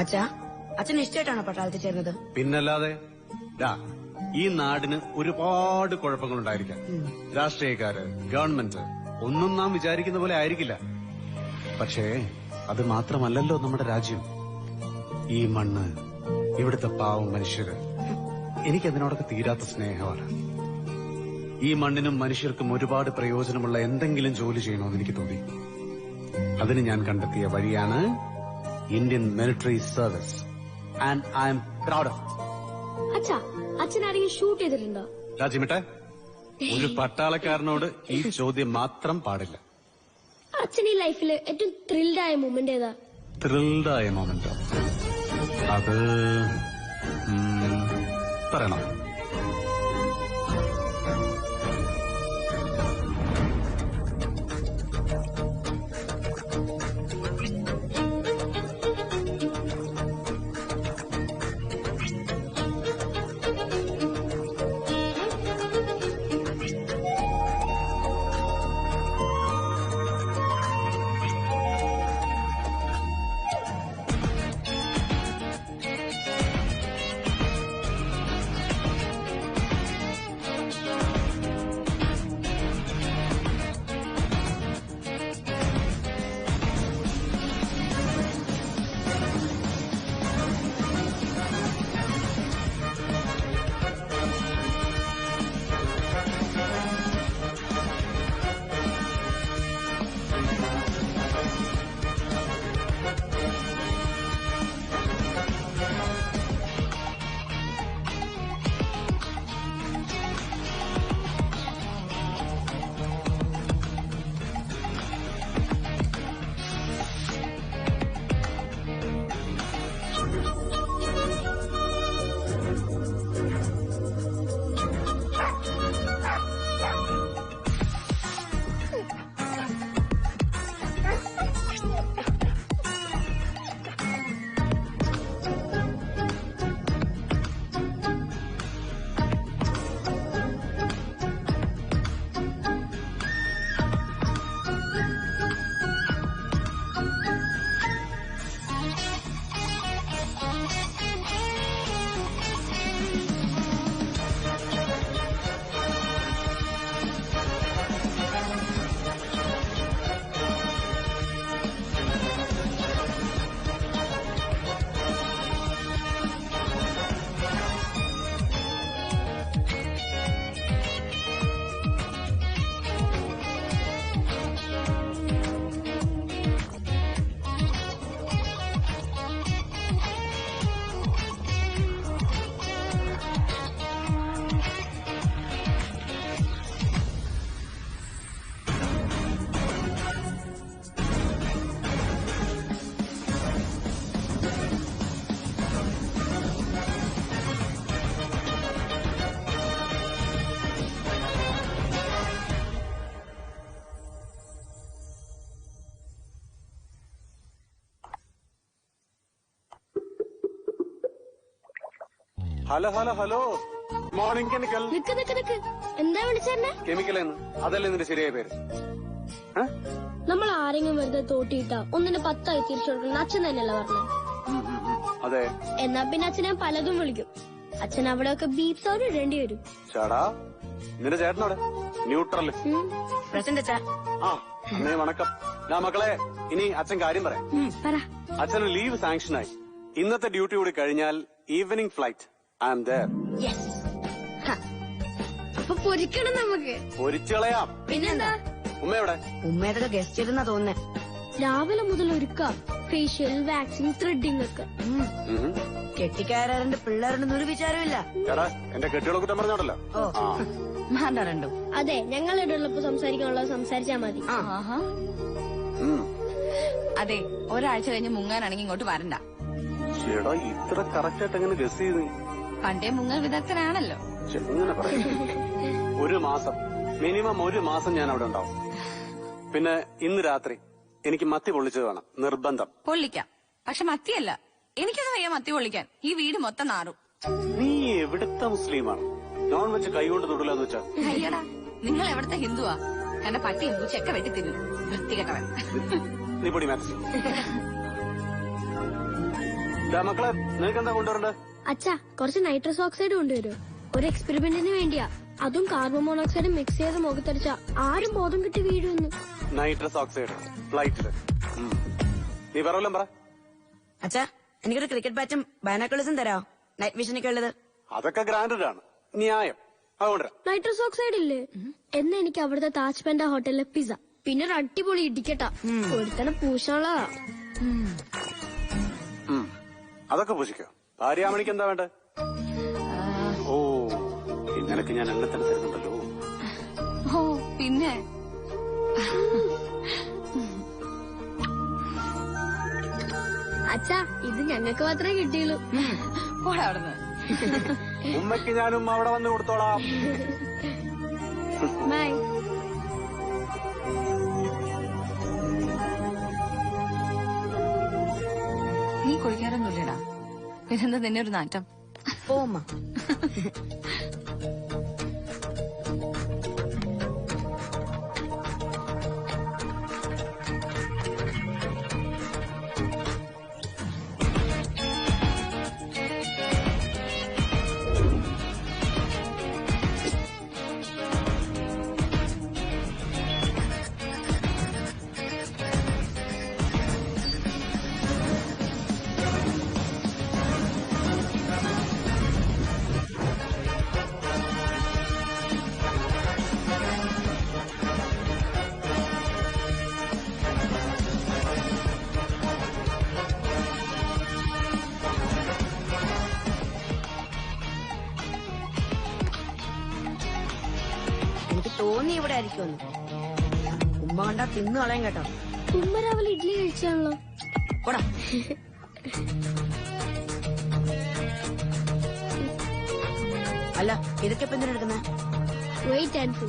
അച്ഛാ, അച്ഛൻ ഇഷ്ടമായിട്ടാണോ പട്ടാളത്തിൽ ചേർന്നത്? പിന്നല്ലാതെ. ഈ നാടിന് ഒരുപാട് കുഴപ്പങ്ങളുണ്ടായിരിക്കാം. രാഷ്ട്രീയക്കാര്, ഗവൺമെന്റ് ഒന്നും നാം വിചാരിക്കുന്ന പോലെ ആയിരിക്കില്ല. പക്ഷേ അത് മാത്രമല്ലല്ലോ നമ്മുടെ രാജ്യം. ഈ മണ്ണ്, ഇവിടുത്തെ പാവം മനുഷ്യര്, എനിക്കതിനോടൊക്കെ തീരാത്ത സ്നേഹമാണ്. ഈ മണ്ണിനും മനുഷ്യർക്കും ഒരുപാട് പ്രയോജനമുള്ള എന്തെങ്കിലും ജോലി ചെയ്യണമെന്ന് എനിക്ക് തോന്നി. അതിന് ഞാൻ കണ്ടെത്തിയ വഴിയാണ് Indian military service. And I am proud of. അച്ഛാ, അച്ഛൻ ആരെങ്കിലും ഷൂട്ട് ചെയ്തിട്ടുണ്ടോ? രാജിമിട്ടെ, ഒരു പട്ടാളക്കാരനോട് ഈ ചോദ്യം മാത്രം പാടില്ല. അച്ഛൻ ഈ ലൈഫില് ഏറ്റവും ത്രിൽഡായ മൊമെന്റ് ഏതാ? ത്രിൽഡായ മൊമെന്റ് അത് പറയണം. Hello hello hello, morning chemical. എന്താ വിളിച്ചെന്നെ? കെമിക്കലെന്ന്, അതല്ലേ നിന്റെ ശരിയായ പേര്? നമ്മൾ ആരെങ്കിലും വെറുതെ തോട്ടിയിട്ടാ 1-ന് 10 തിരിച്ചു കൊടുക്കണം അച്ഛൻ തന്നെയല്ല പറഞ്ഞത്. അതെ. എന്നാ പിന്നെ അച്ഛനെ പലതും വിളിക്കും. അച്ഛൻ അവിടെയൊക്കെ ബീപ് സൗണ്ട് ഇടേണ്ടി വരും. ചേടാ, നിന്റെ ചേട്ടനോടെ ന്യൂട്രൽ. വണക്കം. മക്കളെ, ഇനി അച്ഛൻ കാര്യം പറയാം. അച്ഛന് ലീവ് സാങ്ഷനായി. ഇന്നത്തെ ഡ്യൂട്ടി കൂടി കഴിഞ്ഞാൽ evening flight. I am there. അപ്പൊ പൊരിക്കണം നമുക്ക്. പൊരിച്ചളയാം. പിന്നെന്താ? ഉമ്മയുടെ ഉമ്മയുടെ ഗസ്റ്റ് ഇരുന്നാ തോന്നുന്നേ. രാവിലെ മുതൽ ഒരുക്കാം. ഫേഷ്യൽ, വാക്സിൻ, ത്രെഡിംഗ് ഒക്കെ. കെട്ടിക്കയറാറുണ്ട് പിള്ളേരുണ്ടെന്ന് ഒരു വിചാരമില്ല. എന്റെ കെട്ടികളെ കുറ്റം പറഞ്ഞോണ്ടല്ലോ. മാണ്ടാറുണ്ടോ? അതെ, ഞങ്ങളുടെ ഉള്ളപ്പോ സംസാരിക്കാനുള്ളത് സംസാരിച്ചാ മതി. അതെ, ഒരാഴ്ച കഴിഞ്ഞ് മുങ്ങാനാണെങ്കിൽ ഇങ്ങോട്ട് വരണ്ട. ചേടാ, ഇത്ര കറക്റ്റായിട്ട് എങ്ങനെ ഗസ് ചെയ്തു? പണ്ടേ മുങ്ങൽ വിദഗ്ധനാണല്ലോ. ഒരു മാസം, മിനിമം ഒരു മാസം ഞാൻ അവിടെ ഉണ്ടാവും. പിന്നെ ഇന്ന് രാത്രി എനിക്ക് മത്തി പൊള്ളിച്ചത് വേണം, നിർബന്ധം. പൊള്ളിക്കാം, പക്ഷെ മത്തിയല്ല. എനിക്കൊന്നും വയ്യ മത്തി പൊള്ളിക്കാൻ. ഈ വീട് മൊത്തം നാറും. നീ എവിടുത്തെ മുസ്ലിമാണ്? നോൺ വെച്ച് കൈകൊണ്ട് തൊടില്ലെന്ന് വെച്ചാ? അയ്യടാ, നിങ്ങൾ എവിടുത്തെ ഹിന്ദുവാ? എന്റെ പട്ടി ഹിന്ദു ചെക്ക വെട്ടി തിന്നു. വൃത്തികെട്ടവൻ. നീ പൊടി മാറ്റി. മക്കളെ നിനക്ക് എന്താ കൊണ്ടുവരണ്ടത്? അച്ഛാ കുറച്ച് നൈട്രസ് ഓക്സൈഡ് കൊണ്ടുവരുമോ? ഒരു എക്സ്പെരിമെന്റിന് വേണ്ടിയാ. അതും കാർബൺ മോണോക്സൈഡ് മിക്സ് ചെയ്ത് മുഖത്തടിച്ച ആരും ബോധം കിട്ടി വീഴുന്നു. നൈട്രസ് ഓക്സൈഡ് ഫ്ലൈറ്റില്. നീ പറവല്ലോ പറ. അച്ഛാ എനിക്കൊരു ക്രിക്കറ്റ് ബാറ്റും ബൈനാക്കുലേഴ്സും തരാമോ? നൈറ്റ് വിഷനൊക്കെ ഉള്ളത്. അതൊക്കെ ഗ്രാൻഡഡ് ആണ്, ന്യായം. അതുകൊണ്ടാ നൈട്രസ് ഓക്സൈഡ് ഇല്ലേ? എന്നാ എനിക്ക് അവിടുത്തെ താജ് പെൻഡ ഹോട്ടലിലെ പിസ്സ, പിന്നെ ഒരു അടിപൊളി ഇടിക്കട്ടാ. ഒരുത്തനെ പൂശാനുള്ളതാ. അതൊക്കെ പൂശിക്കോ. ഭാര്യാമണിക്ക് എന്താ വേണ്ടത്? ഓ നിനക്ക് ഞാൻ എണ്ണത്തിന് തരുന്നുണ്ടല്ലോ. ഓ പിന്നെ അച്ഛാ ഇത് ഞങ്ങൾക്ക് മാത്രമേ കിട്ടിയുള്ളൂ. പോടാ അവിടുന്ന്. ഉമ്മയ്ക്ക് ഞാനും അവിടെ വന്ന് കൊടുത്തോളാം. ബൈ. നീ കുളിക്കാറൊന്നുമില്ലടാ, പിന്നെന്താ നിന്നെ ഒരു നാറ്റം? പോമ്മ. എനിക്ക് തോന്നി ഇവിടെ ആയിരിക്കുമെന്ന്. ഉമ്മ കണ്ടാ തിന്നു കളയും കേട്ടോ. ഉമ്മ രാവിലെ ഇഡ്ഡലി കഴിച്ചാണല്ലോ. പോടാ. അല്ല ഇതൊക്കെ ഇപ്പൊ എന്തിനാ എടുക്കുന്നേ? Wait and see.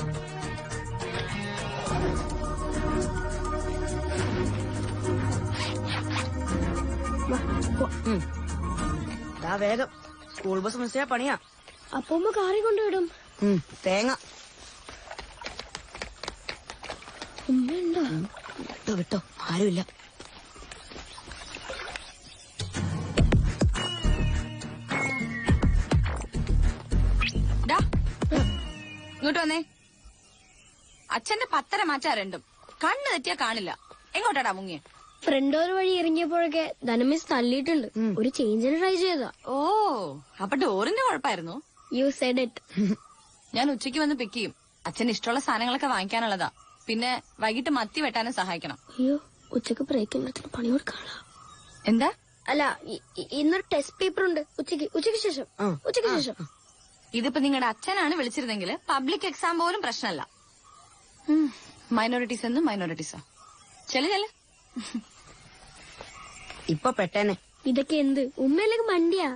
വേഗം സ്കൂൾ ബസ് മിസ് ചെയ്യാൻ പണിയാ. അപ്പൊ ഉമ്മ കാറി കൊണ്ടുവിടും. തേങ്ങ ഉമ്മയുണ്ടോ? വിട്ടോ വിട്ടോ, ആരുമില്ല. ഇങ്ങോട്ട് വന്നേ. അച്ഛന്റെ പത്തര മാറ്റാ രണ്ടും. കണ്ണ് തെറ്റിയാ കാണില്ല. എങ്ങോട്ടാടാ മുങ്ങിയ? ഫ്രണ്ട് ഡോർ വഴി ഇറങ്ങിയപ്പോഴൊക്കെ ധനമിസ് തള്ളിയിട്ടുണ്ട്. ഒരു ചേഞ്ചിന് ട്രൈ ചെയ്താ. ഓ അപ്പൊ ഡോറിന്റെ കുഴപ്പമായിരുന്നു. You said it. ഞാൻ ഉച്ചയ്ക്ക് വന്ന് പിക്ക് ചെയ്യും. അച്ഛന് ഇഷ്ടമുള്ള സാധനങ്ങളൊക്കെ വാങ്ങിക്കാനുള്ളതാ. പിന്നെ വൈകിട്ട് മത്തി വെട്ടാനും സഹായിക്കണം. അയ്യോ ഉച്ചക്ക് ബ്രേക്ക് നിർത്തി പണി കൊടുക്കാളാ. എന്താ? അല്ല ഇന്നൊരു ടെസ്റ്റ് പേപ്പർ ഉണ്ട്. ഉച്ചക്ക് ശേഷം. ഉച്ചക്ക് ശേഷം. ഇതിപ്പോ നിങ്ങളുടെ അച്ഛനാണ് വിളിച്ചിരുന്നെങ്കിൽ പബ്ലിക് എക്സാം പോലും പ്രശ്നമല്ല. മൈനോറിറ്റീസ് എന്നും മൈനോറിറ്റീസാ. ചെല് ചെല്. ഇപ്പൊ പെട്ടേനെ. ഇതൊക്കെ എന്ത്? ഉമ്മയിലേക്ക് മണ്ടിയാ.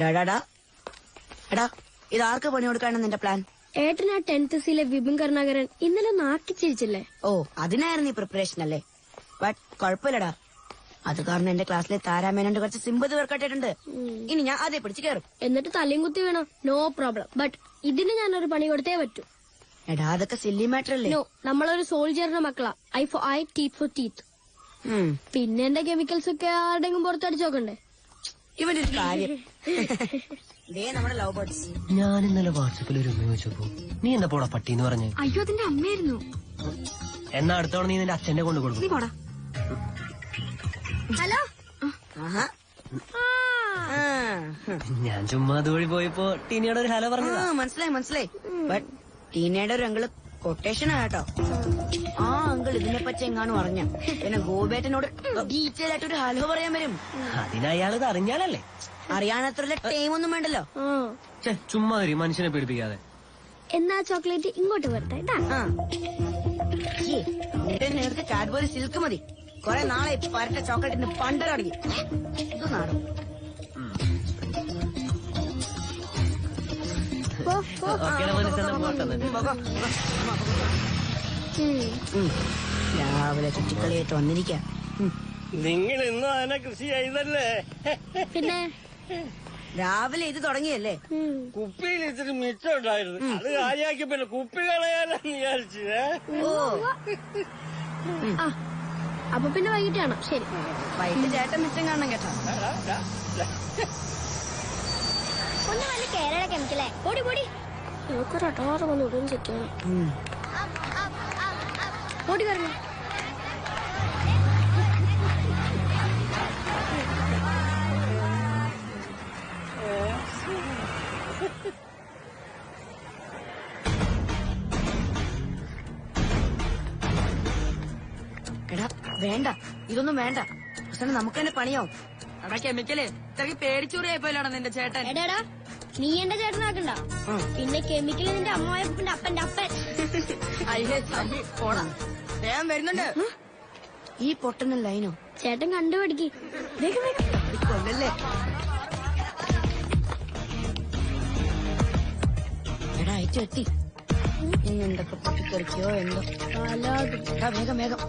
ഡാടാ എടാ, ഇത് ആർക്ക് പണി കൊടുക്കാണ് നിന്റെ പ്ലാൻ? ഏട്ടനാ 10th സിയിലെ വിപിൻ കരുണാകരൻ ഇന്നലെ നാക്കിച്ചിരിച്ചില്ലേ? ഓ അതിനായിരുന്നു ഈ പ്രിപ്പറേഷൻ അല്ലേ? ബട്ട് കുഴപ്പമില്ലടാ, അത് കാരണം എന്റെ ക്ലാസ്സിലെ താരാമേനോണ്ട് കുറച്ച് സിമ്പതി വർക്കട്ടിട്ടുണ്ട്. ഇനി ഞാൻ അതേ പിടിച്ച് കയറും. എന്നിട്ട് തലയും കുത്തി വേണം. No problem. ബട്ട് ഇതിന് ഞാനൊരു പണി കൊടുത്തേ പറ്റൂ. എടാ അതൊക്കെ സില്ലി മാറ്റർ അല്ലേ? നോ, നമ്മളൊരു സോൾജിയറിന്റെ മക്കളാ. Eye for eye, teeth for teeth. പിന്നെ എന്റെ കെമിക്കൽസ് ഒക്കെ ആരുടെങ്കിലും പുറത്തടിച്ചു നോക്കണ്ടേ? ഇവന്റെ ഒരു കാര്യം. ദേ നമ്മുടെ ലവ് ബേർഡ്സ്. ഞാൻ ഇന്നലെ വാട്സപ്പിൽ ഒരു ഉമ്മ ചോദിച്ചപ്പോ നീ എന്താ പോടാ പട്ടിന്ന് പറഞ്ഞേ? അയ്യോ അതിന്റെ അമ്മയായിരുന്നു. എന്നാ അടുത്തവണ നീ നിന്റെ അച്ഛന്റെ കൊണ്ട് കൊടുക്കും. പോടാ. ഹലോ. ഞാൻ ചുമ്മാ അതുവഴി പോയപ്പോ ടീനിയുടെ ഒരു ഹലോ പറഞ്ഞതാ. മനസ്സിലായി. ബട്ട് ടീനയുടെ ഒരു അങ്കിള് കൊട്ടേഷനാ കേട്ടോ. ആ അങ്കിൾ ഇതിനെ പറ്റി എങ്ങാനും അറിഞ്ഞ പിന്നെ ഗോപേട്ടനോട് ഡീറ്റെയിൽ ആയിട്ട് ഒരു ഹലോ പറയാൻ വരും. അതിനയാളത് അറിഞ്ഞാലല്ലേ. അറിയാനത്ര ടൈം ഒന്നും വേണ്ടല്ലോ. ചുമ്മാ ഒരു മനുഷ്യനെ പേടിപ്പിക്കാതെ. എന്നാ ചോക്ലേറ്റ് ഇങ്ങോട്ട് വരട്ടെ. നേരത്തെ കാഡ്ബറി സിൽക്ക് മതി. കൊറേ നാളെ പരട്ട ചോക്ലേറ്റിന് പണ്ടടങ്ങി. ഇത് നാടും രാവിലെ ചുറ്റിക്കളിയായിട്ട് വന്നിരിക്കാം. നിങ്ങൾ ഇന്നും അതിനെ കൃഷി ചെയ്തല്ലേ? പിന്നെ രാവിലെ ഇത് തുടങ്ങിയല്ലേ? കുപ്പിയിൽ ഇത്തിരി മിച്ചം ഉണ്ടായിരുന്നു, അത് കാര്യാക്കി പിന്നെ കുപ്പി കളയാലെന്ന് വിചാരിച്ചേ. ഓ അപ്പൊ പിന്നെ വൈകിട്ട് കാണാം. ശരി. വൈകിട്ട് ചേട്ടൻ മിച്ചം കാണണം കേട്ടോ. ഒന്ന് വല്ല കേരള കെമിക്കലേ പൊടി പൊടി നമുക്കൊരു അടാറ് വന്ന് ഉടൻ ചെക്കണം. പൊടി പറഞ്ഞു എടാ വേണ്ട, ഇതൊന്നും വേണ്ട. പക്ഷെ നമുക്ക് തന്നെ പണിയാവും. എടാ കെമിക്കല് ഇത്രയ്ക്ക് പേടിച്ചൂറിയായിപ്പോയില്ലാണ് നിന്റെ ചേട്ടൻ. എടാടാ നീ എന്റെ ചേട്ടനാക്കണ്ട. പിന്നെ കെമിക്കൽ നിന്റെ അമ്മായപ്പന്റെ അപ്പന്റെ അപ്പൻ. അയ്യേ തല്ലി പോടാ. വേഗം വരുന്നുണ്ട്. ഈ പൊട്ടനും ലൈനോ ചേട്ടൻ കണ്ടുപിടിക്ക്. വേഗം വേഗം. കൊല്ലല്ലേ. എടാ അയച്ചു എത്തി. ഇനി എന്തൊക്കെ പൊട്ടിത്തെറിക്കോ എന്തോ. എടാ വേഗം വേഗം.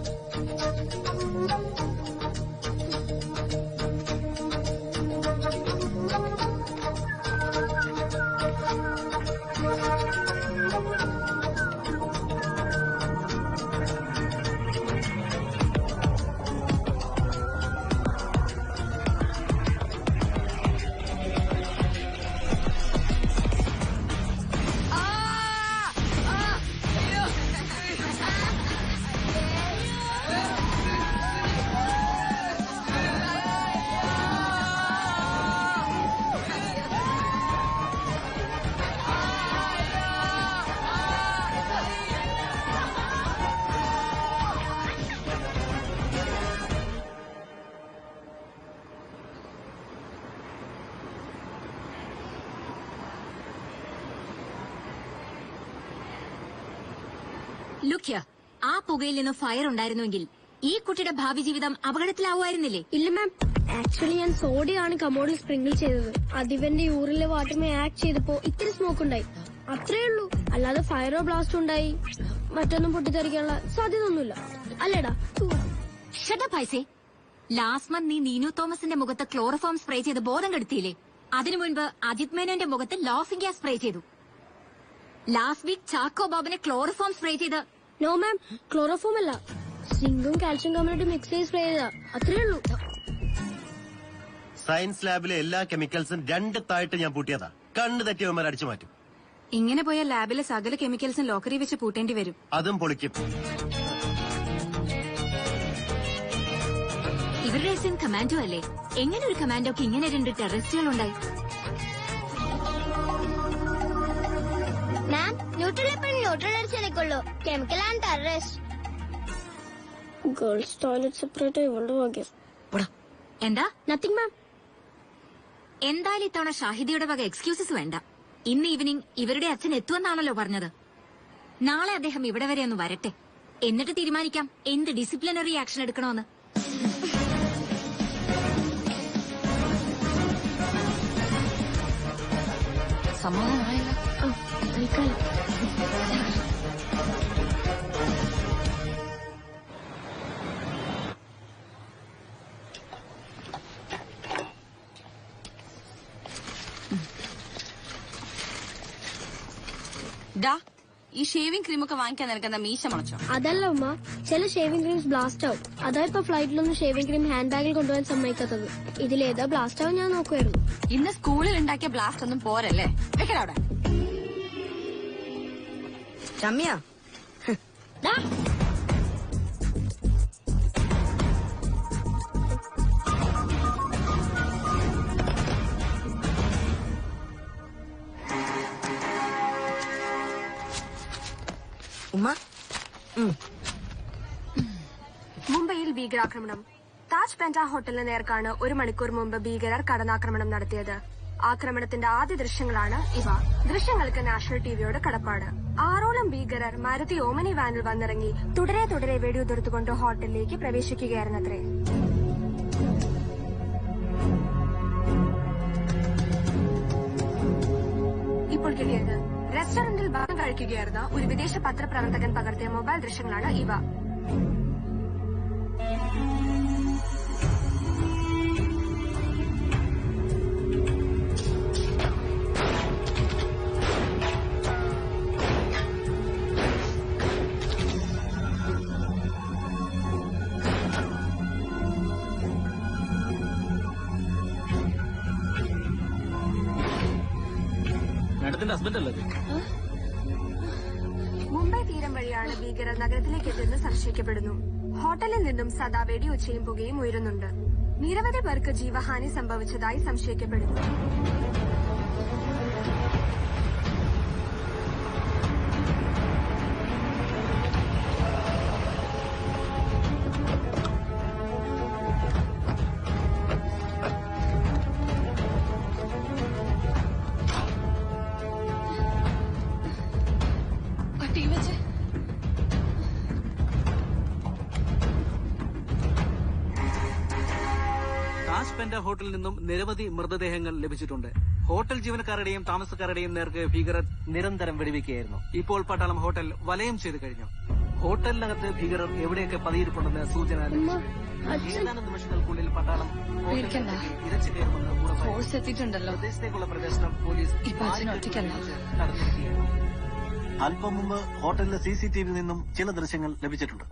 ലുക്യ, ആ പുകയിൽ നിന്ന് ഫയർ ഉണ്ടായിരുന്നുവെങ്കിൽ ഈ കുട്ടിയുടെ ഭാവി ജീവിതം അപകടത്തിലാവുമായിരുന്നില്ലേ? ഇല്ല മാം, ആക്ച്വലി ഞാൻ സോഡിയാണ് കമോഡിൽ സ്പ്രിങ്കിൾ ചെയ്തത്. അതിവന്റെ യൂറിലെ വാട്ടർമേ ആക്ട് ചെയ്തപ്പോ ഇത്തിരി സ്മോക്ക് ഉണ്ടായി, അത്രേ ഉള്ളൂ. അല്ലാതെ ഫയറോ ബ്ലാസ്റ്റോ ഉണ്ടായി മറ്റൊന്നും പൊട്ടിത്തെറിക്കാനുള്ള സാധ്യത ഒന്നുമില്ല. അല്ലേടാ? ഷട്ടപ്പ്. ലാസ്റ്റ് മന്ത് നീ നീനു തോമസിന്റെ മുഖത്ത് ക്ലോറോഫോം സ്പ്രേ ചെയ്ത് ബോധം കെടുത്തിയില്ലേ? അതിനു മുൻപ് അജിത് മേനോന്റെ മുഖത്ത് ലോഫിംഗ് ഗ്യാസ് സ്പ്രേ ചെയ്തു. ലാസ്റ്റ് വീക്ക് ചാക്കോ ബോബിനെ ക്ലോറോഫോം സ്പ്രേ ചെയ്ത്. നോ മാം, ക്ലോറോഫോം അല്ല, സിങ്കും കാൽഷ്യം കാർബണേറ്റ് മിക്സ് ചെയ്ത് സ്പ്രേ ചെയ്താ, അത്രേ ഉള്ളൂ. സയൻസ് ലാബിലെ എല്ലാ കെമിക്കൽസും 2 തായിട്ട് ഞാൻ പൂട്ടിയതാ. കണ്ണ് തെറ്റിയവന്മാർ അടിച്ചു മാറ്റും. ഇങ്ങനെ പോയ ലാബിലെ സകല കെമിക്കൽസും ലോക്കറി വെച്ച് പൂട്ടേണ്ടി വരും. അതും പൊളിക്കും. ഇവരുടെ എസ്എൻ കമാൻഡോ അല്ലേ? എങ്ങനെ ഒരു കമാൻഡോക്ക് ഇങ്ങനെ 2 ടെററിസ്റ്റുകൾ ഉണ്ടായി? മാം, ന്യൂട്രൽ എപ്പോഴും ന്യൂട്രൽ അടിച്ചെനിക്കുള്ളൂ. Chemical and terrorist. Girls toilet separate ഇവളുടെ ഭാഗ്യം. എന്താ? Nothing ma'am. എന്തായാലും ഇത്തവണ ഷാഹിദയുടെ വക എക്സ്ക്യൂസസ് വേണ്ട. ഇന്ന് ഈവനിങ് ഇവരുടെ അച്ഛൻ എത്തുമെന്നാണല്ലോ പറഞ്ഞത്. നാളെ അദ്ദേഹം ഇവിടെ വരെ ഒന്ന് വരട്ടെ, എന്നിട്ട് തീരുമാനിക്കാം എന്ത് ഡിസിപ്ലിനറി ആക്ഷൻ എടുക്കണമെന്ന്. സമാധാനമായില്ല. ഡാ, ഈ ഷേവിംഗ് ക്രീമൊക്കെ വാങ്ങിക്കാൻ നിനക്കെന്താ മീശ മുളച്ചോ? അതല്ല ഉമ്മ, ചില ഷേവിംഗ് ക്രീംസ് ബ്ലാസ്റ്റ് ആവും. അതാ ഇപ്പൊ ഫ്ലൈറ്റിലൊന്നും ഷേവിംഗ് ക്രീം ഹാൻഡ് ബാഗിൽ കൊണ്ടുപോകാൻ സമ്മതിക്കാത്തത്. ഇതിലേതാ ബ്ലാസ്റ്റ് ആവും ഞാൻ നോക്കുമായിരുന്നു. ഇന്ന് സ്കൂളിൽ ഉണ്ടാക്കിയ ബ്ലാസ്റ്റ് ഒന്നും പോരല്ലേ? വെക്കടാ അവിടെ. ചമ്മിയാ ഉമ്മ. മുംബൈയിൽ ഭീകരാക്രമണം. താജ് പെന്റ ഹോട്ടലിന് നേർക്കാണ് 1 മണിക്കൂർ മുമ്പ് ഭീകരർ കടന്നാക്രമണം നടത്തിയത്. ആക്രമണത്തിന്റെ ആദ്യ ദൃശ്യങ്ങളാണ് ഇവ. ദൃശ്യങ്ങൾക്ക് നാഷണൽ ടിവിയോട് കടപ്പാട്. 6ഓളം ഭീകരർ മാരുതി ഓമനി വാനിൽ വന്നിറങ്ങി തുടരെ വെടിയുതിർത്തുകൊണ്ട് ഹോട്ടലിലേക്ക് പ്രവേശിക്കുകയായിരുന്നത്രേ. ഇപ്പോൾ കിട്ടിയത് റെസ്റ്റോറന്റിൽ ഭക്ഷണം കഴിക്കുകയായിരുന്ന ഒരു വിദേശ പത്രപ്രവർത്തകൻ പകർത്തിയ മൊബൈൽ ദൃശ്യങ്ങളാണ് ഇവ. മാഡത്തിന്റെ ഹസ്ബൻഡ് അല്ലേ? മുംബൈ തീരം വഴിയാണ് ഭീകരർ നഗരത്തിലേക്ക് എത്തിയെന്ന് സംശയിക്കപ്പെടുന്നു. ഹോട്ടലിൽ നിന്നും സദാ വെടിയൊച്ചയും പുകയും ഉയരുന്നുണ്ട്. നിരവധി പേർക്ക് ജീവഹാനി സംഭവിച്ചതായി സംശയിക്കപ്പെടുന്നു. താജ് പെൻഡ ഹോട്ടലിൽ നിന്നും നിരവധി മൃതദേഹങ്ങൾ ലഭിച്ചിട്ടുണ്ട്. ഹോട്ടൽ ജീവനക്കാരുടെയും താമസക്കാരുടെയും നേർക്ക് ഭീകരർ നിരന്തരം വെടിവെക്കുകയായിരുന്നു. ഇപ്പോൾ പട്ടാളം ഹോട്ടൽ വലയം ചെയ്ത് കഴിഞ്ഞു. ഹോട്ടലിനകത്ത് ഭീകരർ എവിടെയൊക്കെ പതിയിരിപ്പുണ്ടെന്ന് സൂചന ലഭിച്ചു. ഏതാനും നിമിഷങ്ങൾക്കുള്ളിൽ പട്ടാളം ഇരച്ചു കയറുമെന്ന് എത്തിയിട്ടുണ്ടല്ലോ. പ്രദേശത്തേക്കുള്ള പ്രവേശനം പോലീസ് നടത്തിയിരിക്കുകയാണ്. അല്പം മുമ്പ് ഹോട്ടലിലെ CCTV നിന്നും ചില ദൃശ്യങ്ങൾ ലഭിച്ചിട്ടുണ്ട്.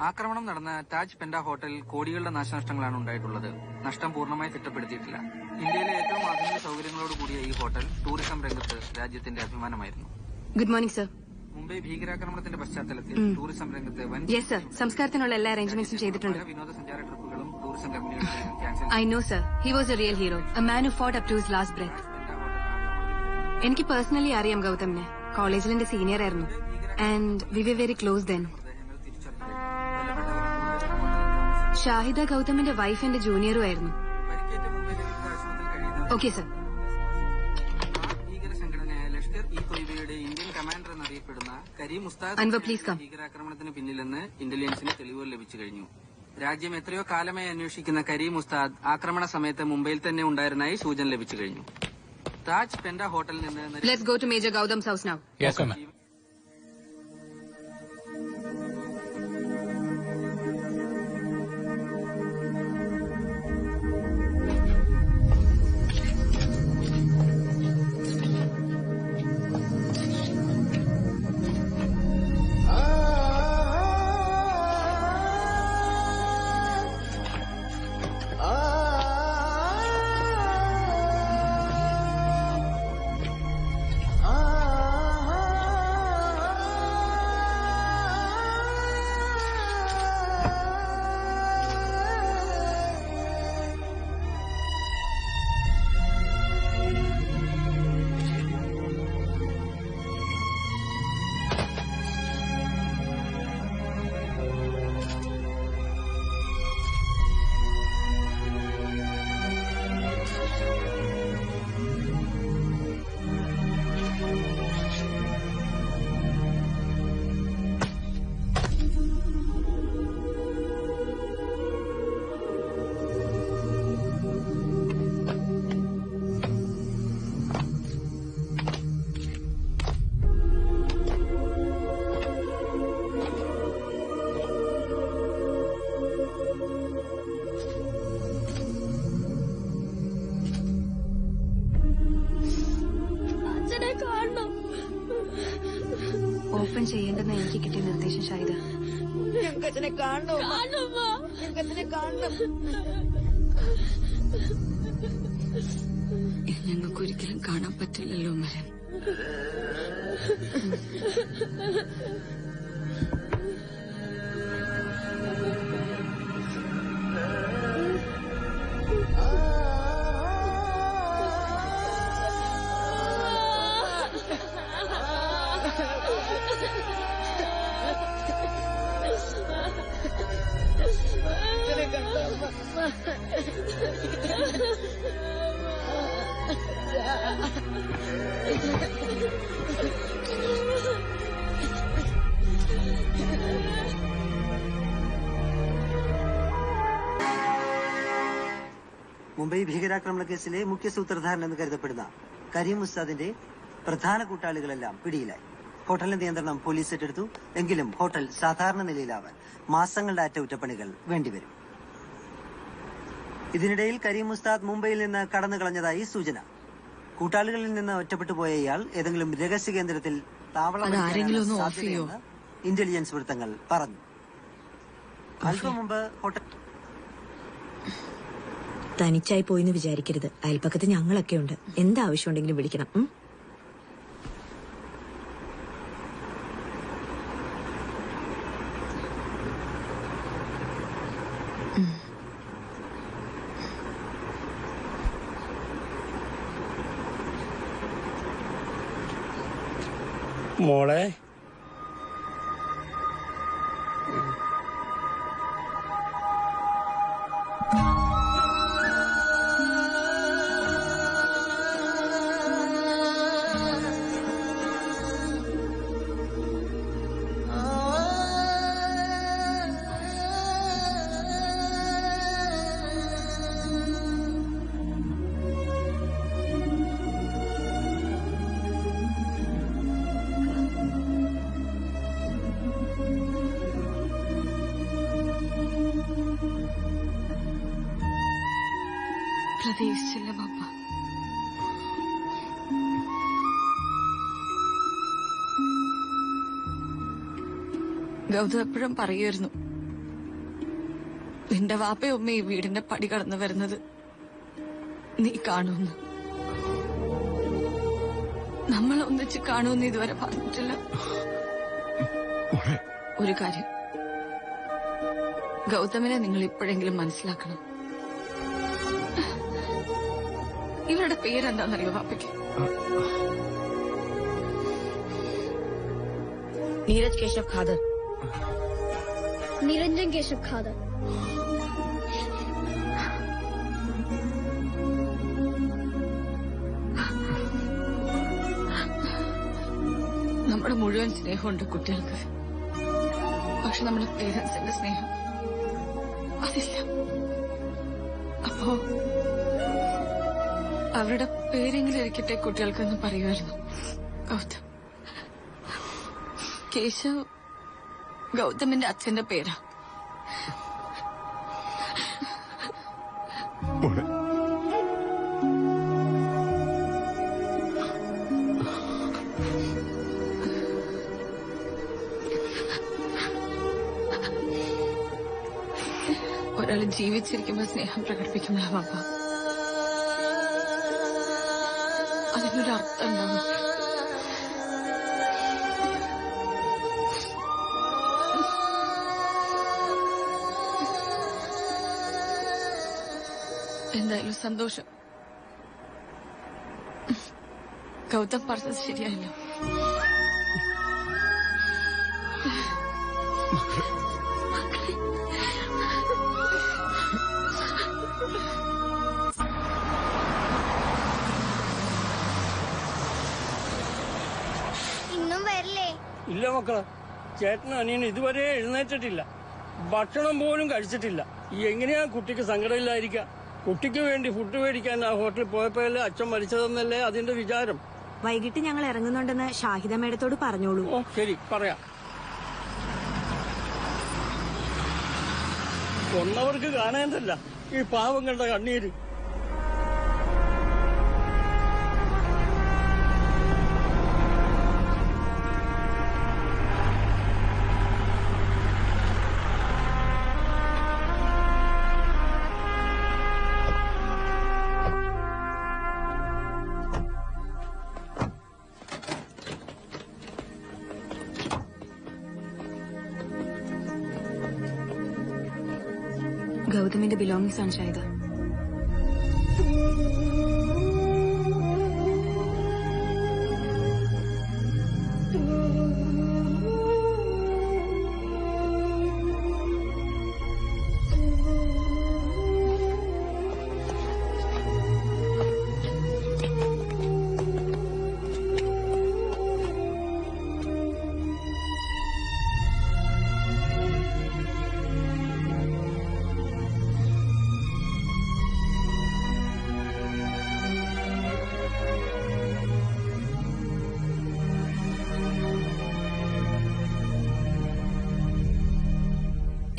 ആക്രമണം നടന്ന താജ് പെൻഡ ഹോട്ടലിൽ കോടികളുടെ നാശനഷ്ടങ്ങളാണ് ഉണ്ടായിട്ടുള്ളത്. നഷ്ടം പൂർണ്ണമായി തിട്ടപ്പെടുത്തിയിട്ടില്ല. ഇന്ത്യയിലെ ഏറ്റവും ആധുനിക സൗകര്യങ്ങളോട് കൂടിയ ഈ ഹോട്ടൽ ടൂറിസം രംഗത്ത് രാജ്യത്തിന്റെ അഭിമാനമായിരുന്നു. Good morning sir. മുംബൈ ഭീകരാക്രമണത്തിന്റെ പശ്ചാത്തലത്തിൽ ടൂറിസം രംഗത്ത് വൻ സംസ്കാരത്തിനുള്ള എല്ലാ അറേഞ്ച്മെന്റ്സും ചെയ്തിട്ടുണ്ട്. വിനോദസഞ്ചാര ട്രിപ്പുകളും ടൂറിസം കമ്പനികളും cancel. I know sir, he was a real hero, a man who fought up to his last breath. എനിക്ക് പേഴ്സണലി അറിയാം ഗൗതമിനെ. കോളേജിൽ എന്റെ സീനിയർ ആയിരുന്നു. And we were very close then. Shahida ഗൗതമിന്റെ വൈഫ് എന്റെ ജൂനിയറും ആയിരുന്നു. Okay sir. ഭീകര സംഘടനയായ ലഷ്കർ ഇ തൊയ്ബയുടെ ഇന്ത്യൻ കമാൻഡർ എന്നറിയപ്പെടുന്ന കരീം മുസ്താദ് അൻവർ പ്ലീസ് കം. ഭീകരാക്രമണത്തിന് പിന്നിലെന്ന് ഇന്റലിജൻസിന് തെളിവുകൾ ലഭിച്ചു കഴിഞ്ഞു. രാജ്യം എത്രയോ കാലമായി അന്വേഷിക്കുന്ന കരീം മുസ്താദ് ആക്രമണ സമയത്ത് മുംബൈയിൽ തന്നെ ഉണ്ടായിരുന്നതായി സൂചന ലഭിച്ചു കഴിഞ്ഞു. താജ് പെൻഡ ഹോട്ടലിൽ നിന്ന് let's go to major Gautam's house now. Yes ma'am. Open ചെയ്യേണ്ടെന്ന് എനിക്ക് കിട്ടിയ നിർദ്ദേശം ഷാഹിദ. ഞങ്ങൾക്കച്ഛനെ കാണണം. ഞങ്ങൾക്കച്ഛനെ കാണണം. ഇത് ഞങ്ങൾക്കൊരിക്കലും കാണാൻ പറ്റില്ലല്ലോ മരൻ. മുംബൈ ഭീകരാക്രമണ കേസിലെ മുഖ്യ സൂത്രധാരൻ എന്ന് കരുതപ്പെടുന്ന കരീം ഉസ്താദിന്റെ പ്രധാന കൂട്ടാളികളെല്ലാം പിടിയിലായി. ഹോട്ടലിന്റെ നിയന്ത്രണം പോലീസ് ഏറ്റെടുത്തു. എങ്കിലും ഹോട്ടൽ സാധാരണ നിലയിലാവാൻ മാസങ്ങളുടെ അറ്റകുറ്റപ്പണികൾ വേണ്ടിവരും. ഇതിനിടയിൽ കരീം ഉസ്താദ് മുംബൈയിൽ നിന്ന് കടന്നു കളഞ്ഞതായി സൂചന. കൂട്ടാളികളിൽ നിന്ന് ഒറ്റപ്പെട്ടു പോയ ഇയാൾ ഏതെങ്കിലും രഹസ്യ കേന്ദ്രത്തിൽ താവളം ഇന്റലിജൻസ് വൃത്തങ്ങൾ പറഞ്ഞു. അല്പം മുമ്പ് ഹോട്ടൽ തനിച്ചായി പോയിന്ന് വിചാരിക്കരുത്. അയൽപ്പക്കത്ത് ഞങ്ങളൊക്കെ ഉണ്ട്. എന്താവശ്യമുണ്ടെങ്കിലും വിളിക്കണം. മോളെ പ്രതീക്ഷിച്ചില്ല പാപ്പ. ഗൗതം എപ്പോഴും പറയുമായിരുന്നു, നിന്റെ വാപ്പയും ഉമ്മ ഈ വീടിന്റെ പടി കടന്നു വരുന്നത് നീ കാണുമെന്ന്. നമ്മൾ ഒന്നിച്ച് കാണുമെന്ന് ഇതുവരെ പറഞ്ഞിട്ടില്ല. ഒരു കാര്യം, ഗൗതമിനെ നിങ്ങൾ ഇപ്പോഴെങ്കിലും മനസ്സിലാക്കണം. ഇവരുടെ പേരെന്താണെന്നറിയോ പാപ്പയ്ക്ക്? നീരജ് കേശവ് ഖാദർ. നിരഞ്ജൻ കേശവ് ഖാദർ. നമ്മുടെ മുഴുവൻ സ്നേഹമുണ്ട് കുട്ടികൾക്ക്. പക്ഷെ നമ്മുടെ പേരൻസിന്റെ സ്നേഹം അതില്ല. അപ്പോ അവരുടെ പേരെങ്കിലും ഇരിക്കട്ടെ കുട്ടികൾക്കെന്ന് പറയുമായിരുന്നു ഗൗതം. കേശവ് ഗൗതമിന്റെ അച്ഛന്റെ പേരാ. ഒരാൾ ജീവിച്ചിരിക്കുമ്പോൾ സ്നേഹം പ്രകടിപ്പിക്കുമ്പോഴാ പാപ്പ അതിനൊരു അർത്ഥം ഉണ്ടാവും. എന്തായാലും സന്തോഷം. ഗൗതം പറഞ്ഞത് ശരിയായല്ലോ. ഇന്നും വരില്ലേ? ഇല്ല മക്കളെ, ചേട്ടനും അനിയനും ഇതുവരെ എഴുന്നേറ്റിട്ടില്ല. ഭക്ഷണം പോലും കഴിച്ചിട്ടില്ല. എങ്ങനെയാ കുട്ടിക്ക് സങ്കടമില്ലായിരിക്കാം? കുട്ടിക്ക് വേണ്ടി ഫുഡ് മേടിക്കാൻ ആ ഹോട്ടലിൽ പോയപ്പോഴല്ലേ അച്ഛൻ മരിച്ചതെന്നല്ലേ അതിന്റെ വിചാരം. വൈകിട്ട് ഞങ്ങൾ ഇറങ്ങുന്നുണ്ടെന്ന് ഷാഹിദ മേഡത്തോട് പറഞ്ഞോളൂ. ഓ ശരി, പറയാം. കൊന്നവർക്ക് കാണേണ്ടല്ല ഈ പാവങ്ങളുടെ കണ്ണീര്. ഗൗതമിന്റെ ബിലോങ്ങിങ്സ് ആണ് ഷാഹിദ.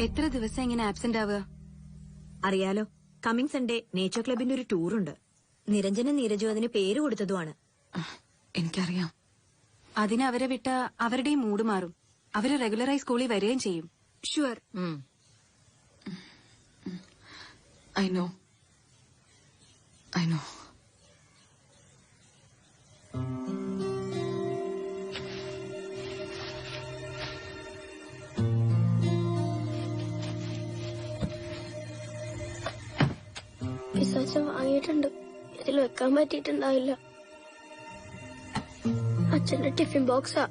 എത്ര ദിവസം ഇങ്ങനെ ആബ്സെന്റ് ആവുക? അറിയാലോ, കമ്മിങ് സൺഡേ നേച്ചർ ക്ലബിന്റെ ഒരു ടൂറുണ്ട്. നിരഞ്ജനും നീരജും അതിന് പേര് കൊടുത്തതുമാണ്. എനിക്കറിയാം. അതിന് അവരെ വിട്ട അവരുടെയും മൂഡ് മാറും. അവര് റെഗുലറായി സ്കൂളിൽ വരികയും ചെയ്യും. ഷുവർ. I know. പിശാച് വാങ്ങിയിട്ടുണ്ട്. ഇതിൽ വെക്കാൻ പറ്റിയിട്ടുണ്ടാവില്ല. അച്ഛന്റെ ടിഫിൻ ബോക്സാ.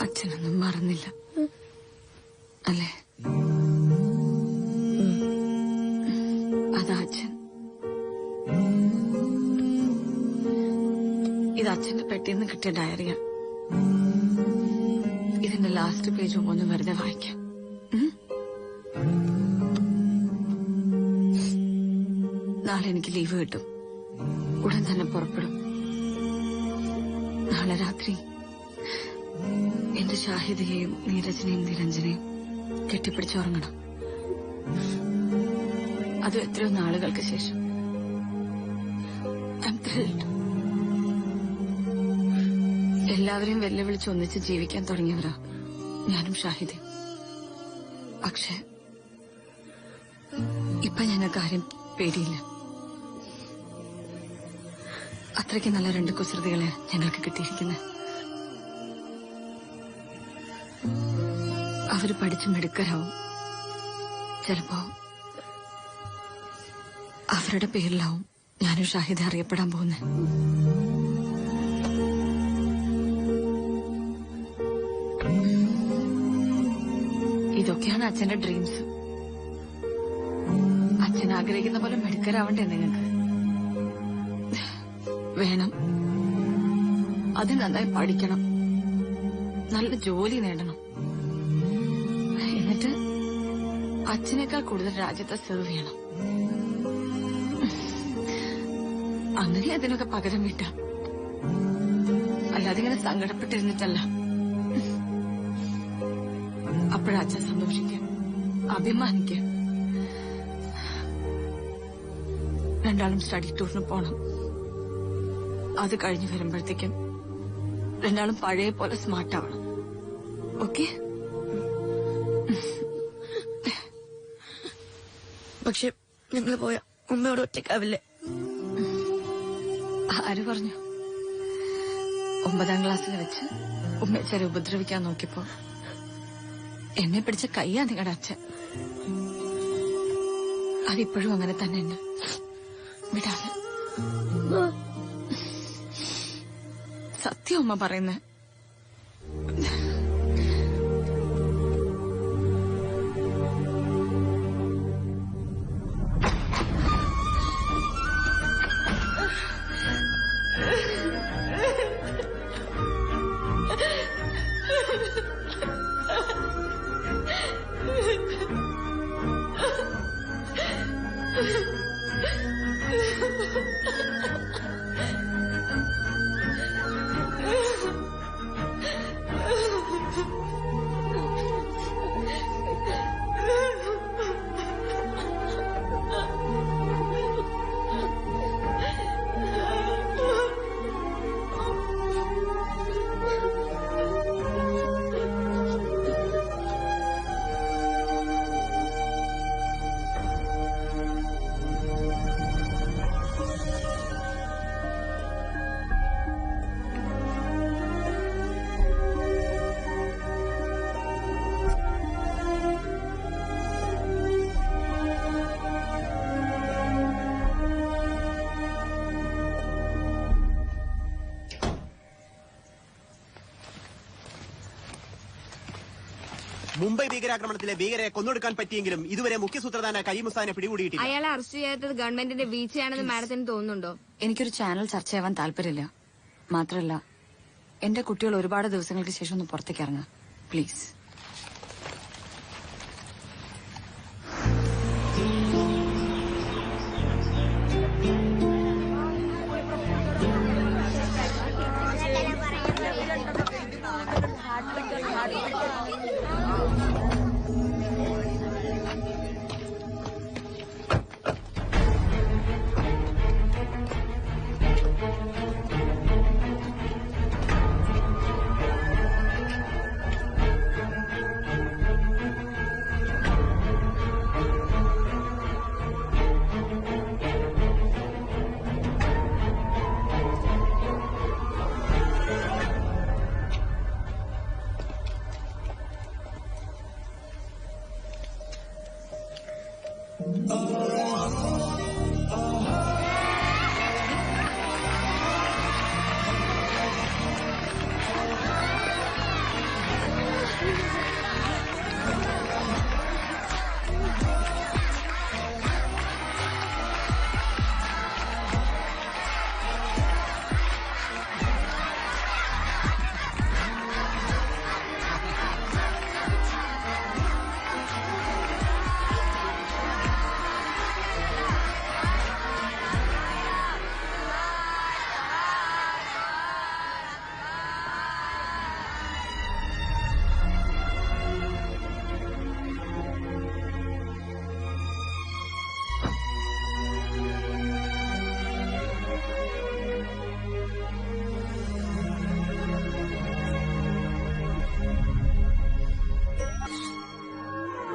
അച്ഛനൊന്നും മറന്നില്ല അല്ലേ? അതാ അച്ഛൻ. ഇത് അച്ഛന്റെ പെട്ടിന്ന് കിട്ടിയ ഡയറിയ. ഇതിന്റെ ലാസ്റ്റ് പേജും ഒന്ന് വെറുതെ വായിക്കാം. നാളെ എനിക്ക് ലീവ് കിട്ടും. ഉടൻ തന്നെ പുറപ്പെടും. നാളെ രാത്രി എന്റെ ഷാഹിദയെയും നീരജനെയും നിരഞ്ജനെയും കെട്ടിപ്പിടിച്ചുറങ്ങണം. അതും എത്രയോ നാളുകൾക്ക് ശേഷം. എല്ലാവരെയും വെല്ലുവിളിച്ച് ഒന്നിച്ച് ജീവിക്കാൻ തുടങ്ങിയവരാ ഞാനും ഷാഹിദയും. പക്ഷെ ഇപ്പൊ ഞങ്ങൾക്ക് ആരും പേടിയില്ല. അത്രയ്ക്ക് നല്ല രണ്ട് കുസൃതികളെ ഞങ്ങൾക്ക് കിട്ടിയിരിക്കുന്നത്. അവര് പഠിച്ച് മിടുക്കരാവും. ചിലപ്പോ അവരുടെ പേരിലാവും ഞാനും ഷാഹിദ അറിയപ്പെടാൻ പോകുന്നത്. ഇതൊക്കെയാണ് അച്ഛന്റെ ഡ്രീംസ്. അച്ഛൻ ആഗ്രഹിക്കുന്ന പോലെ മിടുക്കരാവണ്ടേ നിങ്ങൾക്ക്? വേണം. അത് നന്നായി പഠിക്കണം, നല്ല ജോലി നേടണം, എന്നിട്ട് അച്ഛനേക്കാൾ കൂടുതൽ രാജ്യത്തെ സെർവ് ചെയ്യണം. അങ്ങനെ അതിനൊക്കെ പകരം വീട്ടാം. അല്ലാതെ ഇങ്ങനെ സങ്കടപ്പെട്ടിരുന്നിട്ടല്ല. അപ്പോഴച്ഛൻ സന്തോഷിക്കാം, അഭിമാനിക്കാം. രണ്ടാളും സ്റ്റഡി ടൂറിന് പോണം. അത് കഴിഞ്ഞ് വരുമ്പോഴത്തേക്കും രണ്ടാളും പഴയ പോലെ സ്മാർട്ട് ആവണം. ഓക്കെ? പക്ഷെ ഞങ്ങൾ പോയ ഉമ്മയോട് ഒറ്റയ്ക്കാവില്ലേ? ആര് പറഞ്ഞു? 9ാം ക്ലാസ്സിൽ വെച്ച് ഉമ്മയെ ചില ഉപദ്രവിക്കാൻ നോക്കിയപ്പോ എന്നെ പിടിച്ച കയ്യാ നിങ്ങളുടെ അച്ഛൻ. അതിപ്പോഴും അങ്ങനെ തന്നെ ഉണ്ട്. വിടാതെ. സത്യം ഉമ്മ പറയുന്നേ. മുംബൈ ഭീകരാക്രമണത്തിലെ ഭീകരരെ കൊന്നൊടുക്കാൻ പറ്റിയെങ്കിലും ഇതുവരെ മുഖ്യ സൂത്രധാന കരീമുസ്താനെ പിടികൂടിയിട്ടില്ല. അയാളെ അറസ്റ്റ് ചെയ്യാത്തത് ഗവൺമെന്റിന്റെ വീഴ്ചയാണെന്ന് മാഡത്തിന് തോന്നുന്നുണ്ടോ? എനിക്കൊരു ചാനൽ ചർച്ച ചെയ്യാൻ താല്പര്യമില്ല. മാത്രമല്ല എന്റെ കുട്ടികൾ ഒരുപാട് ദിവസങ്ങൾക്ക് ശേഷം ഒന്ന് പുറത്തേക്ക് ഇറങ്ങാം please.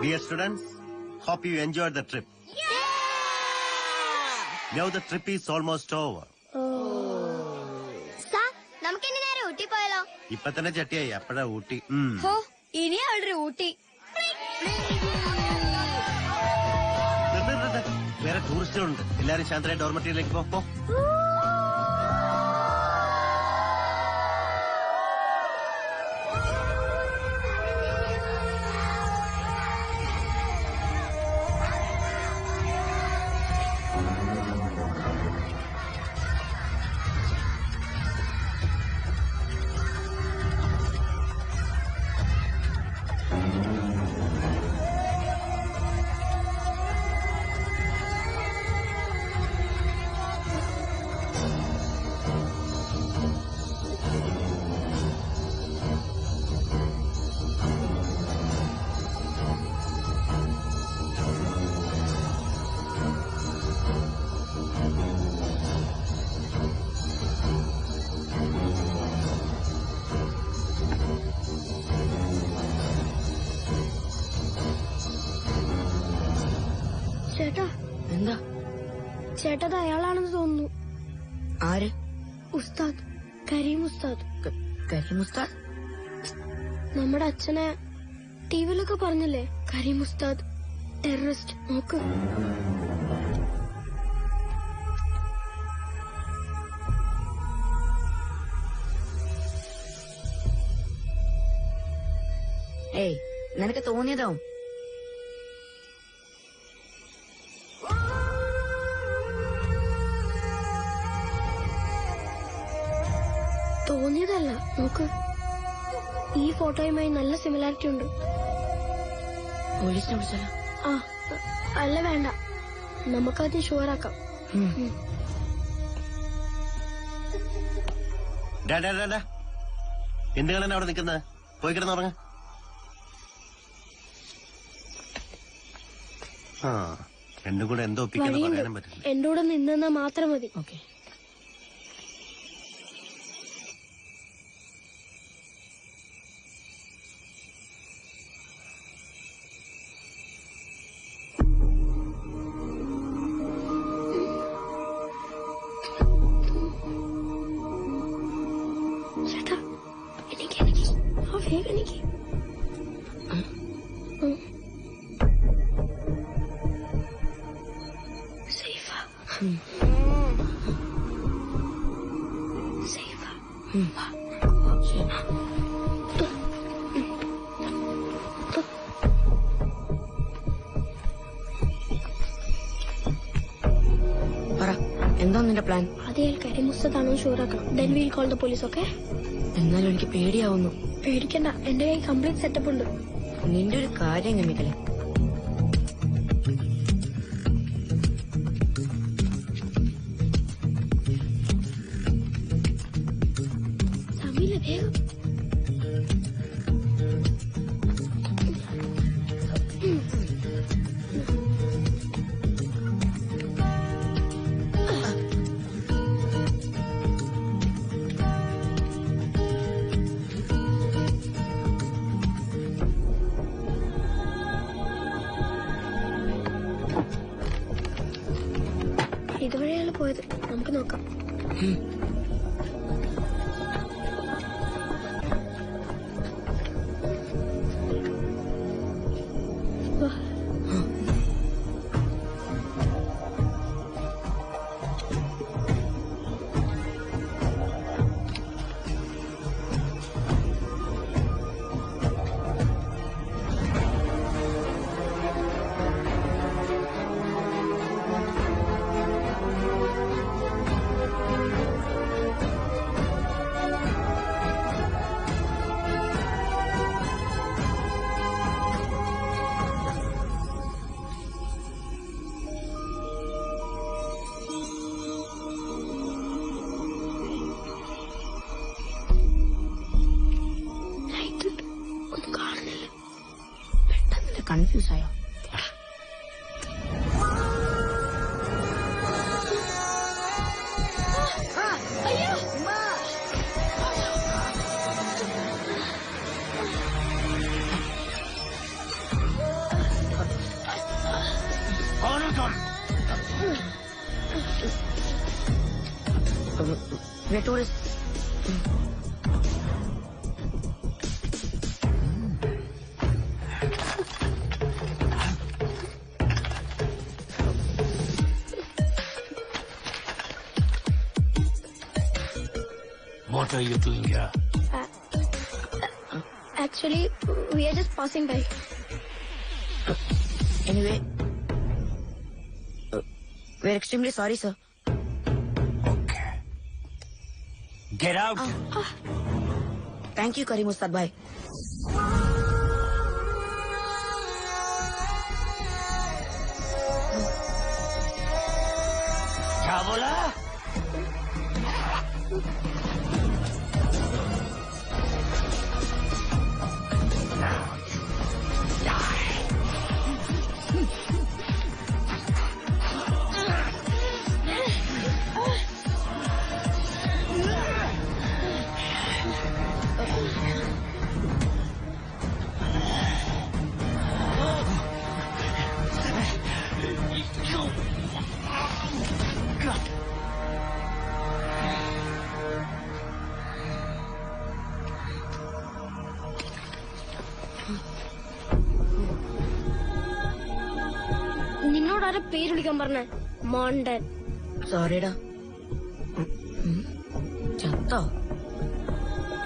Dear students, hope you enjoyed the trip. Now the trip is almost over. നമുക്കിനി നേരെ ഊട്ടി പോയാലോ? ഇപ്പൊ തന്നെ ചട്ടിയായി അപ്പഴാ ഊട്ടി. ഇനി അവിടെ ഊട്ടി. വേറെ ടൂറിസ്റ്റുകളുണ്ട്. എല്ലാരും ശാന്തരായ ഡോർമെറ്ററിയിലേക്ക് പോ. ചേട്ടാ എന്താ? ചേട്ടത് അയാളാണെന്ന് തോന്നുന്നു. ആര്? ഉസ്താദ്, കരീം ഉസ്താദ്. കരീം ഉസ്താദ്? നമ്മുടെ അച്ഛനെ ടിവിയിലൊക്കെ പറഞ്ഞില്ലേ, കരീം ഉസ്താദ് ടെററിസ്റ്റ്. നോക്ക്. ഏയ്, നിനക്ക് തോന്നിയതാവും. തോന്നിയതല്ല, നോക്ക്. ഈ ഫോട്ടോയുമായി നല്ല സിമിലാരിറ്റി ഉണ്ട്. പോലീസിനെ വിളിച്ചാലോ? അല്ല, വേണ്ട, നമുക്കത് ഷുവറാക്കാം. എന്ത് കാണാൻ അവിടെ നിൽക്കുന്നത്? പോയി കിടന്നുറങ്ങ. രണ്ടും കൂടെ എന്തോ ഒപ്പിക്കാൻ പറയാനും പറ്റില്ല. എന്റെ കൂടെ നിന്നാ മാത്രം മതി. ഓക്കെ. ചേട്ടാ, എനിക്ക് വേഗം എനിക്ക് സേഫാ സേഫാ. എന്താ നിന്റെ പ്ലാൻ? ആദ്യം കരീം ഉസ്താദാണോ ഷുവറാക്കണം. Then will call the police. Okay? എന്നാലും എനിക്ക് പേടിയാവുന്നു. പേടിക്കണ്ട, എന്റെ കയ്യിൽ കംപ്ലീറ്റ് സെറ്റപ്പ് ഉണ്ട്. നിന്റെ ഒരു കാര്യം കമ്മിക്കലേ, സമീല വേഗം. ഇതുവഴിയാണ് പോയത്. നമുക്ക് നോക്കാം. കൺഫ്യൂസ് ആയോ? we're tourists. What are you doing here? Actually, we are just passing by. Anyway, we're extremely sorry, sir. Get out! Thank you, Karim Ustad bhai. क्या बोला? നിന്നോടാരെ പേര് വിളിക്കാൻ പറഞ്ഞേ? മോണ്ടൻ. സോറിടാ. ചത്തോ?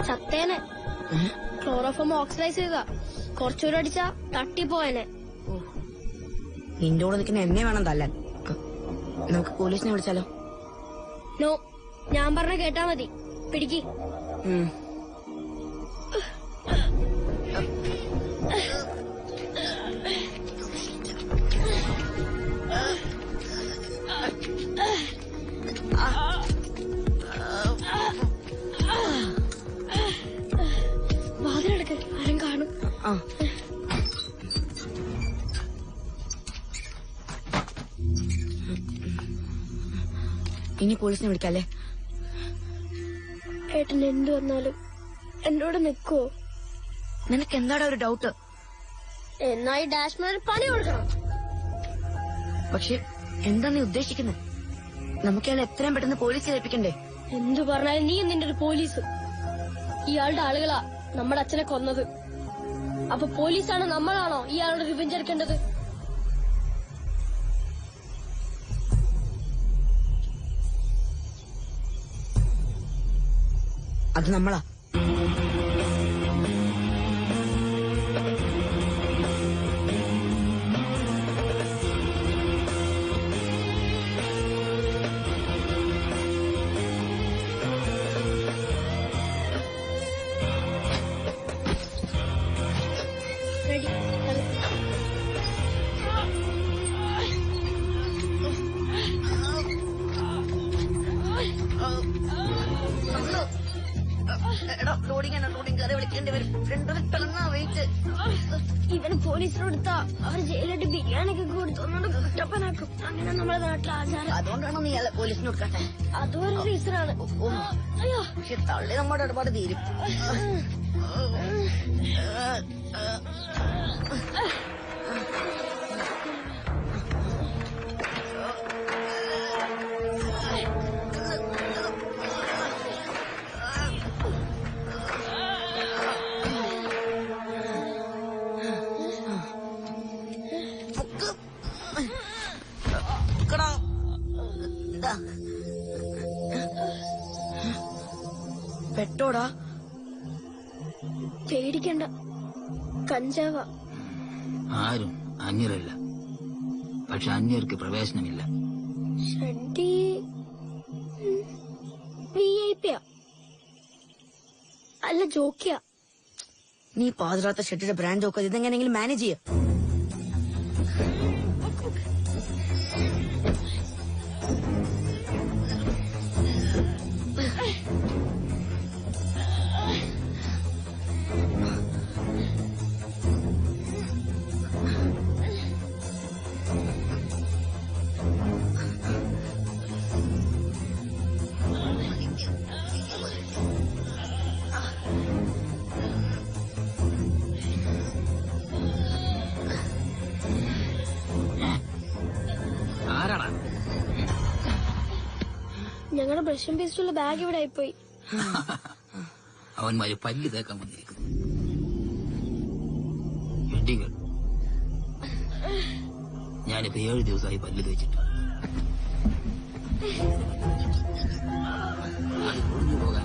ചത്തേനെ. ക്ലോറോഫോം ഓക്സിഡൈസ് ചെയ്ത. കുറച്ചുകൂടെ അടിച്ചാ തട്ടിപ്പോയനെ. നിന്റെ കൂടെ നിൽക്കുന്ന എന്നെ വേണം തല്ലാൻ. നമുക്ക് പോലീസിനെ വിളിച്ചാലോ? നോ, ഞാൻ പറഞ്ഞ കേട്ടാ മതി. പിടിക്ക്. വാതിലടക്ക്, ആരും കാണും. ഇനി പോലീസിനെ വിളിക്കാല്ലേ? ഏട്ടൻ എന്ത് വന്നാലും എന്നോട് നിൽക്കുവോ? നിനക്ക് എന്താടാ ഒരു ഡൗട്ട്? എന്നായി ഡാഷ്മാൻ പണി കൊടുക്കണം. പക്ഷെ എന്താ നീ ഉദ്ദേശിക്കുന്നത്? നമുക്കയാൾ എത്രയും പെട്ടെന്ന് പോലീസിൽ ഏൽപ്പിക്കണ്ടേ? എന്തു പറഞ്ഞാലും നീ നിന്റെ ഒരു പോലീസ്. ഇയാളുടെ ആളുകളാ നമ്മുടെ അച്ഛനെ കൊന്നത്. അപ്പൊ പോലീസാണ് നമ്മളാണോ ഇയാളുടെ റിവെഞ്ച് എടുക്കേണ്ടത്? അത് നമ്മളാ. ഇവന് പോലീസിനോടുത്താ അവർ ജയിലിട്ട് ബിരിയാണിയൊക്കെ കൊടുത്തോണ്ട് കുറ്റപ്പനാക്കും. അങ്ങനെ നമ്മുടെ നാട്ടിലെ ആചാരം. അതുകൊണ്ടാണോ നീ പോലീസിന് കൊടുക്കാട്ടെ? അതൊരു റീസണാണ്. അയ്യോ, പക്ഷെ തള്ളി നമ്മുടെ ഒരുപാട് തീരും. പെട്ടോടാ? പേടിക്കണ്ട, കഞ്ചാവ. ആരും അന്യരല്ല, പക്ഷെ അന്യർക്ക് പ്രവേശനമില്ല. ഷഡ്ഡി VIP അല്ല, ജോക്കിയ. നീ പാതിരാത്ത ഷെഡിയുടെ ബ്രാൻഡ് ജോക്ക ഇതെങ്ങനെയെങ്കിലും മാനേജ് ചെയ്യ. ബ്രഷും പേസ്റ്റുള്ള ബാഗ് ഇവിടെ ആയിപ്പോയി. അവന്മാര് പല്ല് തേക്കാൻ വന്നിരിക്കുന്നു. വെഡികൾ ഞാനിപ്പോ 7 ദിവസമായി പല്ല് തേച്ചിട്ട്. പോകാൻ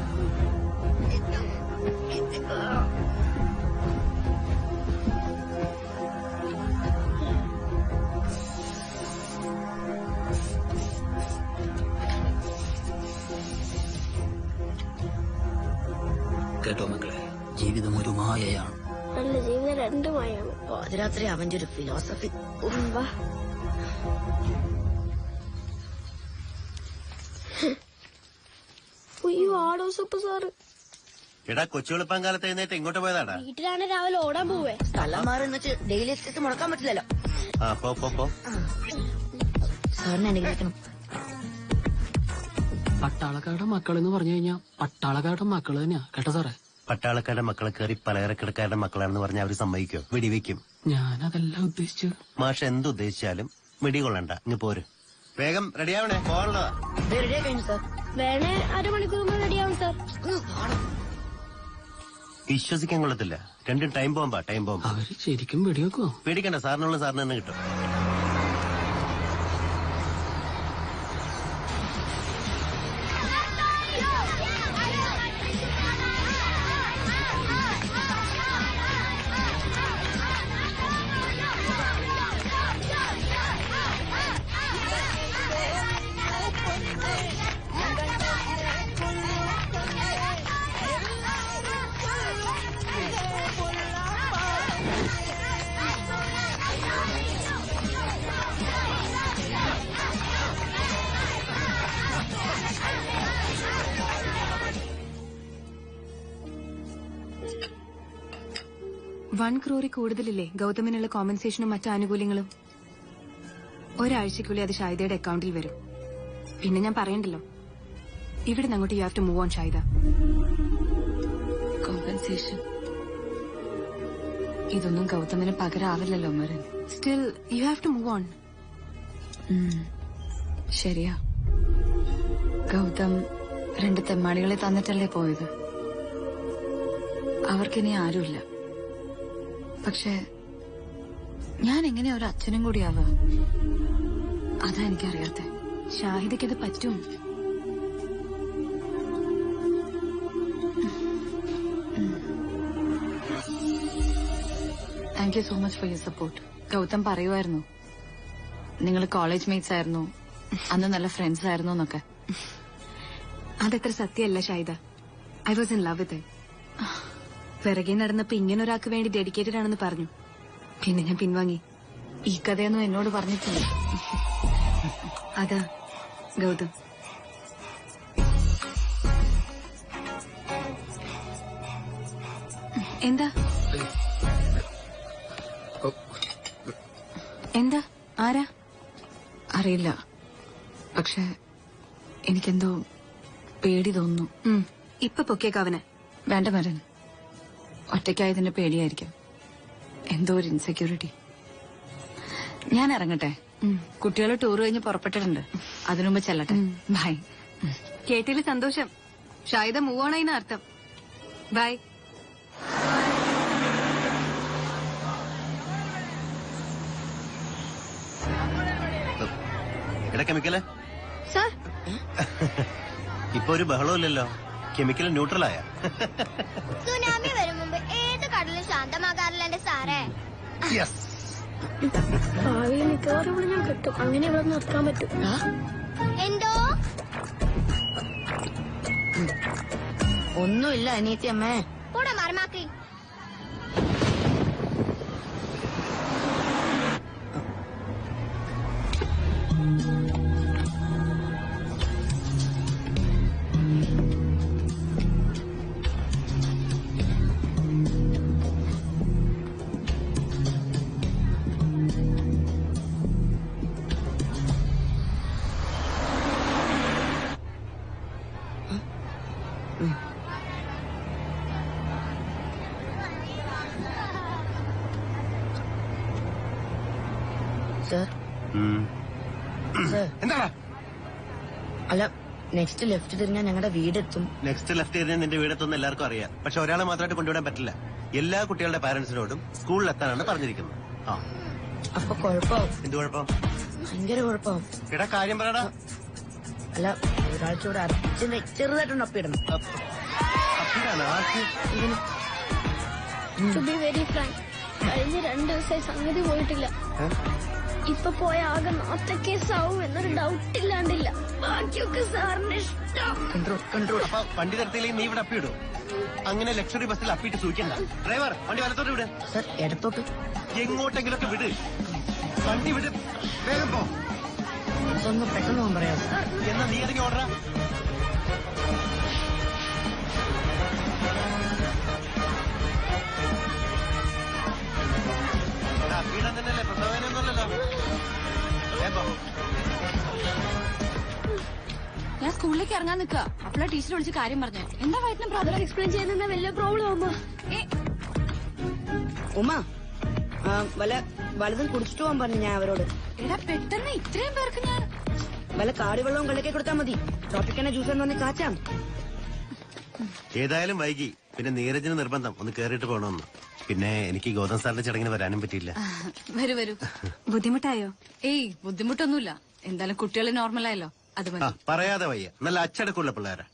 കേട്ടോ മക്കളെ, ജീവിതം ഒരു മായയാണ്. നല്ല ജീവിതം 2 മായാണ്. പാതിരാത്രി അവന്റെ ഒരു ഫിലോസഫി. അയ്യോ ആടോസപ്പ് സാറ്. എടാ കൊച്ചുവെളുപ്പം കാലത്ത് എഴുന്നേറ്റ് എങ്ങോട്ട് പോയതാടാ? വീട്ടിലാണ് രാവിലെ ഓടാൻ പോവേ. സ്ഥലം മാറിന്ന് വെച്ച് ഡെയിലി എക്സസൈസ് മുടക്കാൻ പറ്റില്ലല്ലോ. പോ. സാറിനെ അനുഗ്രഹിക്കണം. പട്ടാളക്കാരുടെ മക്കൾ എന്ന് പറഞ്ഞു കഴിഞ്ഞാൽ പട്ടാളക്കാരുടെ മക്കള് തന്നെയാ കേട്ടോ സാറേ. പട്ടാളക്കാരുടെ മക്കളെ കയറി പലചരക്കിടക്കാരുടെ മക്കളാണെന്ന് പറഞ്ഞാൽ അവര് സമ്മതിക്കോ? വെടിവെക്കും. ഞാനതല്ല ഉദ്ദേശിച്ചു. മാഷ് എന്തുദ്ദേശിച്ചാലും വെടികൊള്ളണ്ട. ഇങ്ങ് പോര്. വേഗം റെഡിയാവണേ, പോകാനുള്ളതാ. വേണേ 1/2 മണിക്കൂർ മുമ്പ് റെഡിയാവും സാർ. വിശ്വസിക്കാൻ കൊള്ളത്തില്ല. രണ്ടും ടൈം ബോംബാ. അവര് ശരിക്കും വെടിവെക്കുവോ? പേടിക്കണ്ട, സാറിനുള്ള സാറിന് തന്നെ കിട്ടും. $1 crore കൂടുതലില്ലേ ഗൗതമിനുള്ള കോമ്പൻസേഷനും മറ്റു ആനുകൂല്യങ്ങളും? ഒരാഴ്ചക്കുള്ളിൽ അത് ഷാഹിദയുടെ അക്കൗണ്ടിൽ വരും. പിന്നെ ഞാൻ പറയണ്ടല്ലോ, ഇവിടെ നിന്ന് അങ്ങോട്ട് you have to move on Shahida. Compensation ഇതൊന്നും ഗൗതമിന് പകരാവില്ലല്ലോ മരൻ. Still you have to move on. ശരിയാ, ഗൗതം 2 തെമ്മാടികളെ തന്നിട്ടല്ലേ പോയത്. അവർക്കിനി ആരുമില്ല. പക്ഷെ ഞാൻ എങ്ങനെ ഒരു അച്ഛനും കൂടിയാവുക? അതാ എനിക്കറിയാത്തെ. ഷാഹിദയ്ക്കത് പറ്റും. Thank you so much for your support. Gautam പറയുമായിരുന്നു നിങ്ങൾ കോളേജ് മേറ്റ്സ് ആയിരുന്നു, അന്ന് നല്ല ഫ്രണ്ട്സ് ആയിരുന്നു എന്നൊക്കെ. അതത്ര സത്യമല്ല Shahida. I was in love with him. പിറകെ നടന്നപ്പോ ഇങ്ങനെ ഒരാൾക്ക് വേണ്ടി ഡെഡിക്കേറ്റഡ് ആണെന്ന് പറഞ്ഞു. പിന്നെ ഞാൻ പിൻവാങ്ങി. ഈ കഥയൊന്നും എന്നോട് പറഞ്ഞിട്ടില്ല. അതാ ഗൗതം. എന്താ എന്താ ആരാ അറിയില്ല, പക്ഷെ എനിക്കെന്തോ പേടി തോന്നുന്നു. ഇപ്പൊ പൊക്കിയേക്കവന്. വേണ്ട മരൻ, ഒറ്റയ്ക്കായതിന്റെ പേടിയായിരിക്കും. എന്തോ ഒരു ഇൻസെക്യൂരിറ്റി. ഞാൻ ഇറങ്ങട്ടെ. കുട്ടികൾ ടൂർ കഴിഞ്ഞ് പുറപ്പെട്ടിട്ടുണ്ട്. അതിനുമുമ്പ് ചെല്ലട്ടെ. ബൈ. കേട്ടില് സന്തോഷം. ഷാഹിദ മൂവ് ഓൺ ആയിന്ന അർത്ഥം. ബൈ. എടാ കെമിക്കല്, സാർ ഇപ്പൊ ഒരു ബഹളമില്ലല്ലോ. കെമിക്കൽ ന്യൂട്രലായ. സുനാമി വരും മുമ്പ് ഏത് കടലും ശാന്തമാകാറില്ല എന്റെ സാറേ. ഭാവിയിൽ മിക്കവാറും ഞാൻ കിട്ടും. അങ്ങനെ ഇവിടെ നിർത്താൻ പറ്റും. എന്തോ ഒന്നുമില്ല അനിയത്തി അമ്മേ. കൂടെ മരമാക്കി. എന്താ അല്ല നെക്സ്റ്റ് ലെഫ്റ്റ് തിരിഞ്ഞാൽ ഞങ്ങളുടെ വീടെത്തും. നെക്സ്റ്റ് ലെഫ്റ്റ് തിരിഞ്ഞാൽ നിന്റെ വീടെത്തുന്ന എല്ലാവർക്കും അറിയാം. പക്ഷെ ഒരാളെ മാത്രമായിട്ട് കൊണ്ടുവിടാൻ പറ്റില്ല. എല്ലാ കുട്ടികളുടെ പാരന്റ്സിനോടും സ്കൂളിലെത്താനാണ് പറഞ്ഞിരിക്കുന്നത്. ആ അപ്പൊ കുഴപ്പമാവും. എന്ത് കുഴപ്പം? ഭയങ്കര കുഴപ്പമാവും. എടാ കാര്യം പറയടാ. അല്ല ഒരാഴ്ചയോടെ അർജന്റ് ചെറുതായിട്ടൊന്ന് അപ്പിടണം. ടു ബി വെരി ഫ്രാങ്ക്, കഴിഞ്ഞ 2 ദിവസമായി സംഗതി പോയിട്ടില്ല. ഇപ്പൊ പോയ ആകെ നാട്ട കേസാവും എന്നൊരു ഡൗട്ട് ഇല്ലാണ്ടില്ല. ബാക്കിയൊക്കെ സാറിന് ഇഷ്ടം. വണ്ടി നിർത്തിയില്ലെങ്കിൽ നീ ഇവിടെ അപ്പിയിടും. അങ്ങനെ ലക്ഷറി ബസ്സിൽ അപ്പിയിട്ട് സൂക്ഷിക്കണ്ട. ഡ്രൈവർ വണ്ടി വലത്തോട്ട് വിട്. സർ ഇടത്തോട്ട്. എങ്ങോട്ടെങ്കിലൊക്കെ വിട്. വണ്ടി വിട്. വേഗം പോ. ഒന്ന് പെട്ടെന്ന് പോകാൻ പറയാം. എന്നാ നീ ഇറങ്ങി ഓർഡറാ. അപ്പിയിടാൻ തന്നെയല്ലേ, പ്രസവനൊന്നുമല്ലല്ലോ. ഞാൻ സ്കൂളിലേക്ക് ഇറങ്ങാൻ നിൽക്കുക. അപ്പോഴാ ടീച്ചർ വിളിച്ച് കാര്യം പറഞ്ഞു. എന്താ വയറ്റിന് പ്രോബ്ലം എക്സ്പ്ലെയിൻ ചെയ്യുന്ന വലിയ പ്രോബ്ലം ആവുമ്പോ ഉമ്മ വലതും കുടിച്ചിട്ട് പോകാൻ പറഞ്ഞു ഞാൻ അവരോട്. എടാ പെട്ടെന്ന് ഇത്രയും പേർക്ക് ഞാൻ വല്ല കാടിവെള്ളവും കള്ളക്കെ കൊടുത്താൽ മതി. ട്രോപ്പിക്കന്നെ ജ്യൂസ് എന്ന് പറഞ്ഞ് കാച്ചാം. ഏതായാലും വൈകി. പിന്നെ നീരജിന് നിർബന്ധം ഒന്ന് കേറിയിട്ട് പോകണമെന്ന്. പിന്നെ എനിക്ക് ഗൗതം സാറിന്റെ ചടങ്ങിന് വരാനും പറ്റിയില്ല. വരൂ വരൂ. ബുദ്ധിമുട്ടായോ? ഏയ് ബുദ്ധിമുട്ടൊന്നുമില്ല. എന്തായാലും കുട്ടികൾ നോർമലായല്ലോ, അത് മതി. പറയാതെ വയ്യ. നല്ല അച്ചടക്കമുള്ള പിള്ളേരാ.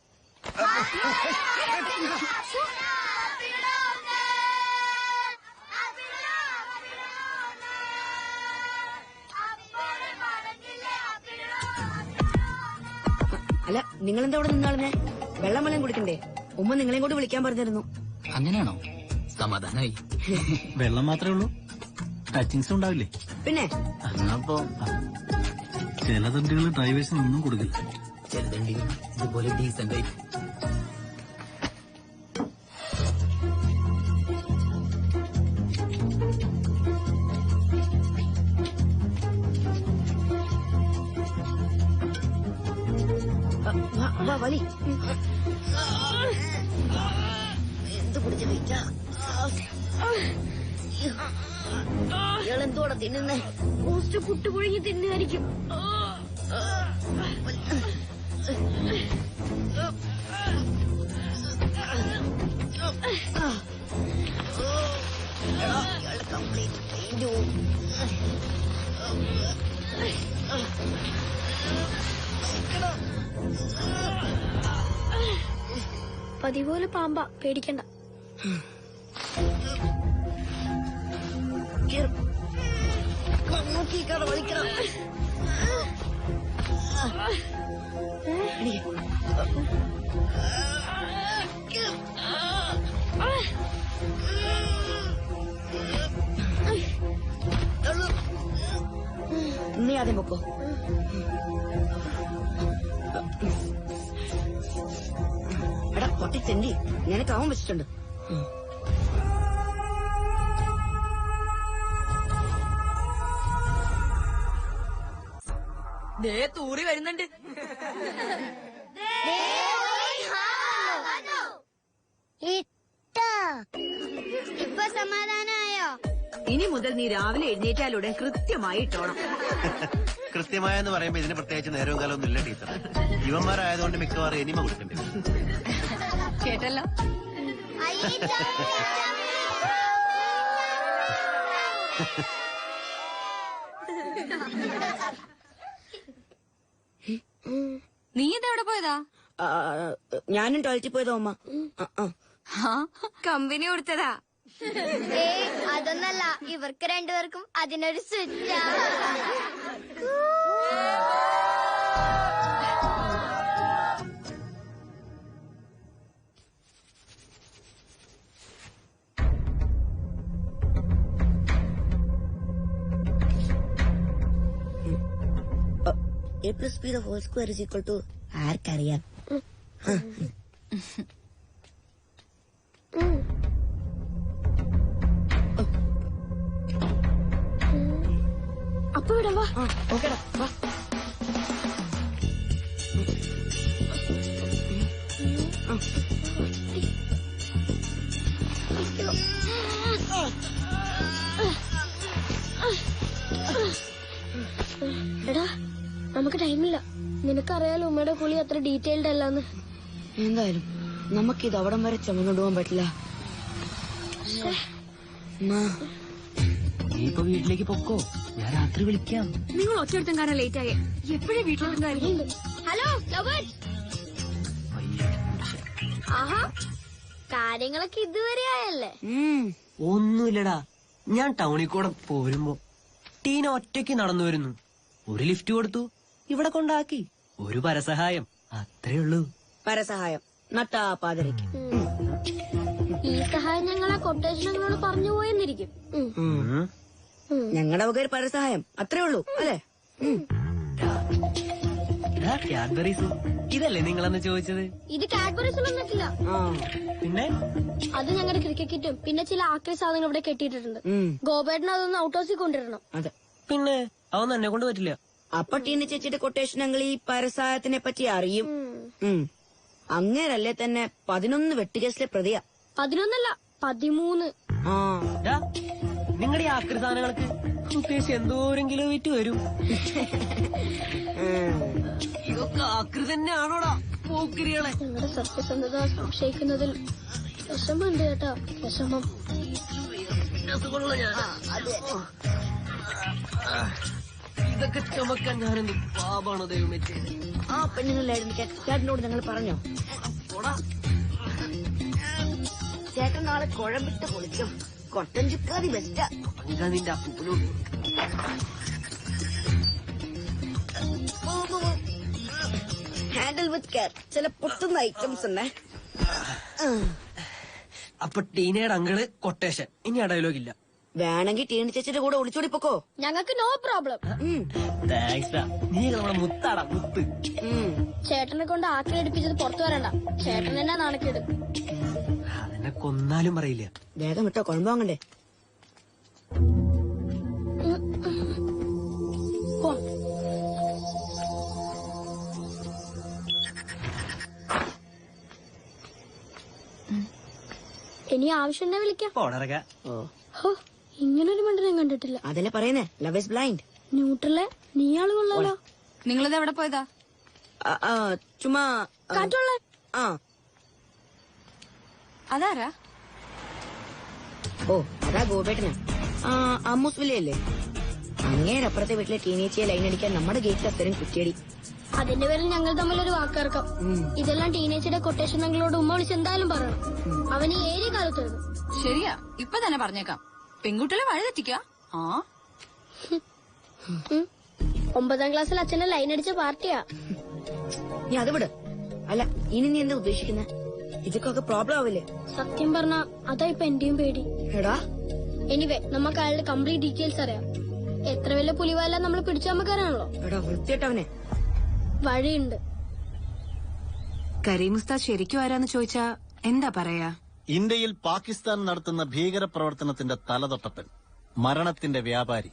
അല്ല നിങ്ങളെന്താ അവിടെ നിന്നാളെ? വെള്ളം വെള്ളം കുടിക്കണ്ടേ? ഉമ്മ നിങ്ങളെയും കൂടി വിളിക്കാൻ പറഞ്ഞിരുന്നു. അങ്ങനെയാണോ? സമാധാനായി. വെള്ളം മാത്രമേ ഉള്ളൂ, ടച്ചിങ്സ് ഉണ്ടാവില്ലേ? പിന്നെ അങ്ങപ്പോ ചില തണ്ടികൾ ഡ്രൈവേഴ്സിന് ഒന്നും കൊടുക്കില്ല. ചില തണ്ടികൾ ഇതുപോലെ ഡീസന്റ് ആയി. വലി എന്ത് കുടിച്ച വെയിറ്റാ? ഇയാളെന്തോടെ തിന്നുന്നേ? പോസ്റ്റ് പുട്ട് പുഴുങ്ങി തിന്നുമായിരിക്കും. Complete paint. പതിപോലെ പാമ്പാ, പേടിക്കണ്ട. വലിക്കണം. നീ ആദ്യം പൊക്കോ. എടാ പൊട്ടി തെണ്ടി, നിനക്ക് അവൻ വെച്ചിട്ടുണ്ട്. ദേ തൂറി വരുന്നുണ്ട്. ഇപ്പൊ സമാധാനായോ? ഇനി മുതൽ നീ രാവിലെ എഴുന്നേറ്റാലുടൻ കൃത്യമായി ഇട്ടോണം. കൃത്യമായെന്ന് പറയുമ്പോ ഇതിന് പ്രത്യേകിച്ച് നേരവും കാലമൊന്നും ഇല്ല ടീച്ചർ. ഇവന്മാരായതുകൊണ്ട് മിക്കവാറും എനിമ കൊടുക്കേണ്ടി വരും. കേട്ടല്ലോ. നീ ഇതെവിടെ പോയതാ? ഞാനും ടോയ്ലറ്റിൽ പോയതോ അമ്മ. കമ്പനി കൊടുത്തതാ. അതൊന്നല്ല, ഇവർക്ക് രണ്ടുപേർക്കും അതിനൊരു സ്വിച്ചാ. A plus B the whole square is equal to ആർക്കറിയാം? അപ്പൊ ഇവിടെ വാ. ഓക്കേടാ വാ. എടാ നമുക്ക് ടൈമില്ല. നിനക്കറിയാലോ ഉമ്മയുടെ കുളി അത്ര ഡീറ്റെയിൽഡ് അല്ലാന്ന്. എന്തായാലും നമുക്കിത് അവിടം വരെ ചുമന്നുകൊണ്ടുപോകാൻ പറ്റില്ല. നീ ഇപ്പൊ വീട്ടിലേക്ക് പൊക്കോ, ഞാൻ രാത്രി വിളിക്കാം. നിങ്ങൾ ഒറ്റയെടുത്തും കാരണം ലേറ്റ് ആയേ. എപ്പോഴും വീട്ടിലോട്ടും കാര്യം. Hello lovers. ആഹാ, കാര്യങ്ങളൊക്കെ ഇതുവരെ ആയല്ലേ? ഒന്നുമില്ലടാ, ഞാൻ ടൗണിൽ കൂടെ പോരുമ്പോ ടീന ഒറ്റയ്ക്ക് നടന്നു വരുന്നു. ഒരു ലിഫ്റ്റ് കൊടുത്തു, ഇവിടെ കൊണ്ടാക്കി. ഒരു പരസഹായം, അത്രേ ഉള്ളൂ. പരസഹായം നട്ടാ പാതിരയ്ക്ക്. ഈ സഹായം ഞങ്ങൾ ആ കൊട്ടേഷനങ്ങളോട് പറഞ്ഞു പോയെന്നിരിക്കും. ഞങ്ങളുടെ വക ഒരു പരസഹായം, അത്രേ ഉള്ളൂ അല്ലേ? കാഡ്ബറീസ് ഇതല്ലേ നിങ്ങളന്ന് ചോദിച്ചത്? ഇത് കാഡ്ബറീസ് ഒന്നും പറ്റില്ല. പിന്നെ അത് ഞങ്ങളുടെ ക്രിക്കറ്റ് കിറ്റും പിന്നെ ചില ആക്രി സാധനങ്ങൾ ഇവിടെ കെട്ടിയിട്ടുണ്ട്. ഗോപേട്ടന് അതൊന്ന് ഔട്ട് ഹൗസിൽ കൊണ്ടുവരണം. അതെ. പിന്നെ അതൊന്നും എന്നെ കൊണ്ട് പറ്റില്ല. അപ്പൊ ടീന ചേച്ചിയുടെ കൊട്ടേഷൻ ഞങ്ങൾ ഈ പരസഹായത്തിനെ പറ്റി അറിയും. അങ്ങേരല്ലേ തന്നെ 11 വെട്ടുകേസിലെ പ്രതിയാ. 11 13. നിങ്ങളുടെ ആക്രി സാധനങ്ങൾക്ക് ഉദ്ദേശിച്ച് എന്തോരെങ്കിലും വിറ്റ് വരും. ഇതൊക്കെ ആക്രി തന്നെയാണോടാ പോക്കിരികളെ? ഞങ്ങളുടെ സത്യസന്ധത സംശയിക്കുന്നതിൽ വിഷമമുണ്ട് കേട്ടോ. വിഷമം. ഇതൊക്കെ ചുമക്കാൻ ഞാനെന്ത് പാപാണോ ദൈവമേ ചെയ്തത്? ആ പെണ്ണുങ്ങളിലായിരുന്നു ചേട്ടനോട് ഞങ്ങൾ പറഞ്ഞോ? ചേട്ടൻ നാളെ കുഴമ്പിട്ട് പൊളിക്കും. കൊട്ടൻ ചുക്കാതി ബെസ്റ്റാ. നിന്റെ അപ്പൂപ്പനോട് ഹാൻഡിൽ വിത്ത് കെയർ. ചില പൊട്ടുന്ന ഐറ്റംസ് ഉണ്ട്. അപ്പൊ ടീനയുടെ അങ്കിള് കൊട്ടേഷൻ. ഇനി ആ ഡയലോഗ് ഇല്ല. വേണമെങ്കിൽ ടീന ചേച്ചിയുടെ കൂടെ ഒളിച്ചോടി പൊക്കോ. ഞങ്ങൾക്ക് നോ പ്രോബ്ലം. നീ നമ്മളെ മുത്താടാ മുത്ത്. ചേട്ടനെ കൊണ്ട് ആക്രി എടുപ്പിച്ചത് പുറത്തു വരണ്ട. ചേട്ടൻ തന്നെ നാണക്കേട്. അതെന്നെ കൊന്നാലും പറയില്ല. വേഗം വിട്ടോ, കുഴമ്പ് വാങ്ങണ്ടേ? ഇനി ആവശ്യം വിളിക്കാം. ഇങ്ങനൊരു മണ്ടനെ കണ്ടിട്ടില്ല. അതല്ലേ പറയുന്നേ, ലവ് ഈസ് ബ്ലൈൻഡ്. ന്യൂട്രലെ നീ ആള് കൊള്ളാലോ. നിങ്ങളിത് എവിടെ പോയതാ? ചുമ്മാ കാറ്റുള്ള. അതാരാ? ഓ, അതാ ഗോപേട്ടനാ. അമ്മൂസ് വില്ലയല്ലേ? അങ്ങേരപ്പുറത്തെ വീട്ടിലെ ടീനേച്ചിയെ ലൈൻ അടിക്കാൻ നമ്മുടെ ഗേറ്റിൽ അത്തരം കുറ്റിയടി. അതിന്റെ പേരിൽ ഞങ്ങൾ തമ്മിലൊരു വാക്കിറക്കാം. ഇതെല്ലാം ടീനേജിന്റെ കൊട്ടേഷൻ ഞങ്ങളോട് ഉമ്മ വിളിച്ച് എന്തായാലും പറയണം. അവന് ഏരിയ കാലത്ത് ശരിയാ, ഇപ്പൊ തന്നെ പറഞ്ഞേക്കാം. പെൺകുട്ടികളെ വഴിതെറ്റിക്ക. 9ാം ക്ലാസ്സിൽ അച്ഛനെ ലൈൻ അടിച്ച പാർട്ടിയാ. നീ അത് വിട്. അല്ല, ഇനി നീ എന്താ ഉദ്ദേശിക്കുന്നത്? ഇതൊക്കെ പ്രോബ്ലം ആവില്ലേ? സത്യം പറഞ്ഞ അതാ ഇപ്പൊ എന്റെയും പേടി. എടാ, എനിവേ നമുക്ക് അയാളുടെ കംപ്ലീറ്റ് ഡീറ്റെയിൽസ് അറിയാം. എത്ര വലിയ പുലിവാല നമ്മൾ പിടിച്ചു നമുക്കറിയാണല്ലോ. എടാ വൃത്തിയിട്ടവനെ. വഴിയുണ്ട്. കരീം ഉസ്താദ് ശരിക്കും ആരാന്ന് ചോദിച്ചാ എന്താ പറയാ? ഇന്ത്യയിൽ പാകിസ്ഥാൻ നടത്തുന്ന ഭീകര പ്രവർത്തനത്തിന്റെ തലതൊട്ടപ്പൻ, മരണത്തിന്റെ വ്യാപാരി.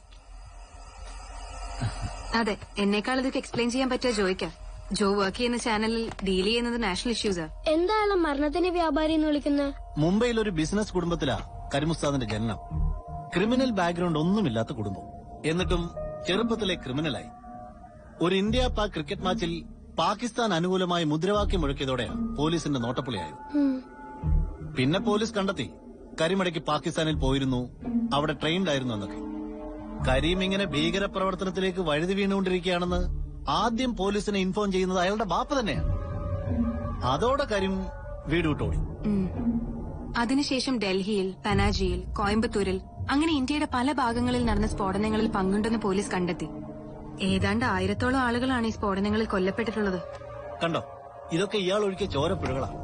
അതെ, എന്നേക്കാൾ ഇതൊക്കെ എക്സ്പ്ലെയിൻ ചെയ്യാൻ പറ്റുക ജോയ്ക്കാ. ജോ വർക്ക് ചെയ്യുന്ന ചാനലിൽ ഡീൽ ചെയ്യുന്നത് നാഷണൽ ഇഷ്യൂസാ. എന്തായാലും മരണത്തിന്റെ വ്യാപാരി എന്ന് വിളിക്കുന്നത്? മുംബൈയിൽ ഒരു ബിസിനസ് കുടുംബത്തിലാ കരീമുസ്താദിന്റെ ജനനം. ക്രിമിനൽ ബാക്ക്ഗ്രൗണ്ട് ഒന്നുമില്ലാത്ത കുടുംബം. എന്നിട്ടും ചെറുപ്പത്തിലെ ക്രിമിനലായി. ഒരു ഇന്ത്യ പാക് ക്രിക്കറ്റ് മാച്ചിൽ പാകിസ്ഥാൻ അനുകൂലമായി മുദ്രാവാക്യം മുഴക്കിയതോടെയാണ് പോലീസിന്റെ നോട്ടപ്പുള്ളിയായത്. പിന്നെ പോലീസ് കണ്ടെത്തി കരീമിടയ്ക്ക് പാകിസ്ഥാനിൽ പോയിരുന്നു, അവിടെ ട്രെയിൻഡ് ആയിരുന്നു എന്നൊക്കെ. കരീം ഇങ്ങനെ ഭീകര പ്രവർത്തനത്തിലേക്ക് വഴുതി വീണുകൊണ്ടിരിക്കുകയാണെന്ന് ആദ്യം പോലീസിനെ ഇൻഫോം ചെയ്യുന്നത് അയാളുടെ ബാപ്പ തന്നെയാണ്. അതോടെ കരീം വീട് വിട്ടോടി. അതിനുശേഷം ഡൽഹിയിൽ, പനാജിയിൽ, കോയമ്പത്തൂരിൽ അങ്ങനെ ഇന്ത്യയുടെ പല ഭാഗങ്ങളിൽ നടന്ന സ്ഫോടനങ്ങളിൽ പങ്കുണ്ടെന്ന് പോലീസ് കണ്ടെത്തി. ഏതാണ്ട് 1000-ഓളം ആളുകളാണ് ഈ സ്ഫോടനങ്ങളിൽ കൊല്ലപ്പെട്ടിട്ടുള്ളത്. കണ്ടോ, ഇതൊക്കെ ഇയാൾ ഒഴുക്കിയ ചോരപ്പുഴകളാണ്.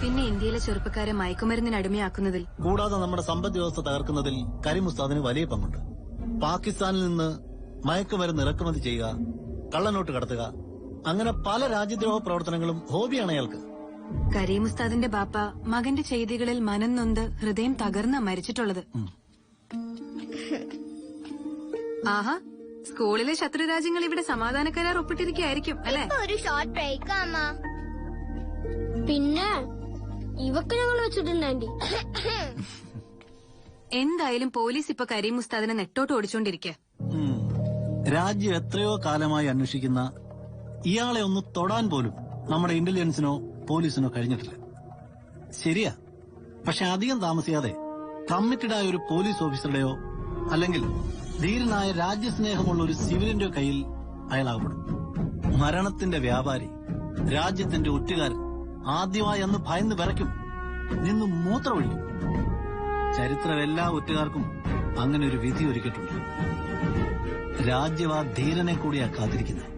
പിന്നെ ഇന്ത്യയിലെ ചെറുപ്പക്കാരെ മയക്കുമരുന്നിന് അടിമയാക്കുന്നതിൽ, കൂടാതെ നമ്മുടെ സമ്പദ് വ്യവസ്ഥ തകർക്കുന്നതിൽ കരീം ഉസ്താദിന് വലിയ പങ്കുണ്ട്. പാകിസ്ഥാനിൽ നിന്ന് മയക്കുമരുന്ന് ഇറക്കുമതി ചെയ്യുക, കള്ളനോട്ട് കടത്തുക, അങ്ങനെ പല രാജ്യദ്രോഹ പ്രവർത്തനങ്ങളും ഹോബിയാണ് അയാൾക്ക്. കരീം ഉസ്താദിന്റെ ബാപ്പ മകന്റെ ചെയ്തികളിൽ മനം നൊന്ത് ഹൃദയം തകർന്ന മരിച്ചിട്ടുള്ളത്. ആഹാ, സ്കൂളിലെ ശത്രുരാജ്യങ്ങൾ ഇവിടെ സമാധാന കരാർ ഒപ്പിട്ടിരിക്കുകയായിരിക്കും അല്ലെ? ഒരു ഷോർട്ട് ബ്രേക്ക് അമ്മ. പിന്നെ ഇവക്ക് ഞങ്ങൾ വെച്ചിട്ടുണ്ടായി. എന്തായാലും പോലീസ് ഇപ്പൊ കരീം ഉസ്താദിനെ നെട്ടോട്ട് ഓടിച്ചോണ്ടിരിക്കുക. രാജ്യം എത്രയോ കാലമായി അന്വേഷിക്കുന്ന ഇയാളെ ഒന്ന് തൊടാൻ പോലും നമ്മുടെ ഇന്റലിജൻസിനോ പോലീസിനോ കഴിഞ്ഞിട്ടില്ല. ശരിയാ, പക്ഷെ അധികം താമസിയാതെ കമ്മിറ്റഡായ ഒരു പോലീസ് ഓഫീസറുടെയോ അല്ലെങ്കിൽ ധീരനായ രാജ്യസ്നേഹമുള്ള ഒരു സിവിലിന്റെയോ കയ്യിൽ അയാളാകപ്പെടും. മരണത്തിന്റെ വ്യാപാരി, രാജ്യത്തിന്റെ ഒറ്റുകാരൻ ആദ്യമായി അന്ന് ഭയന്ന് വിറയ്ക്കും, നിന്ന് മൂത്രമൊഴിക്കും. ചരിത്രം എല്ലാ ഒറ്റുകാർക്കും അങ്ങനെ ഒരു വിധി ഒരുക്കിയിട്ടുണ്ട്. രാജ്യം ആ ധീരനെ കൂടിയാ കാത്തിരിക്കുന്നത്.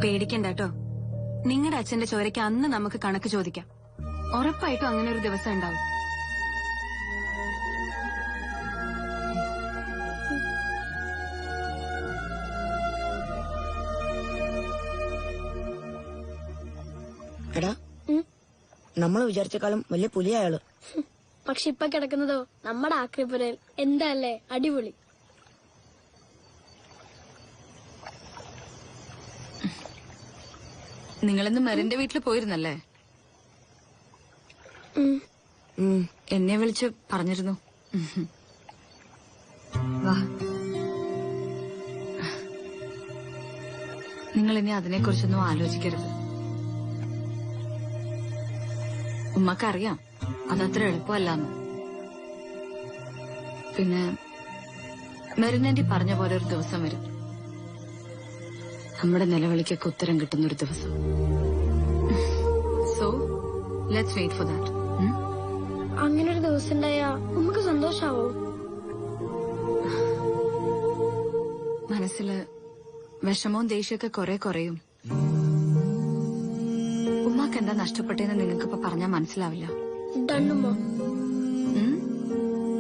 പേടിക്കണ്ട കേട്ടോ. നിങ്ങളുടെ അച്ഛന്റെ ചോരയ്ക്ക് അന്ന് നമുക്ക് കണക്ക് ചോദിക്കാം. ഉറപ്പായിട്ടും അങ്ങനെ ഒരു ദിവസം ഉണ്ടാവും. എടാ, നമ്മൾ വിചാരിച്ചേക്കാളും വലിയ പുലിയ അയാള്. പക്ഷെ ഇപ്പൊ കിടക്കുന്നതോ നമ്മുടെ ആക്രിപുരയിൽ. എന്താ അല്ലേ അടിപൊളി. നിങ്ങളിന്ന് മെറിന്റെ വീട്ടിൽ പോയിരുന്നല്ലേ? എന്നെ വിളിച്ച് പറഞ്ഞിരുന്നു. വാ, നിങ്ങൾ ഇനി അതിനെക്കുറിച്ചൊന്നും ആലോചിക്കരുത്. ഉമ്മക്കറിയാം അതത്ര എളുപ്പമല്ലാന്ന്. പിന്നെ മെറിനാന്റി പറഞ്ഞ പോലെ ഒരു ദിവസം വരും, നമ്മുടെ നിലവിളിക്കൊക്കെ ഉത്തരം കിട്ടുന്നൊരു ദിവസം. So let's wait for that. അങ്ങനെ ഒരു ദിവസം ഉണ്ടായാ നമുക്ക് സന്തോഷാവോ? മനസ്സില് വിഷമവും ദേഷ്യമൊക്കെ കുറെ കുറയും. ഉമ്മാക്ക് എന്താ നഷ്ടപ്പെട്ടെന്ന് നിങ്ങൾക്കിപ്പോ പറഞ്ഞാൽ മനസ്സിലാവില്ല.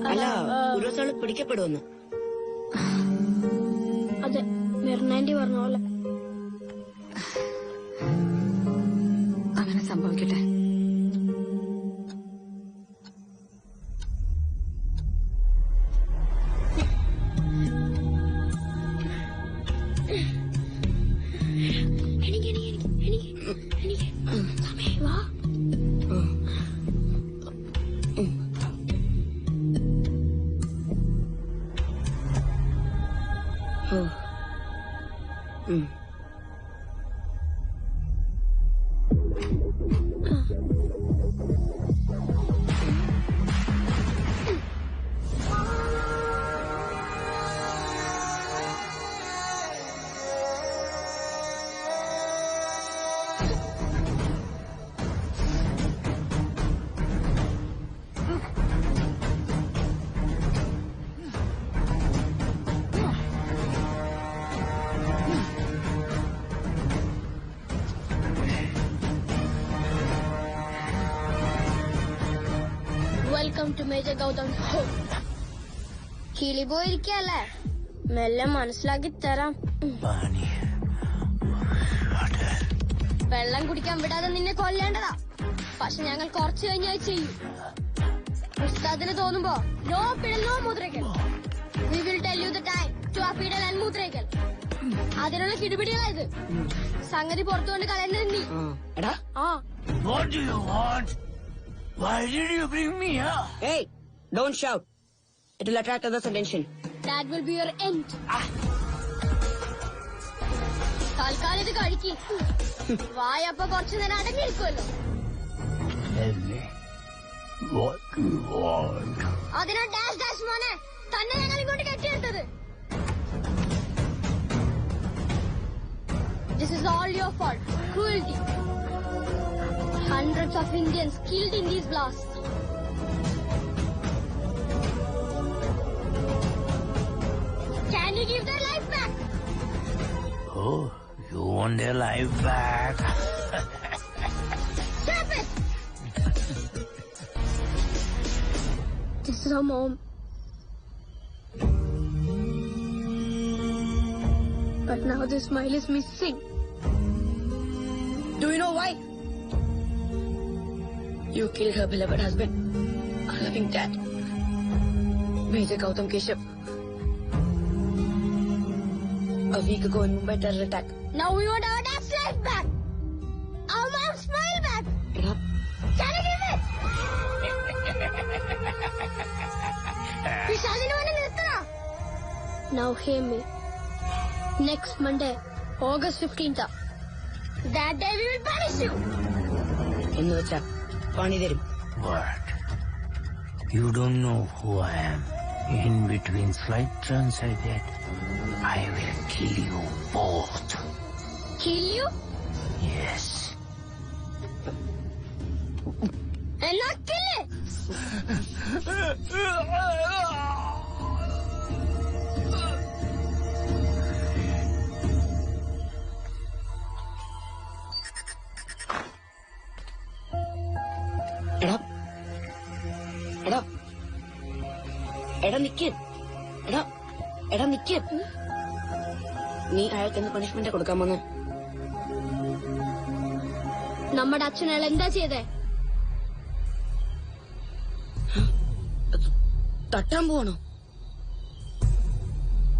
അല്ല, ഒരു ദിവസം പിടിക്കപ്പെടുമെന്ന്. അതെ, മെറിനാന്റി പറഞ്ഞ പോലെ. അങ്ങനെ സംഭവിക്കട്ടെ. Welcome to major Gautam. കിളി പോയിരിക്കല്ലേ, മെല്ലെ മനസ്സിലാക്കി തരാം. വെള്ളം കുടിക്കാൻ വിടാതെ നിന്നെ കൊല്ലേണ്ടതാ. പക്ഷെ ഞങ്ങൾ കുറച്ചു കഴിഞ്ഞാൽ ചെയ്യും. ഉസ്താദിന് തോന്നുമ്പോ നോ പിടൽ നോ മൂത്രയ്ക്കൽ. We will tell you the time to അപ്പീടൽ and മൂത്രയ്ക്കൽ. അതിനുള്ള കിടുപിടികളായത്. സംഗതി പുറത്തുകൊണ്ട് കളയുന്നത് നീ. What do you want? Why did you bring me here? Hey, don't shout. It will attract others' attention. That will be your end. തൽക്കാലം ഇത് കഴിക്ക്. വായപ്പ കുറച്ചു നേരം അടങ്ങിയിരിക്കുമല്ലോ. Tell me, what do you want? അതിനാ ഡാഷ് ഡാഷ് മോനെ തന്നെ ഞങ്ങൾ ഇങ്ങോട്ട് കെട്ടിയെടുത്തത്. This is all your fault. Cruelty. Hundreds of Indians killed in these blasts. Can you give their life back? Oh, you want their life back? Stop it! This is our mom. But now the smile is missing. Do you know why? You killed her beloved husband, her loving dad. Major Gautam Keshav. A week ago in Mumbai terror attack. Now we want our dad's life back. Our mom's smile back. Can you give it? Now hear me. Next Monday, August 15th. That day we will punish you. What? You don't know who I am. In between slight turns I get, I will kill you both. Kill you? Yes. And not kill it. എടാ നിക്ക്. എടാ നിക്ക്. നീ അയാൾക്ക് എന്ത് punishment കൊടുക്കാൻ പോന്നെ? നമ്മുടെ അച്ഛനയാൾ എന്താ ചെയ്തേ? തട്ടാൻ പോവാണോ?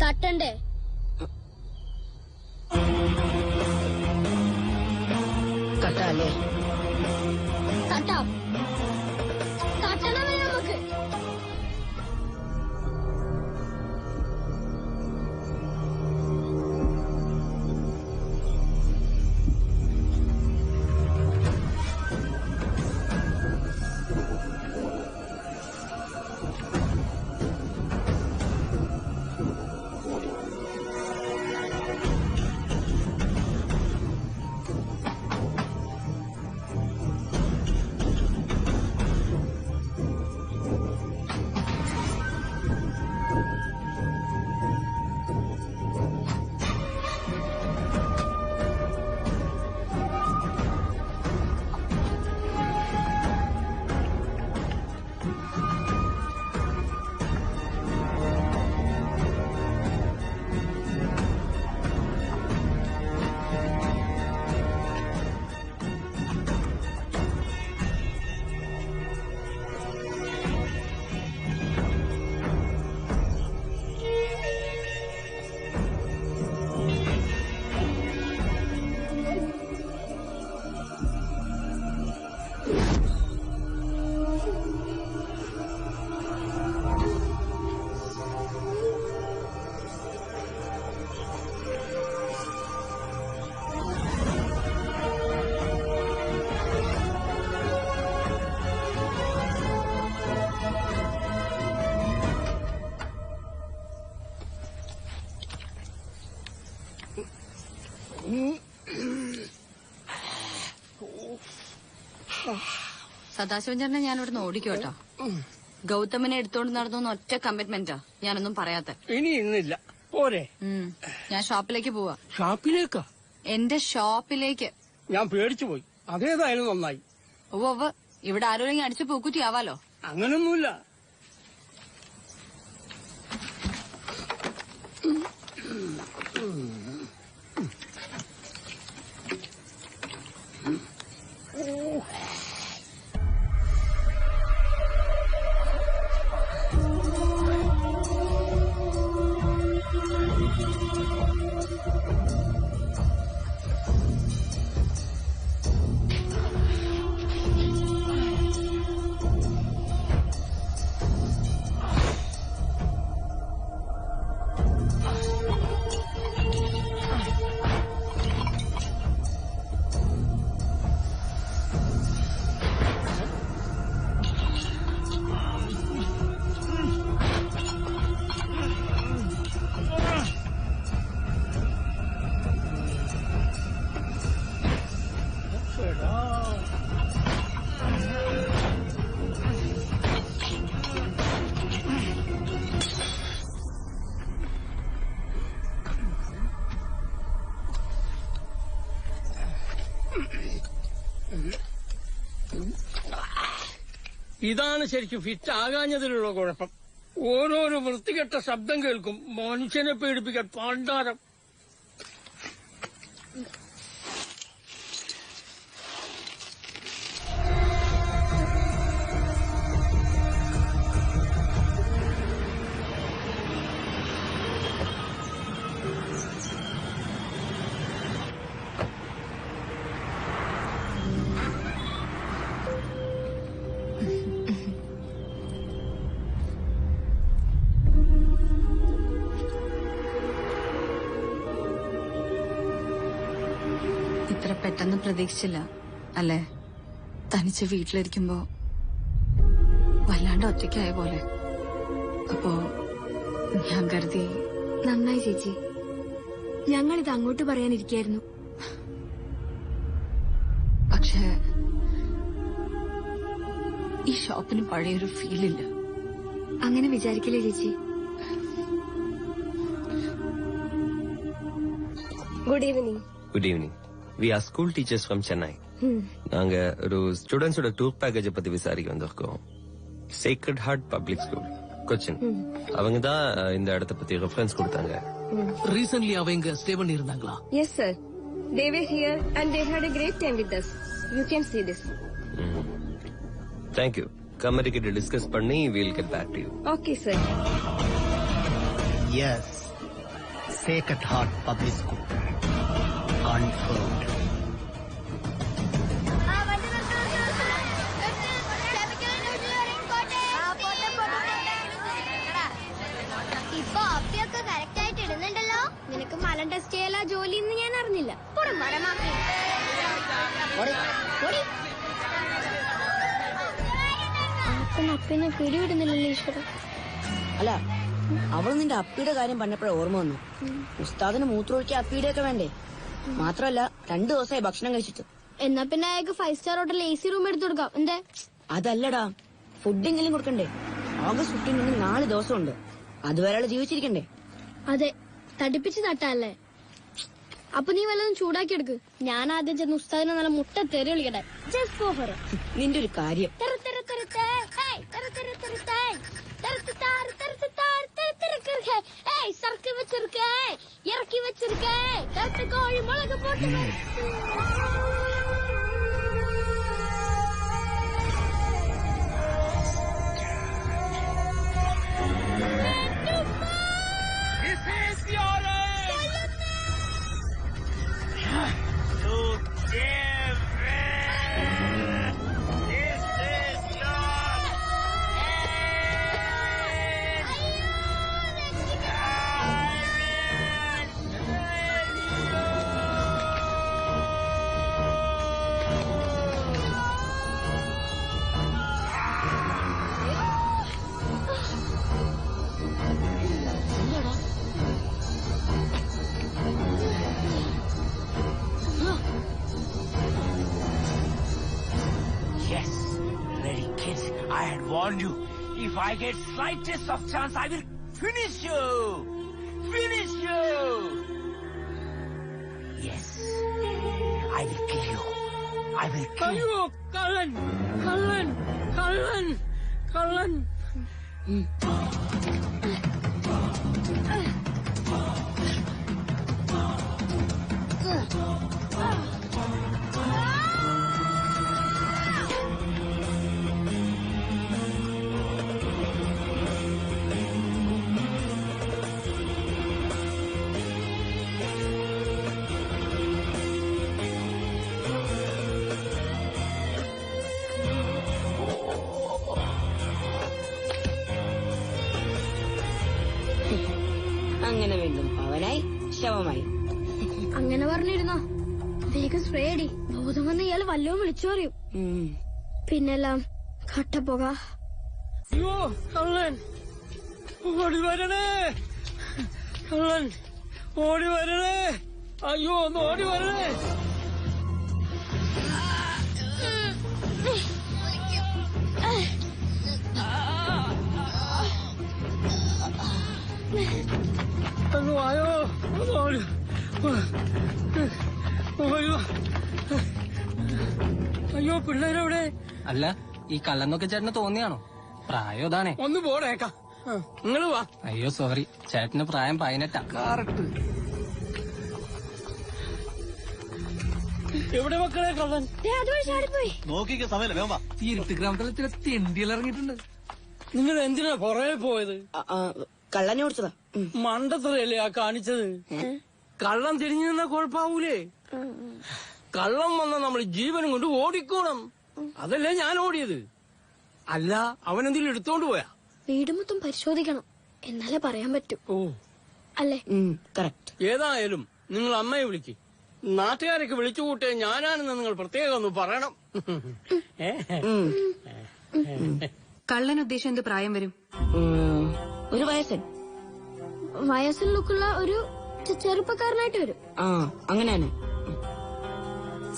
തട്ടണ്ടേ? തട്ടാല്ലേ? തട്ടാം. തട്ടണമേ നമുക്ക്. സദാശിവൻ ചേട്ടനെ ഞാൻ ഇവിടുന്ന് ഓടിക്കും കേട്ടോ. ഗൗതമിനെ എടുത്തോണ്ട് നടന്നു ഒറ്റ കമ്മിറ്റ്മെന്റാ, ഞാനൊന്നും പറയാത്ത. ഇനി ഇന്നില്ല പോരെ. ഞാൻ ഷോപ്പിലേക്ക് പോവാ. ഷോപ്പിലേക്കാ? എന്റെ ഷോപ്പിലേക്ക്. ഞാൻ പേടിച്ചു പോയി. അതേതായാലും നന്നായി. ഓവ് ഇവിടെ ആരോടെങ്കിലും അടിച്ചു പൂക്കുറ്റി ആവാലോ. അങ്ങനൊന്നുമില്ല. ഇതാണ് ശരിക്കും ഫിറ്റ് ആകാഞ്ഞതിലുള്ള കുഴപ്പം. ഓരോരോ വൃത്തികെട്ട ശബ്ദം കേൾക്കും. മനുഷ്യനെ പേടിപ്പിക്കാൻ പണ്ടാരം. ഇത്ര പെട്ടെന്ന് പ്രതീക്ഷിച്ചില്ല അല്ലേ? തനിച്ച് വീട്ടിലിരിക്കുമ്പോ വല്ലാണ്ട് ഒറ്റയ്ക്കായ പോലെ. അപ്പോ ഞാൻ കരുതി. നന്നായി ചേച്ചി, ഞങ്ങളിത് അങ്ങോട്ട് പറയാനിരിക്കായിരുന്നു. പക്ഷേ ഈ ഷോപ്പിന് പഴയൊരു ഫീലില്ല. അങ്ങനെ വിചാരിക്കില്ലേ ചേച്ചി? Good evening. Good evening. We are school teachers from Chennai. நாங்க ஒரு ஸ்டூடெண்ட்ஸோட டூர் பேக்கேஜ் பத்தி விசாரிக்க வந்திருக்கோம். Sacred Heart Public School Cochin. அவங்க தான் இந்த இடத்த பத்தி ரெஃபரன்ஸ் கொடுத்தாங்க. ரீசன்ட்லி அவங்க ஸ்டே பண்ணி இருந்தாங்களா? Yes sir. They were here and they had a great time with us. You can see this. Thank you. Committee கிட்ட டிஸ்கஸ் பண்ணி we'll get back to you. Okay sir. Yes. Sacred Heart Public School. Confirmed. ഇപ്പൊ അപ്പിയൊക്കെ correct ആയിട്ട് ഇടുന്നുണ്ടല്ലോ. നിനക്ക് മലം test ചെയ്യല ജോലി എന്ന് ഞാൻ അറിഞ്ഞില്ല. അപ്പിനെ പിടിവിടുന്നില്ലല്ലോ ഈശ്വര. അല്ല, അവൾ നിന്റെ അപ്പിയുടെ കാര്യം പറഞ്ഞപ്പോഴേ ഓർമ്മ വന്നു. ഉസ്താദിന് മൂത്രമൊഴിക്കാൻ അപ്പിയുടെ ഒക്കെ വേണ്ടേ? മാത്രമല്ല 2 ദിവസമായി ഭക്ഷണം കഴിച്ചിട്ട്. എന്നാ പിന്നെ അയാൾക്ക് 5 സ്റ്റാർ ഹോട്ടൽ AC റൂം എടുത്തു കൊടുക്കാം. എന്തേ? അതല്ലടാ, ഫുഡെങ്കിലും കൊടുക്കണ്ടേ? ഓഗസ്റ്റ് 15 4 ദിവസമുണ്ട്. അതുവരെ ആള് ജീവിച്ചിരിക്കണ്ടേ? അതെ, തടിപ്പിച്ച് നട്ടല്ലേ. അപ്പൊ നീ വല്ലതും ചൂടാക്കി എടുക്ക്. ഞാൻ ആദ്യം ചെന്ന് ഉസ്താദിനെ നല്ല മുട്ട തെറി വിളിക്കട്ടെ. Just go for it. നിന്റെ ഒരു കാര്യം. ഇറക്കി വെച്ചിരിക്കേ കോഴി മുളക് pot. I had warned you. If I get slightest of chance, I will finish you. Finish you. Yes, I will kill you. I will kill you. കള്ളൻ കള്ളൻ കള്ളൻ കള്ളൻ. അങ്ങനെ വീണ്ടും അവനായി ശവമായി. അങ്ങനെ പറഞ്ഞിരുന്നോ? വേഗം സ്പ്രേ അടി. ബോധം വന്ന് ഇയാള് വല്ലതും വിളിച്ചു പറയും. പിന്നെല്ലാം കട്ടപ്പുക. അയ്യോ കള്ളൻ ഓടി വരണേ. കള്ളൻ ഓടി വരണേ. അയ്യോ ഒന്ന് ഓടി വരണേ. ഒന്ന് വായോ. ഒന്ന് ഓടി. അയ്യോ അയ്യോ പിള്ളേരെവിടെ? അല്ല, ഈ കള്ളന്നൊക്കെ ചേട്ടന് തോന്നിയാണോ? പ്രായം അതാണേ. ഒന്ന് പോടേക്കാം. നിങ്ങള് വാ. അയ്യോ സോറി, ചേട്ടന് പ്രായം 18. കറക്റ്റ്. എവിടെ മക്കളെ കള്ളൻ? നോക്കിക്ക സമയമില്ല, വേഗം വാ. ഈ ഇരുട്ട് ഗ്രാമത്തിലെ ചില തെണ്ടികൾ ഇറങ്ങിയിട്ടുണ്ട്. നിങ്ങൾ എന്തിനാ പുറകെ പോയത്? കള്ളനെ ഓടിച്ചതാ. മണ്ടത്തരല്ലേ ആ കാണിച്ചത്? കള്ളം തിരിഞ്ഞു നിന്നാ കുഴപ്പാവൂലേ? കള്ളം വന്ന നമ്മൾ ജീവനും കൊണ്ട് ഓടിക്കോണം. അതല്ലേ ഞാൻ ഓടിയത്. അല്ല അവനെന്തെങ്കിലും എടുത്തോണ്ട് പോയാ? വീട് മൊത്തം പരിശോധിക്കണം, എന്നാലേ പറയാൻ പറ്റൂ. ഓ അല്ലേ? കറക്റ്റ്. ഏതായാലും നിങ്ങൾ അമ്മയെ വിളിക്ക്. നാട്ടുകാരൊക്കെ വിളിച്ചു കൂട്ടിയ ഞാനാണെന്ന് നിങ്ങൾ പ്രത്യേകം ഒന്ന് പറയണം. കള്ളൻ ഉദ്ദേശം എന്ത് പ്രായം വരും? ഒരു വയസ്സൻ. വയസ്സിൽ ലുക്കുള്ള ഒരു ചെറുപ്പക്കാരനായിട്ട് വരും. അങ്ങനെയാണ്.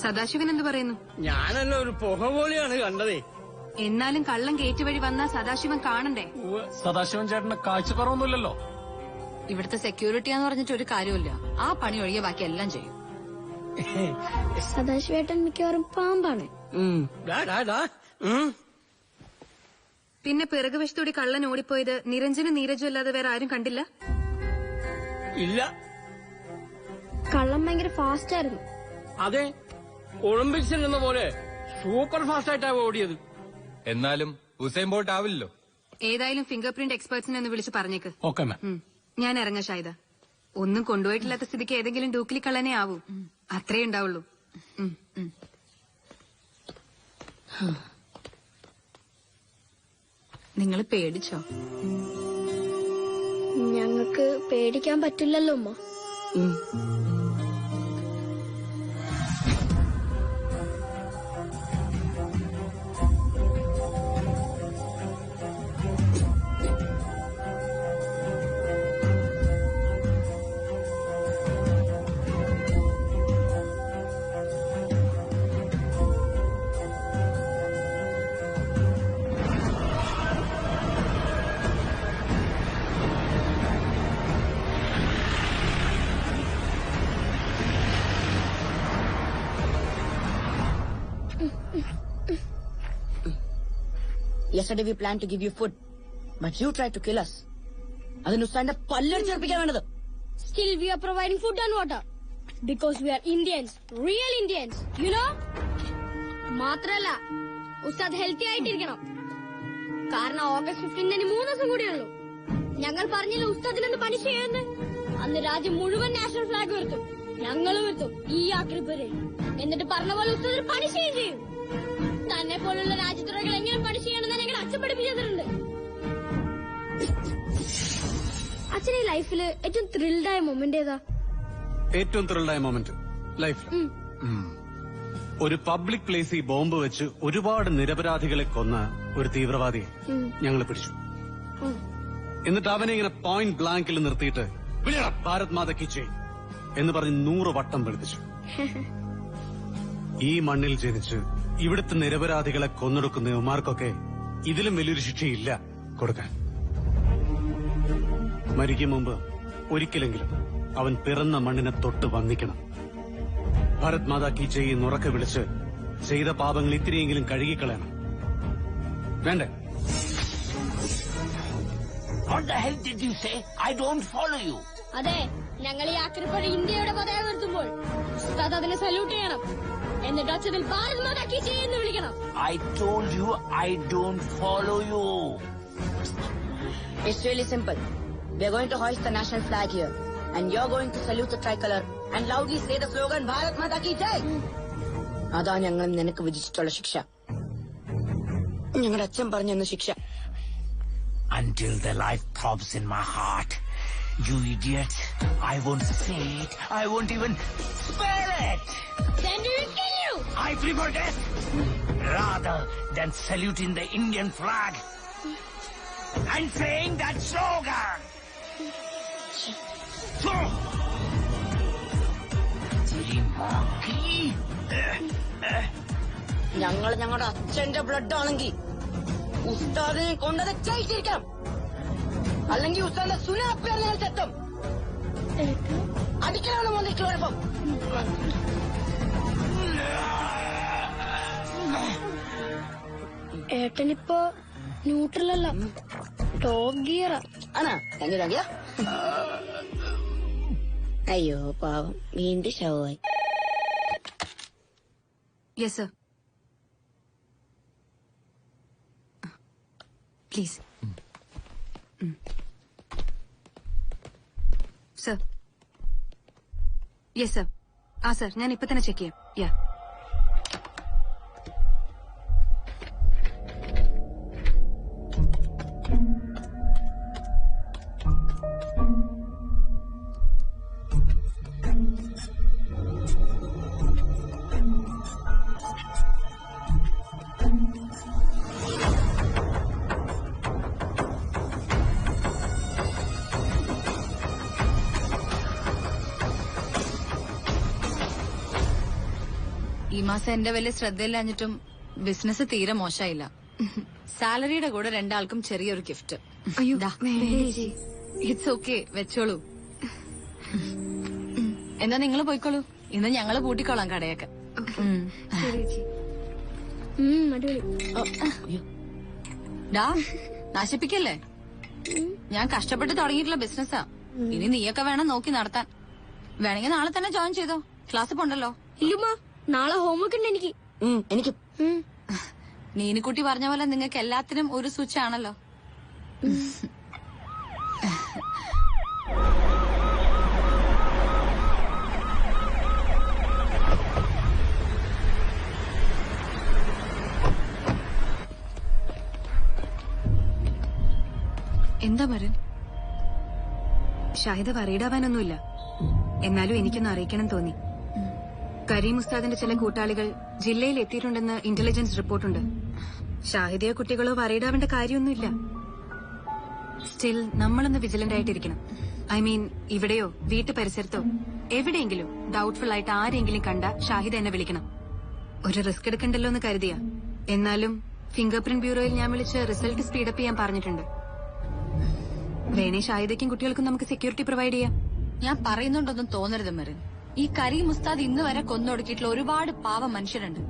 സദാശിവൻ എന്ത് പറയുന്നു? ഞാനല്ല ഒരു പുക പോലെയാണ് കണ്ടതേ. എന്നാലും കള്ളം ഗേറ്റ് വഴി വന്നാ സദാശിവൻ കാണണ്ടേ? സദാശിവൻ ചേട്ടന് കാഴ്ചക്കുറവൊന്നുമില്ലല്ലോ. ഇവിടുത്തെ സെക്യൂരിറ്റിയാന്ന് പറഞ്ഞിട്ട് ഒരു കാര്യമില്ല. ആ പണി ഒഴികെ ബാക്കി എല്ലാം ചെയ്യും. സദാശിവേട്ടൻ മിക്കവാറും പാമ്പാണ്. പിന്നെ പിറകുവശത്തൂടി കള്ളൻ ഓടിപ്പോയത് നിരഞ്ജനും നീരജും അല്ലാതെ വേറെ ആരും കണ്ടില്ല? ഇല്ല. കള്ളം ഭയങ്കര ഫാസ്റ്റ് ആയിരുന്നു. അതെ, ഒളിമ്പിക്സിൽ എന്ന പോലെ സൂപ്പർ ഫാസ്റ്റ് ആയിട്ടാണ് ഓടിയത്. എന്നാലും ഉസൈൻ ബോൾട്ട് ആവില്ലല്ലോ. ഏതായാലും ഫിംഗർ പ്രിന്റ് എക്സ്പേർട്സിനെ ഒന്ന് വിളിച്ച് പറഞ്ഞേക്ക്. Okay ma'am. ഞാൻ ഇറങ്ങാം ഷാഹിദ. ഒന്നും കൊണ്ടുപോയിട്ടില്ലാത്ത സ്ഥിതിക്ക് ഏതെങ്കിലും ഡൂക്കിലി കള്ളനെ ആവൂ. അത്രേ ഉണ്ടാവുള്ളൂ. നിങ്ങൾ പേടിച്ചോ? ഞങ്ങൾക്ക് പേടിക്കാൻ പറ്റില്ലല്ലോ അമ്മ. Yesterday we planned to give you food, but you tried to kill us. അതിന് ഉസ്താന്റെ പല്ലടിച്ചേർപ്പിക്കാൻ വേണ്ടത്. Still we are providing food and water because we are Indians, real Indians, you know. മാത്രല്ല ഉസ്താദ് ഹെൽത്തി ആയിട്ടിരിക്കണം. കാരണം ഓഗസ്റ്റ് 15 3 ദിവസം കൂടിയുള്ളൂ. ഞങ്ങൾ പറഞ്ഞില്ല ഉസ്താദിനെന്ന് പണിഷ് ചെയ്യുമെന്ന്. അന്ന് രാജ്യം മുഴുവൻ നാഷണൽ ഫ്ലാഗ് ഉയർത്തും, ഞങ്ങളും ഉയർത്തും ഈ ആക്രിപ്പുരയിൽ. എന്നിട്ട് പറഞ്ഞ പോലെ ഉസ്താദിന് പണിഷ് ചെയ്യുകയും ചെയ്യും. തന്നെ പോലുള്ള രാജ്യത്തുറകൾ എങ്ങനെ പണിഷ് ചെയ്യണമെന്ന് ഞങ്ങൾ അച്ഛൻ പഠിപ്പിച്ചിട്ടുണ്ട്. അച്ഛൻ ഈ ലൈഫില് ഏറ്റവും ത്രിൽഡായ മൊമെന്റ് ഏതാ? ഏറ്റവും ത്രിൽഡായ മൊമെന്റ് ലൈഫിൽ ഒരു പബ്ലിക് പ്ലേസിൽ ബോംബ് വെച്ച് ഒരുപാട് നിരപരാധികളെ കൊന്ന ഒരു തീവ്രവാദിയെ ഞങ്ങൾ പിടിച്ചു. എന്നിട്ട് അവനെ ഇങ്ങനെ പോയിന്റ് ബ്ലാങ്കിൽ നിർത്തിയിട്ട് ഭാരത് മാതാ കി ജയ് എന്ന് പറഞ്ഞ് 100 വട്ടം വെളുപ്പിച്ചു. ഈ മണ്ണിൽ ജനിച്ച് ഇവിടുത്തെ നിരപരാധികളെ കൊന്നൊടുക്കുന്ന ഇവന്മാർക്കൊക്കെ ഇതിലും വലിയൊരു ശിക്ഷയില്ല കൊടുക്കാൻ. മരിക്കും മുമ്പ് ഒരിക്കലെങ്കിലും അവൻ പിറന്ന മണ്ണിനെ തൊട്ട് വന്ദിക്കണം. ഭാരത് മാതാ കി ജയ് എന്ന് ഉറക്കെ വിളിച്ച് ചെയ്ത പാപങ്ങൾ ഇത്തിരിയെങ്കിലും കഴുകിക്കളയണം. വേണ്ടേ? What the hell did you say? I don't follow you. അതെ, ഞങ്ങൾ ഈ ആക്രിപ്പുഴ ഇന്ത്യയുടെ പതാക ഉയർത്തുമ്പോൾ ഉസ്താദ് അതിനെ സല്യൂട്ട് ചെയ്യണം. എന്നിട്ട് അച്ഛനിൽ ഭാരത് മാതാ കി ജയ് എന്ന് വിളിക്കണം. I told you I don't follow you. It's really simple. We're going to hoist the national flag here, and you're going to salute the tricolor and loudly say the slogan Bharat Mata Ki Jai. അതാ ഞങ്ങൾ നിനക്ക് വിധിച്ചിട്ടുള്ള ശിക്ഷ. ഞങ്ങളുടെ അച്ഛൻ പറഞ്ഞെന്ന ശിക്ഷ. Until the life throbs in my heart, you idiots, I won't say it. I won't even spell it. Then we will kill you. I prefer death rather than saluting the Indian flag and saying that slogan. ഞങ്ങൾ ഞങ്ങളുടെ അച്ഛന്റെ blood ആണെങ്കിൽ ഉസ്താദിനെ കൊണ്ടത് ജയിച്ചിരിക്കണം. അല്ലെങ്കിൽ ഉസ്താദിന്റെ സുനാപ്പിയാണ് ഞങ്ങൾ ചെത്തും. അടിക്കലാണ് മോദിക്കുഴപ്പം. ഏട്ടനിപ്പോ ന്യൂട്രലല്ല, top ഗിയറാ. ആണോ? താങ്ക്. അയ്യോ പാവം, വീണ്ടും ശവമായി. Yes sir. Please sir. Yes sir. ആ സർ, ഞാൻ ഇപ്പൊ തന്നെ ചെക്ക് ചെയ്യാം. യാ. മാസം എന്റെ വലിയ ശ്രദ്ധയില്ലാഞ്ഞിട്ടും ബിസിനസ് തീരെ മോശമായില്ല. സാലറിയുടെ കൂടെ രണ്ടാൾക്കും ചെറിയൊരു ഗിഫ്റ്റ്. ഇറ്റ്സ് ഓക്കെ, വെച്ചോളൂ. എന്നാ നിങ്ങൾ പോയിക്കോളൂ. ഇന്ന് ഞങ്ങള് പൂട്ടിക്കോളാം കടയൊക്കെ. ഡാ, നശിപ്പിക്കല്ലേ. ഞാൻ കഷ്ടപ്പെട്ട് തുടങ്ങിയിട്ടുള്ള ബിസിനസ്സാ. ഇനി നീയൊക്കെ വേണം നോക്കി നടത്താൻ. വേണമെങ്കിൽ നാളെ തന്നെ ജോയിൻ ചെയ്തോ. ക്ലാസ് പോണ്ടല്ലോ. ഇല്ലുമ്മ, നാളെ ഹോംവർക്ക് ഉണ്ട് എനിക്ക്. എനിക്ക് നീനിക്കുട്ടി പറഞ്ഞ പോലെ നിങ്ങൾക്ക് എല്ലാത്തിനും ഒരു സ്വിച്ച് ആണല്ലോ. എന്താ മരൻ? ഷാഹിദ വറീഡാവാനൊന്നുമില്ല. എന്നാലും എനിക്കൊന്ന് അറിയിക്കണം തോന്നി. കരീം ഉസ്താദിന്റെ ചില കൂട്ടാളികൾ ജില്ലയിൽ എത്തിയിട്ടുണ്ടെന്ന് ഇന്റലിജൻസ് റിപ്പോർട്ടുണ്ട്. ഷാഹിദയോ കുട്ടികളോ വറീഡാവേണ്ട കാര്യമൊന്നുമില്ല. സ്റ്റിൽ നമ്മളൊന്ന് വിജിലന്റ് ആയിട്ടിരിക്കണം. ഐ മീൻ, ഇവിടെയോ വീട്ടു പരിസരത്തോ എവിടെയെങ്കിലും ഡൌട്ട്ഫുൾ ആയിട്ട് ആരെങ്കിലും കണ്ട ഷാഹിദ എന്നെ വിളിക്കണം. ഒരു റിസ്ക് എടുക്കണ്ടല്ലോ എന്ന് കരുതിയ. എന്നാലും ഫിംഗർ പ്രിന്റ് ബ്യൂറോയിൽ ഞാൻ വിളിച്ച് റിസൾട്ട് സ്പീഡപ്പ് ചെയ്യാൻ പറഞ്ഞിട്ടുണ്ട്. വേണേ ഷാഹിദയ്ക്കും കുട്ടികൾക്കും നമുക്ക് സെക്യൂരിറ്റി പ്രൊവൈഡ് ചെയ്യാം. ഞാൻ പറയുന്നുണ്ടൊന്നും തോന്നരുത് മെറിൻ. ഈ കരീം ഉസ്താദ് ഇന്ന് വരെ കൊന്നൊടുക്കിയിട്ടുള്ള ഒരുപാട് പാവം മനുഷ്യരുണ്ട്.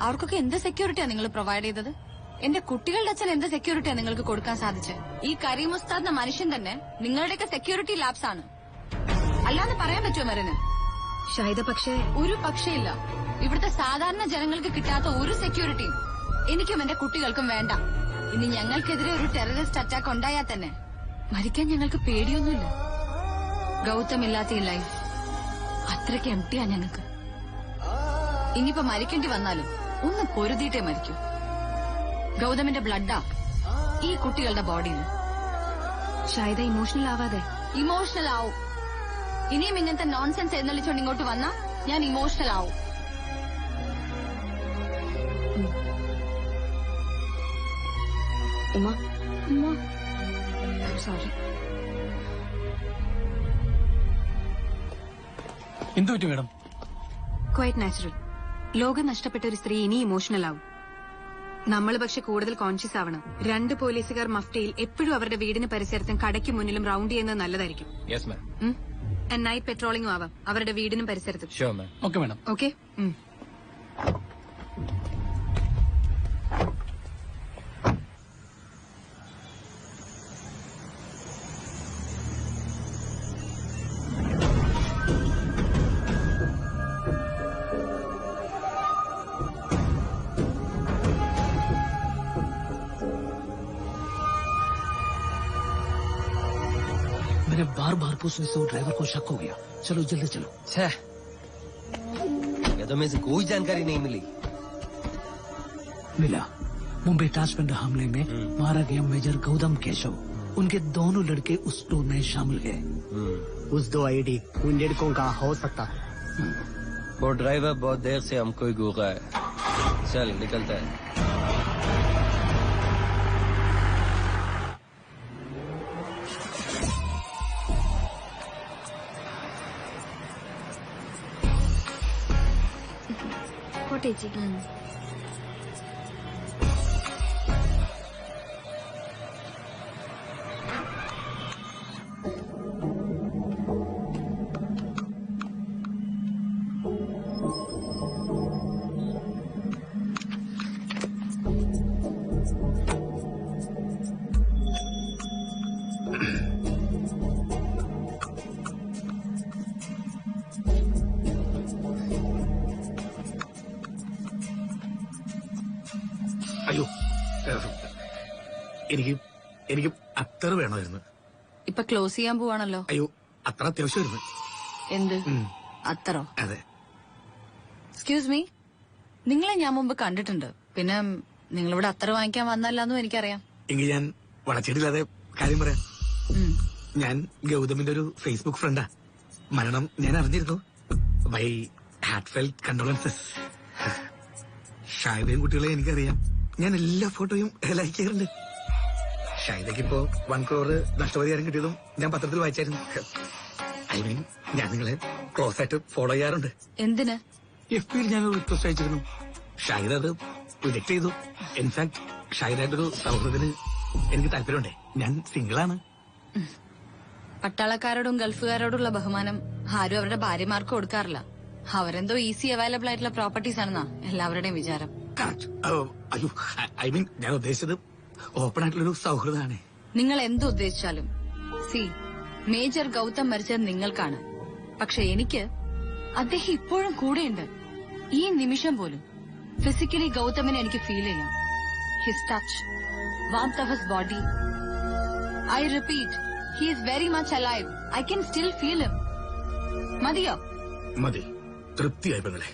അവർക്കൊക്കെ എന്ത് സെക്യൂരിറ്റിയാ നിങ്ങൾ പ്രൊവൈഡ് ചെയ്തത്? എന്റെ കുട്ടികളുടെ അച്ഛൻ എന്ത് സെക്യൂരിറ്റിയാ നിങ്ങൾക്ക് കൊടുക്കാൻ സാധിച്ചത്? ഈ കരീം ഉസ്താദ് എന്ന മനുഷ്യൻ തന്നെ നിങ്ങളുടെയൊക്കെ സെക്യൂരിറ്റി ലാബ്സ് ആണ്. അല്ലാതെ പറയാൻ പറ്റുമോ മെറിന്? ഷാഹിദ, പക്ഷേ ഒരു പക്ഷേയില്ല. ഇവിടുത്തെ സാധാരണ ജനങ്ങൾക്ക് കിട്ടാത്ത ഒരു സെക്യൂരിറ്റിയും എനിക്കും എന്റെ കുട്ടികൾക്കും വേണ്ട. ഇനി ഞങ്ങൾക്കെതിരെ ഒരു ടെററിസ്റ്റ് അറ്റാക്ക് ഉണ്ടായാൽ തന്നെ മരിക്കാൻ ഞങ്ങൾക്ക് പേടിയൊന്നുമില്ല. ഗൗതമില്ലാത്ത ഈ ലൈഫ് അത്രയ്ക്ക് എംപ്റ്റിയാ ഞങ്ങൾക്ക്. ഇനിയിപ്പോ മരിക്കേണ്ടി വന്നാലും ഒന്ന് പൊരുതിയിട്ടേ മരിക്കൂ. ഗൗതമിന്റെ ബ്ലഡാ ഈ കുട്ടികളുടെ ബോഡിയിൽ. ഷാഹിദ, ഇമോഷണൽ ആവാതെ. ഇമോഷണൽ ആവും. ഇനിയും ഇങ്ങനത്തെ നോൺസെൻസ് എഴുന്നള്ളിച്ചോണ്ട് ഇങ്ങോട്ട് വന്നാ ഞാൻ ഇമോഷണൽ ആവും. ഉമ്മ, സോറി. എന്തു പറ്റി മാഡം? Quite natural. ലോകം നഷ്ടപ്പെട്ട ഒരു സ്ത്രീ ഇനി ഇമോഷണൽ ആവും. നമ്മൾ പക്ഷെ കൂടുതൽ കോൺഷ്യസ് ആവണം. 2 പോലീസുകാർ മഫ്റ്റയിൽ എപ്പോഴും അവരുടെ വീടിന് പരിസരത്തും കടയ്ക്ക് മുന്നിലും റൌണ്ട് ചെയ്യുന്നത് നല്ലതായിരിക്കും. Yes ma'am. നൈറ്റ് പെട്രോളിംഗും ആവാം അവരുടെ വീടിനും പരിസരത്തും. Sure ma'am. Okay madam. Okay. मैंने बार बार पूछने से वो ड्राइवर को शक हो गया. चलो जल्दी चलो. तो में से कोई जानकारी नहीं मिली. मिला. मुंबई टास्पेंडर हमले में मारा गया मेजर गौतम केशव. उनके दोनों लड़के उस टूर में शामिल है. उस 2 आईडी उन लड़कों का हो सकता है. वो ड्राइवर बहुत देर से हमको ही घूरा है. चल निकलता है. കോട്ടേജ്. അയ്യോ, എനിക്ക് അത്ര വേണമായിരുന്നു. ഇപ്പൊ ക്ലോസ് ചെയ്യാൻ പോവാണല്ലോ. അയ്യോ, അത്ര അത്യാവശ്യമായിരുന്നു. എന്ത് അത്രോ? അതെ. എക്സ്ക്യൂസ് മീ, നിങ്ങളെ ഞാൻ മുമ്പ് കണ്ടിട്ടുണ്ട്. പിന്നെ നിങ്ങളിവിടെ അത്ര വാങ്ങിക്കാൻ വന്നല്ലെന്നും എനിക്കറിയാം. എങ്കിൽ ഞാൻ വളച്ചിട്ടില്ലാതെ കാര്യം പറയാം. ഞാൻ ഗൗതമിന്റെ ഒരു ഫേസ്ബുക്ക് ഫ്രണ്ടാ. മരണം ഞാൻ അറിഞ്ഞിരുന്നു. By ഹാർട്ട്ഫെൽറ്റ് condolences. ഷാഹിദയും കുട്ടികളെ എനിക്കറിയാം. ഞാൻ എല്ലാ ഫോട്ടോയും ലൈക്ക് ചെയ്യാറുണ്ട്. ഷാഹിദയ്ക്ക് ഇപ്പോ 1 crore നഷ്ടപരിഹാരം കിട്ടിയതും ഞാൻ പത്രത്തിൽ വായിച്ചായിരുന്നു. ഐ മീൻ, ഞാൻ നിങ്ങളെ ക്ലോസ് ആയിട്ട് ഫോളോ ചെയ്യാറുണ്ട്. എന്തിന്? FB ഞാനൊരു റിക്വസ്റ്റ് അയച്ചിരുന്നു. ഷൈറ അത് റിജക്ട് ചെയ്തു. ഇൻഫാക്ട് ഷൈറായിട്ടൊരു സൗഹൃദത്തിന് എനിക്ക് താല്പര്യമുണ്ടേ. ഞാൻ സിംഗിളാണ്. പട്ടാളക്കാരോടും ഗൾഫുകാരോടുള്ള ബഹുമാനം ആരും അവരുടെ ഭാര്യമാർക്ക് കൊടുക്കാറില്ല. അവരെന്തോ ഈസി അവൈലബിൾ ആയിട്ടുള്ള പ്രോപ്പർട്ടീസ് ആണെന്നാ എല്ലാവരുടെയും വിചാരം. അയ്യോ, ഐ മീൻ ഞാൻ ഉദ്ദേശിച്ചത് ഓപ്പൺ ആയിട്ടുള്ളൊരു സൗഹൃദമാണ്. നിങ്ങൾ എന്ത് ഉദ്ദേശിച്ചാലും മേജർ ഗൗതം മരിച്ചത് നിങ്ങൾക്കാണ്. പക്ഷെ എനിക്ക് അദ്ദേഹം ഇപ്പോഴും കൂടെയുണ്ട്. ഈ നിമിഷം പോലും ഫിസിക്കലി ഗൗതമിനെ എനിക്ക് ഫീൽ ചെയ്യാം. His touch, warmth of his body. I repeat, he is very much alive. I can still feel him. മതിയോ? മതി, തൃപ്തിയായി പെങ്ങളെ.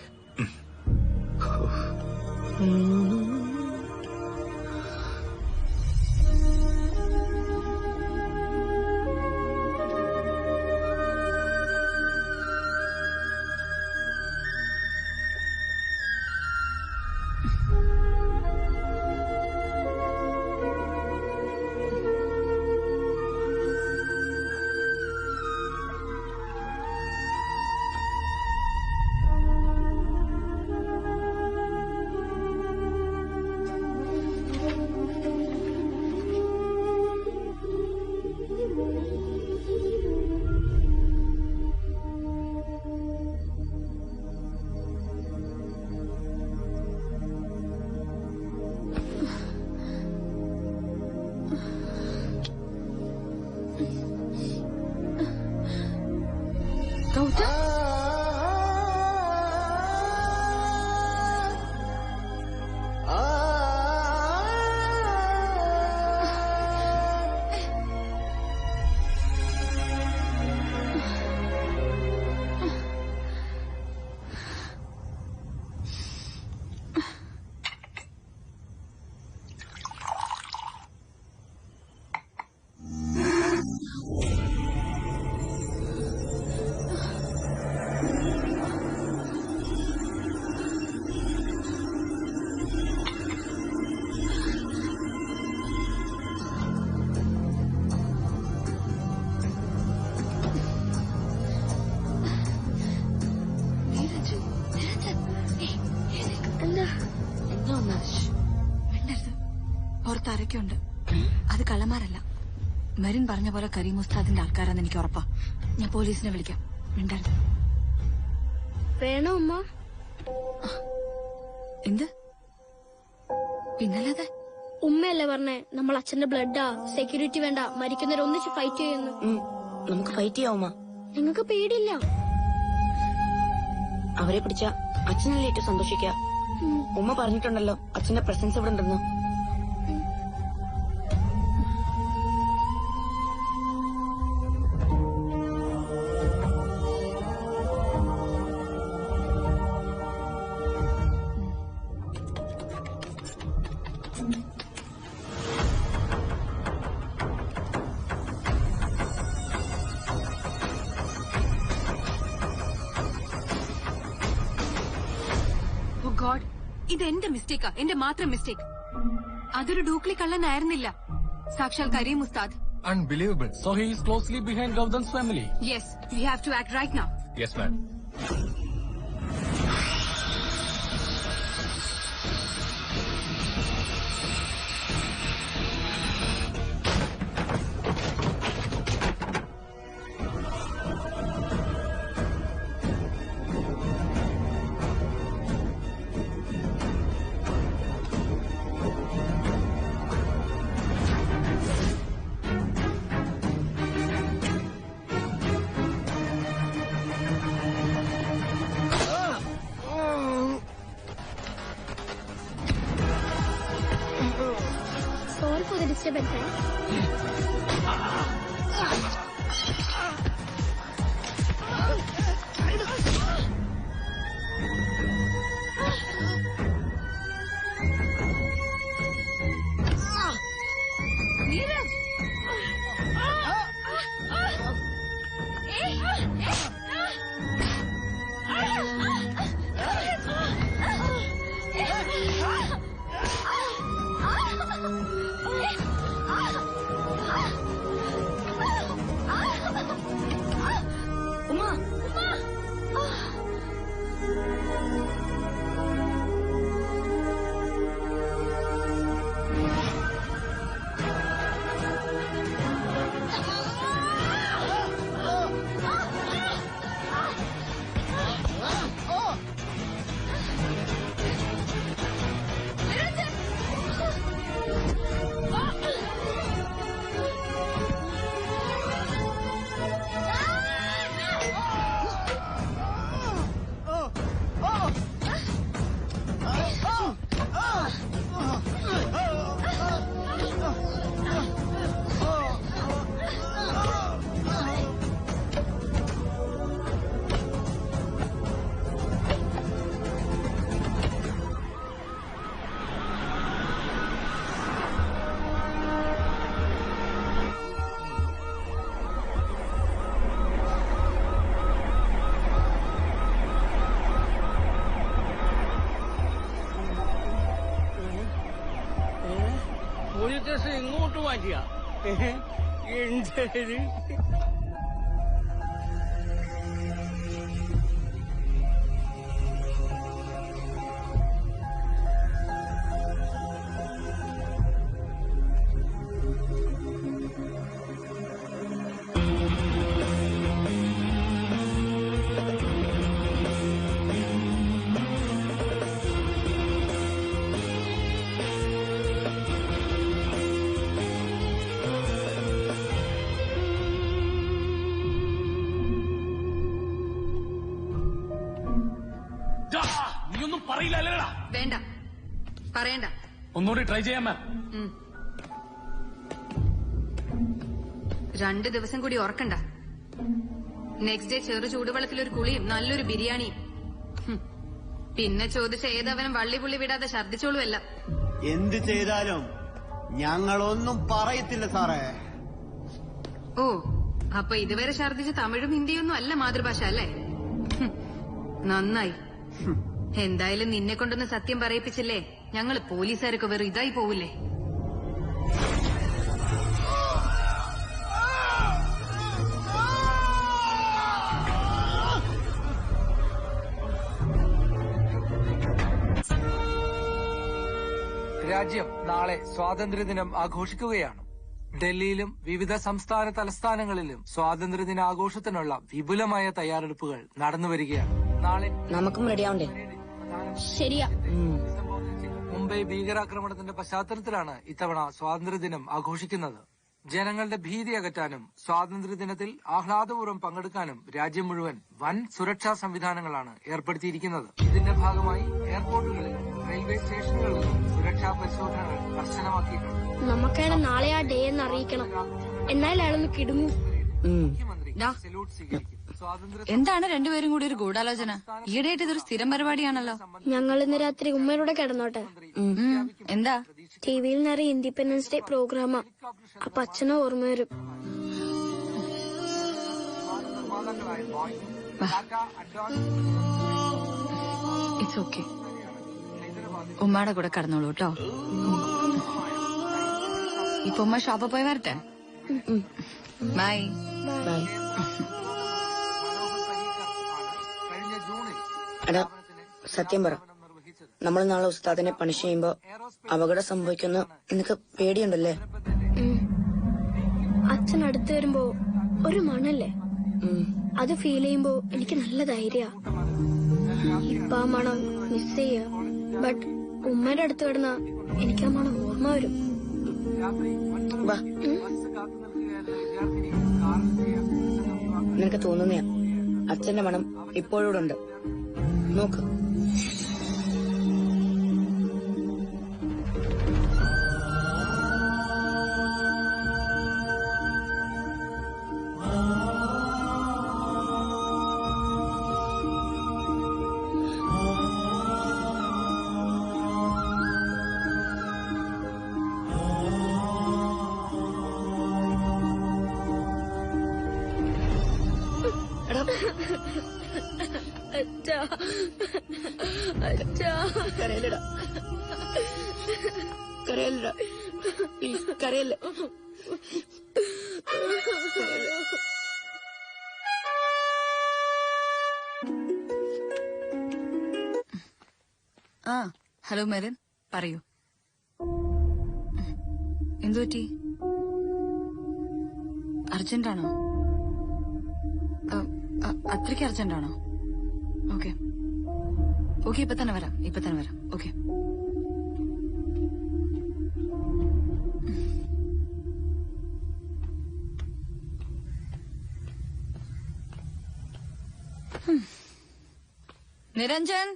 പുറത്താരൊക്കെയുണ്ട്. അത് കള്ളന്മാരല്ല. മെറിൻ പറഞ്ഞ പോലെ കരീം ഉസ്താദിന്റെ ആൾക്കാരാന്ന് എനിക്ക് ഉറപ്പാ. ഞാൻ പോലീസിനെ വിളിക്കാം. മിണ്ടരുത്. വേണോ ഉമ്മ? എന്ത്? പിന്നല്ലാതെ ഉമ്മയല്ലേ പറഞ്ഞേ നമ്മൾ അച്ഛന്റെ ബ്ലഡാ, സെക്യൂരിറ്റി വേണ്ട, മരിക്കുന്നവരെ ഒന്നിച്ച് ഫൈറ്റ് ചെയ്യുന്നു. നമുക്ക് ഫൈറ്റ് ചെയ്യാം ഉമ്മ. നിങ്ങൾക്ക് പേടിയില്ല? അവരെ പിടിച്ച അച്ഛനല്ലേ ഏറ്റവും സന്തോഷിക്കുക. ഉമ്മ പറഞ്ഞിട്ടുണ്ടല്ലോ അച്ഛന്റെ പ്രസൻസ് ഇവിടെ ഉണ്ടെന്ന്. ഇത് എന്റെ മിസ്റ്റേക്കാ, എന്റെ മാത്രം മിസ്റ്റേക്ക്. അതൊരു ഡൂപ്ലി കള്ളനായിരുന്നില്ല, സാക്ഷാൽ കരീം ഉസ്താദ്. Unbelievable. So he is closely behind Gautam's family. Yes, we have to act right now. Yes, ma'am. Sorry for the disturbance. Police station ഇങ്ങോട്ട് മാറ്റിയ എന്തേത് നീയൊന്നും പറയില്ല അല്ലേടാ? വേണ്ട, പറയണ്ട. ഒന്നുകൂടി ട്രൈ ചെയ്യാൻ മാം. 2 ദിവസം കൂടി ഓർക്കണ്ട. നെക്സ്റ്റ് ഡേ ചെറു ചൂടുവെള്ളത്തിലൊരു കുളിയും നല്ലൊരു ബിരിയാണിയും. പിന്നെ ചോദിച്ച ഏതവനും വള്ളിപുള്ളി വിടാതെ ഛർദിച്ചോളുമല്ല. എന്ത് ചെയ്താലും ഞങ്ങളൊന്നും പറയത്തില്ല സാറേ. ഓ, അപ്പൊ ഇതുവരെ ഛർദിച്ച തമിഴും ഹിന്ദിയൊന്നും അല്ല മാതൃഭാഷ അല്ലേ? നന്നായി. എന്തായാലും നിന്നെ കൊണ്ടൊന്ന് സത്യം പറയിപ്പിച്ചില്ലേ, ഞങ്ങള് പോലീസുകാരൊക്കെ വെറും ഇതായി പോവില്ലേ? രാജ്യം നാളെ സ്വാതന്ത്ര്യദിനം ആഘോഷിക്കുകയാണ്. ഡൽഹിയിലും വിവിധ സംസ്ഥാന തലസ്ഥാനങ്ങളിലും സ്വാതന്ത്ര്യദിനാഘോഷത്തിനുള്ള വിപുലമായ തയ്യാറെടുപ്പുകൾ നടന്നുവരികയാണ്. നാളെ നമുക്കും റെഡിയാവണ്ടേ? ശരിയാ. മുംബൈ ഭീകരാക്രമണത്തിന്റെ പശ്ചാത്തലത്തിലാണ് ഇത്തവണ സ്വാതന്ത്ര്യദിനം ആഘോഷിക്കുന്നത്. ജനങ്ങളുടെ ഭീതി അകറ്റാനും സ്വാതന്ത്ര്യദിനത്തിൽ ആഹ്ലാദപൂർവ്വം പങ്കെടുക്കാനും രാജ്യം മുഴുവൻ വൻ സുരക്ഷാ സംവിധാനങ്ങളാണ് ഏർപ്പെടുത്തിയിരിക്കുന്നത്. ഇതിന്റെ ഭാഗമായി എയർപോർട്ടുകളിലും റെയിൽവേ സ്റ്റേഷനുകളിലും സുരക്ഷാ പരിശോധനകൾ കർശനമാക്കിയിട്ടുണ്ട്. നമുക്കാണ് നാളെ ആ ഡേ എന്ന് അറിയിക്കണം, എന്നാൽ അയാളൊന്ന് കിടുങ്ങും. എന്താണ് രണ്ടുപേരും കൂടി ഒരു ഗൂഢാലോചന? ഈയിടെയായിട്ട് ഇതൊരു സ്ഥിരം പരിപാടിയാണല്ലോ. ഞങ്ങൾ ഇന്ന് രാത്രി ഉമ്മയുടെ കിടന്നോട്ടെ. എന്താ? ടിവിയിൽ നിറയെ ഇൻഡിപെൻഡൻസ് ഡേ പ്രോഗ്രാമാ. അപ്പൊ അച്ഛനെ ഓർമ്മ വരും. It's okay. ഉമ്മയുടെ കൂടെ കടന്നോളൂ കേട്ടോ. ഇപ്പൊ ഉമ്മ ഷോപ്പിൽ പോയി വരട്ടെ. ബൈ. ബൈ. എടാ, സത്യം പറ, നമ്മൾ നാളെ ഉസ്താദിനെ പണിഷ് ചെയ്യുമ്പോ അപകടം സംഭവിക്കുന്ന നിനക്ക് പേടിയുണ്ടല്ലേ? അച്ഛൻ അടുത്ത് വരുമ്പോ ഒരു മണല്ലേ, അത് ഫീൽ ചെയ്യുമ്പോ എനിക്ക് നല്ല ധൈര്യ. ഇപ്പൊ ആ മണം മിസ് ചെയ്യ. ബട്ട് ഉമ്മയുടെ അടുത്ത് കിടന്ന എനിക്ക് ആ മണം ഓർമ്മ വരും. നിനക്ക് തോന്നുന്നയാ, അച്ഛന്റെ മണം ഇപ്പോഴൂടുണ്ട്. നോക്ക്. കരയില്ലടാ, കരയില്ലടാ, പ്ലീസ് കരയില്ല. ആ, ഹലോ മെറിൻ, പറയൂ. എന്തു പറ്റി? അർജന്റാണോ? അത്രയ്ക്ക് അർജന്റാണോ? ഓക്കെ ഓക്കെ, ഇപ്പൊ തന്നെ വരാം, ഇപ്പൊ തന്നെ വരാം. ഓക്കെ. നിരഞ്ജൻ,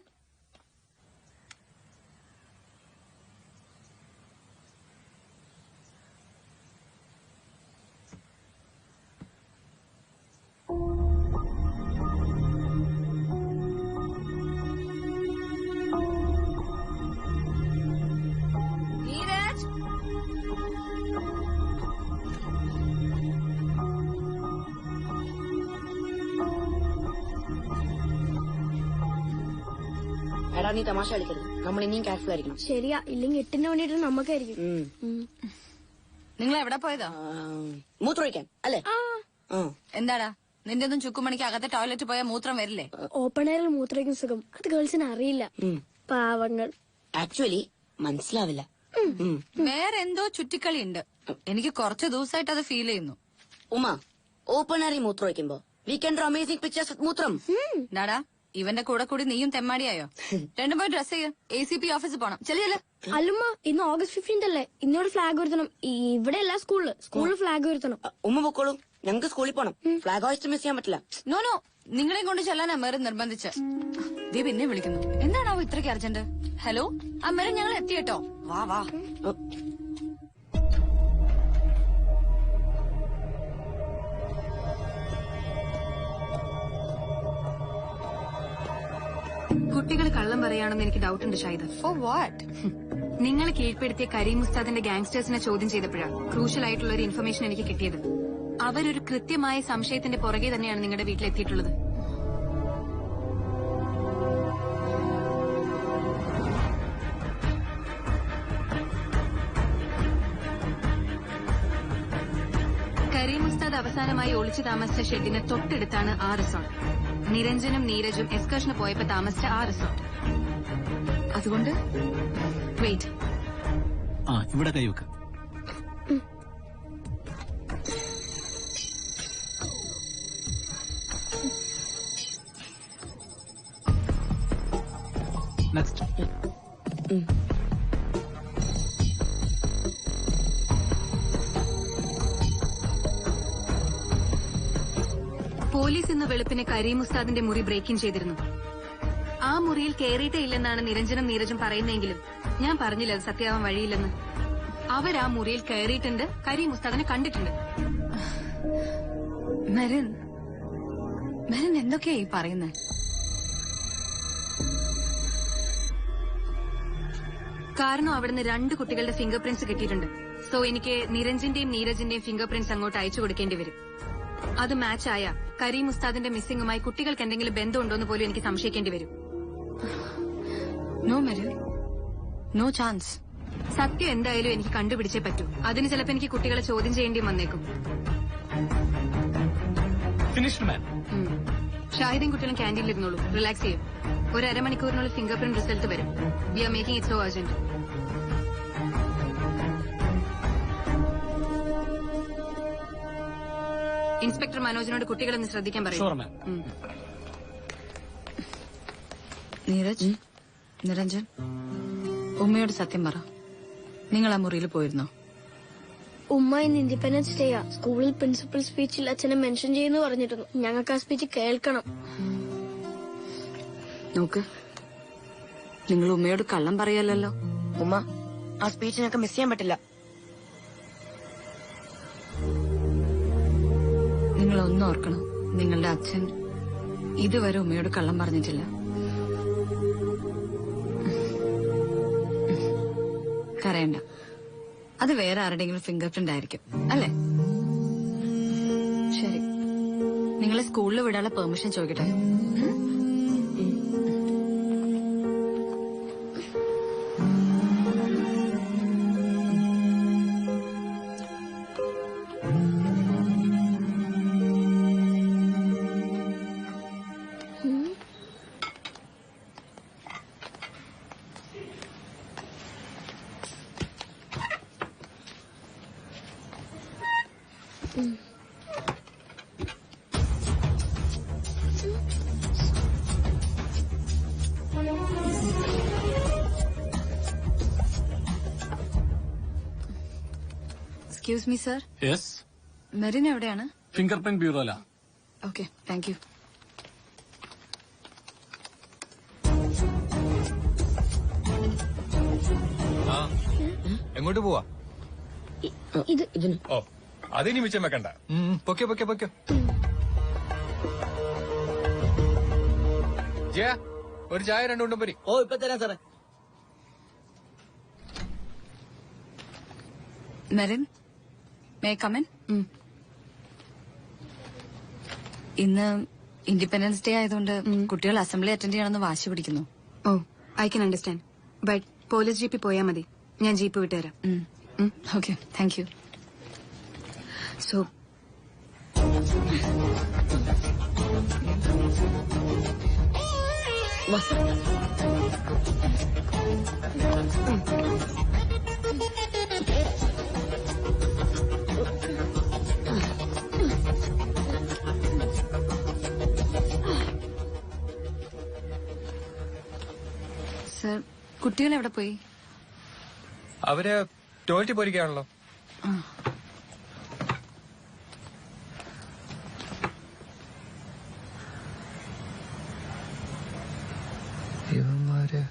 നീരജ്, എടാ നീ തമാശ കളിക്കരുത്. നമ്മൾ ഇനിയും കെയർഫുൾ ആയിരിക്കണം. ശരിയാ, ഇല്ലെങ്കിൽ 8ന്റെ മണിയിട്ട് നമുക്കായിരിക്കും. നിങ്ങൾ എവിടെ പോയതാ? മൂത്രമൊഴിക്കാൻ അല്ലേ? എന്താടാ നിന്റെ ഒന്നും ചുക്കുമണിക്ക് അകത്തെ ടോയ്ലറ്റ് പോയാൽ മൂത്രം വരില്ലേ? ഓപ്പൺ എയറിൽ മൂത്രയ്ക്കും സുഖം അത് ഗേൾസിന് അറിയില്ല. പാവങ്ങൾ. ആക്ച്വലി മനസ്സിലാവില്ല. വേറെ എന്തോ ചുറ്റിക്കളി ഉണ്ട്. എനിക്ക് കുറച്ച് ദിവസമായിട്ട് അത് ഫീൽ ചെയ്യുന്നു. ഉമ്മ, ഓപ്പൺ എയറിൽ മൂത്രമൊഴിക്കുമ്പോ we can draw amazing pictures മൂത്രം. ഡാടാ ഇവന്റെ കൂടെ കൂടി നീയും തെമ്മാടിയായോ? രണ്ടും പോയി ഡ്രസ് ചെയ്യ. ACP ഓഫീസിൽ പോണം. ചെല്ലിയല്ലേ? അല്ലുമ്മ, ഇന്ന് August 15th അല്ലേ? ഇന്നോട് ഫ്ലാഗ് ഉയർത്തണം. ഇവിടെ അല്ല സ്കൂളിൽ ഫ്ലാഗ് ഉയർത്തണം. ഉമ്മ പൊക്കോളൂ, ഞങ്ങൾക്ക് സ്കൂളിൽ പോണം. ഫ്ലാഗ് ഹോസ്റ്റ് മിസ് ചെയ്യാൻ പറ്റില്ല. നോ നിങ്ങളെയും കൊണ്ട് ചെല്ലാനാ മേറി നിർബന്ധിച്ച്. ദേ പിന്നെ വിളിക്കുന്നു. എന്താണാവോ ഇത്രയ്ക്ക് അർജന്റ്? ഹലോ, ആ മേരെ ഞങ്ങൾ എത്തിയേട്ടോ. വാ. കുട്ടികൾ കള്ളം പറയാണെന്ന് എനിക്ക് ഡൗട്ട് ഉണ്ട് ഷൈദ. Four what? നിങ്ങൾ കീഴ്പ്പെടുത്തിയ കരീം ഉസ്താദിന്റെ ഗാങ്സ്റ്റേഴ്സിനെ ചോദ്യം ചെയ്തപ്പോഴാണ് ക്രൂഷ്യൽ ആയിട്ടുള്ള ഒരു ഇൻഫർമേഷൻ എനിക്ക് കിട്ടിയത്. അവരൊരു കൃത്യമായ സംശയത്തിന്റെ പുറകെ തന്നെയാണ് നിങ്ങളുടെ വീട്ടിലെത്തിയിട്ടുള്ളത്. കരീം ഉസ്താദ് അവസാനമായി ഒളിച്ചു താമസിച്ച ഷെഡിന് തൊട്ടടുത്താണ് ആ റിസോർട്ട്. നിരഞ്ജനും നീരജും എക്സ്കർഷന് പോയപ്പോ താമസിച്ച ആ റിസോർട്ട്. അതുകൊണ്ട് വെയിറ്റ്, ഇവിടെ കൈവെക്ക്. നെക്സ്റ്റ്. പോലീസ് ഇന്ന് വെളുപ്പിന് കരീം ഉസ്താദിന്റെ മുറി ബ്രേക്കിംഗ് ചെയ്തിരുന്നു. ആ മുറിയിൽ കയറിയിട്ടേ ഇല്ലെന്നാണ് നിരഞ്ജനും നീരജും പറയുന്നതെങ്കിലും ഞാൻ പറഞ്ഞില്ല അത് സത്യമാവാൻ വഴിയില്ലെന്ന്. അവരാ മുറിയിൽ കയറിയിട്ടുണ്ട്, കരീം ഉസ്താദിനെ കണ്ടിട്ടുണ്ട്. മെറിൻ എന്തൊക്കെയാ ഈ പറയുന്നത്? കാരണം അവിടുന്ന് 2 കുട്ടികളുടെ ഫിംഗർ പ്രിന്റ്സ് കിട്ടിയിട്ടുണ്ട്. സോ എനിക്ക് നിരഞ്ജന്റെയും നീരജിന്റെയും ഫിംഗർ പ്രിന്റ്സ് അങ്ങോട്ട് അയച്ചു കൊടുക്കേണ്ടി വരും. അത് മാച്ച് ആയ കരീം ഉസ്താദിന്റെ മിസ്സിംഗുമായി കുട്ടികൾക്ക് എന്തെങ്കിലും ബന്ധമുണ്ടോന്ന് പോലും എനിക്ക് സംശയിക്കേണ്ടി വരും. No Merin, no chance. സത്യം എന്തായാലും എനിക്ക് കണ്ടുപിടിച്ചേ പറ്റൂ. അതിന് ചിലപ്പോൾ എനിക്ക് കുട്ടികളെ ചോദ്യം ചെയ്യേണ്ടി വന്നേക്കും. ഷാഹിദും കുട്ടികളും ക്യാൻറ്റീനിൽ ഇരുന്നോളൂ, റിലാക്സ് ചെയ്യും. ഒരു അരമണിക്കൂറിനുള്ളിൽ ഫിംഗർ പ്രിന്റ് റിസൾട്ട് വരും. We are making it so urgent. Inspector മനോജിനോട് കുട്ടികളൊന്ന് ശ്രദ്ധിക്കാൻ പറയും. നീരജ്, നിരഞ്ജൻ, ഉമ്മയോട് സത്യം പറ. നിങ്ങൾ ആ മുറിയിൽ പോയിരുന്നോ? ഉമ്മ ഇന്ന് ഇൻഡിപെൻഡൻസ് ഡേയാ. സ്കൂളിൽ പ്രിൻസിപ്പൽ സ്പീച്ചിൽ അച്ഛനെ മെൻഷൻ ചെയ്യുന്നു പറഞ്ഞിരുന്നു. ഞങ്ങൾക്ക് ആ സ്പീച്ച് കേൾക്കണം. നോക്ക്, നിങ്ങൾ ഉമ്മയോട് കള്ളം പറയല്ലോ. ഉമ്മ, ആ സ്പീച്ച് ഞങ്ങൾക്ക് മിസ് ചെയ്യാൻ പറ്റില്ല. നിങ്ങൾ ഒന്നും ഓർക്കണം, നിങ്ങളുടെ അച്ഛൻ ഇതുവരെ ഉമ്മയോട് കള്ളം പറഞ്ഞിട്ടില്ല. കരയണ്ട, അത് വേറെ ആരുടെയെങ്കിലും ഫിംഗർ പ്രിന്റ് ആയിരിക്കും അല്ലേ? ശരി, നിങ്ങളെ സ്കൂളിൽ വിടാനുള്ള പെർമിഷൻ ചോദിക്കട്ടെ? Excuse me sir. Yes. Merin എവിടെയാണ്? ഫിംഗർ പ്രിന്റ് ബ്യൂറോയിലാ. Okay, thank you. എങ്ങോട്ട് പോവാ? ഇതിന്. ഓ, അതിനി മിച്ചം വെക്കണ്ട. പൊക്കോ പൊക്കോ പൊക്കോ. ജയ, ഒരു ചായ 2 ഉണ്ടപ്പരി. ഓ, ഇപ്പൊ തരാം സാറേ. Merin, may come in? ഇന്ന് ഇൻഡിപെൻഡൻസ് ഡേ ആയതുകൊണ്ട് കുട്ടികൾ അസംബ്ലി അറ്റൻഡ് ചെയ്യണമെന്ന് വാശി പിടിക്കുന്നു. ഓ, I can understand. But police ജീപ്പിൽ പോയാൽ മതി. ഞാൻ ജീപ്പ് വിട്ടുതരാം. Okay, thank you. So sir, കുട്ടികൾ എവിടെ പോയി? അവര് ടോയ്ലറ്റിൽ പോയിരിക്കുകയാണല്ലോ. ഇവന്മാര്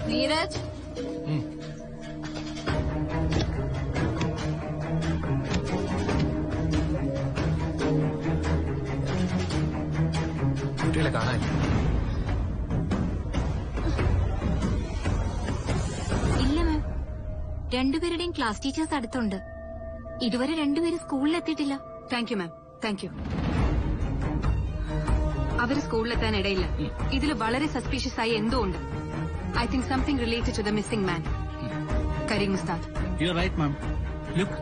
നീരജ്, കുട്ടികളെ കാണാൻ ഇല്ല മാം, രണ്ടുപേരുടെയും ക്ലാസ് ടീച്ചേഴ്സ് അടുത്തുണ്ട്. ഇതുവരെ രണ്ടുപേരും സ്കൂളിലെത്തിയിട്ടില്ല. Thank you ma'am, thank you. അവര് സ്കൂളിലെത്താൻ ഇടയില്ല. ഇതിൽ വളരെ സസ്പീഷ്യസ് ആയി എന്തോ ഉണ്ട്. I think something related to the missing man, Karim Ustad. You are right ma'am. Look,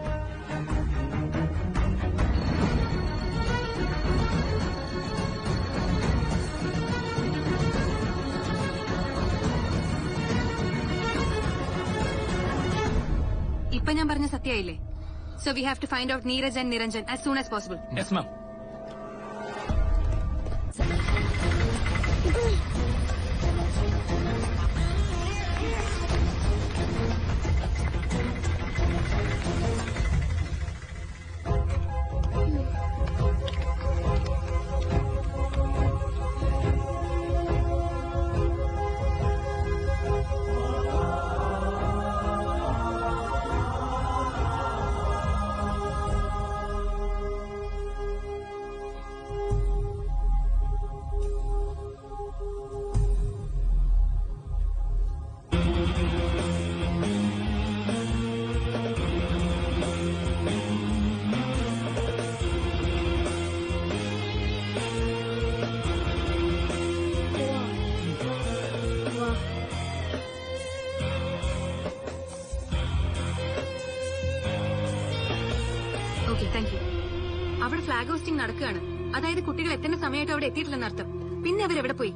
ഇപ്പൊ ഞാൻ പറഞ്ഞ സത്യമായില്ലേ? So we have to find out Neeraj and Niranjan as soon as possible. Yes ma'am. Okay, thank you. അവിടെ ഫ്ലാഗ് ഹോസ്റ്റിംഗ് നടക്കുകയാണ്. അതായത് കുട്ടികൾ എത്തേണ്ട സമയമായിട്ട് അവിടെ എത്തിയിട്ടില്ലെന്ന് അർത്ഥം. പിന്നെ അവരെവിടെ പോയി?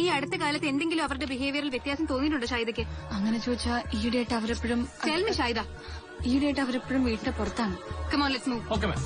ഈ അടുത്ത കാലത്ത് എന്തെങ്കിലും അവരുടെ ബിഹേവിയറിൽ വ്യത്യാസം തോന്നിയിട്ടുണ്ടോ ഷാഹിദയ്ക്ക്? അങ്ങനെ ചോദിച്ചാ ഈയിടെയായിട്ട് അവരെപ്പോഴും Tell me, ഷാഹിദ. ഈയിടെയായിട്ട് അവരെപ്പോഴും വീട്ടിന്റെ പുറത്താണ്. Come on, let's move. Okay ma'am.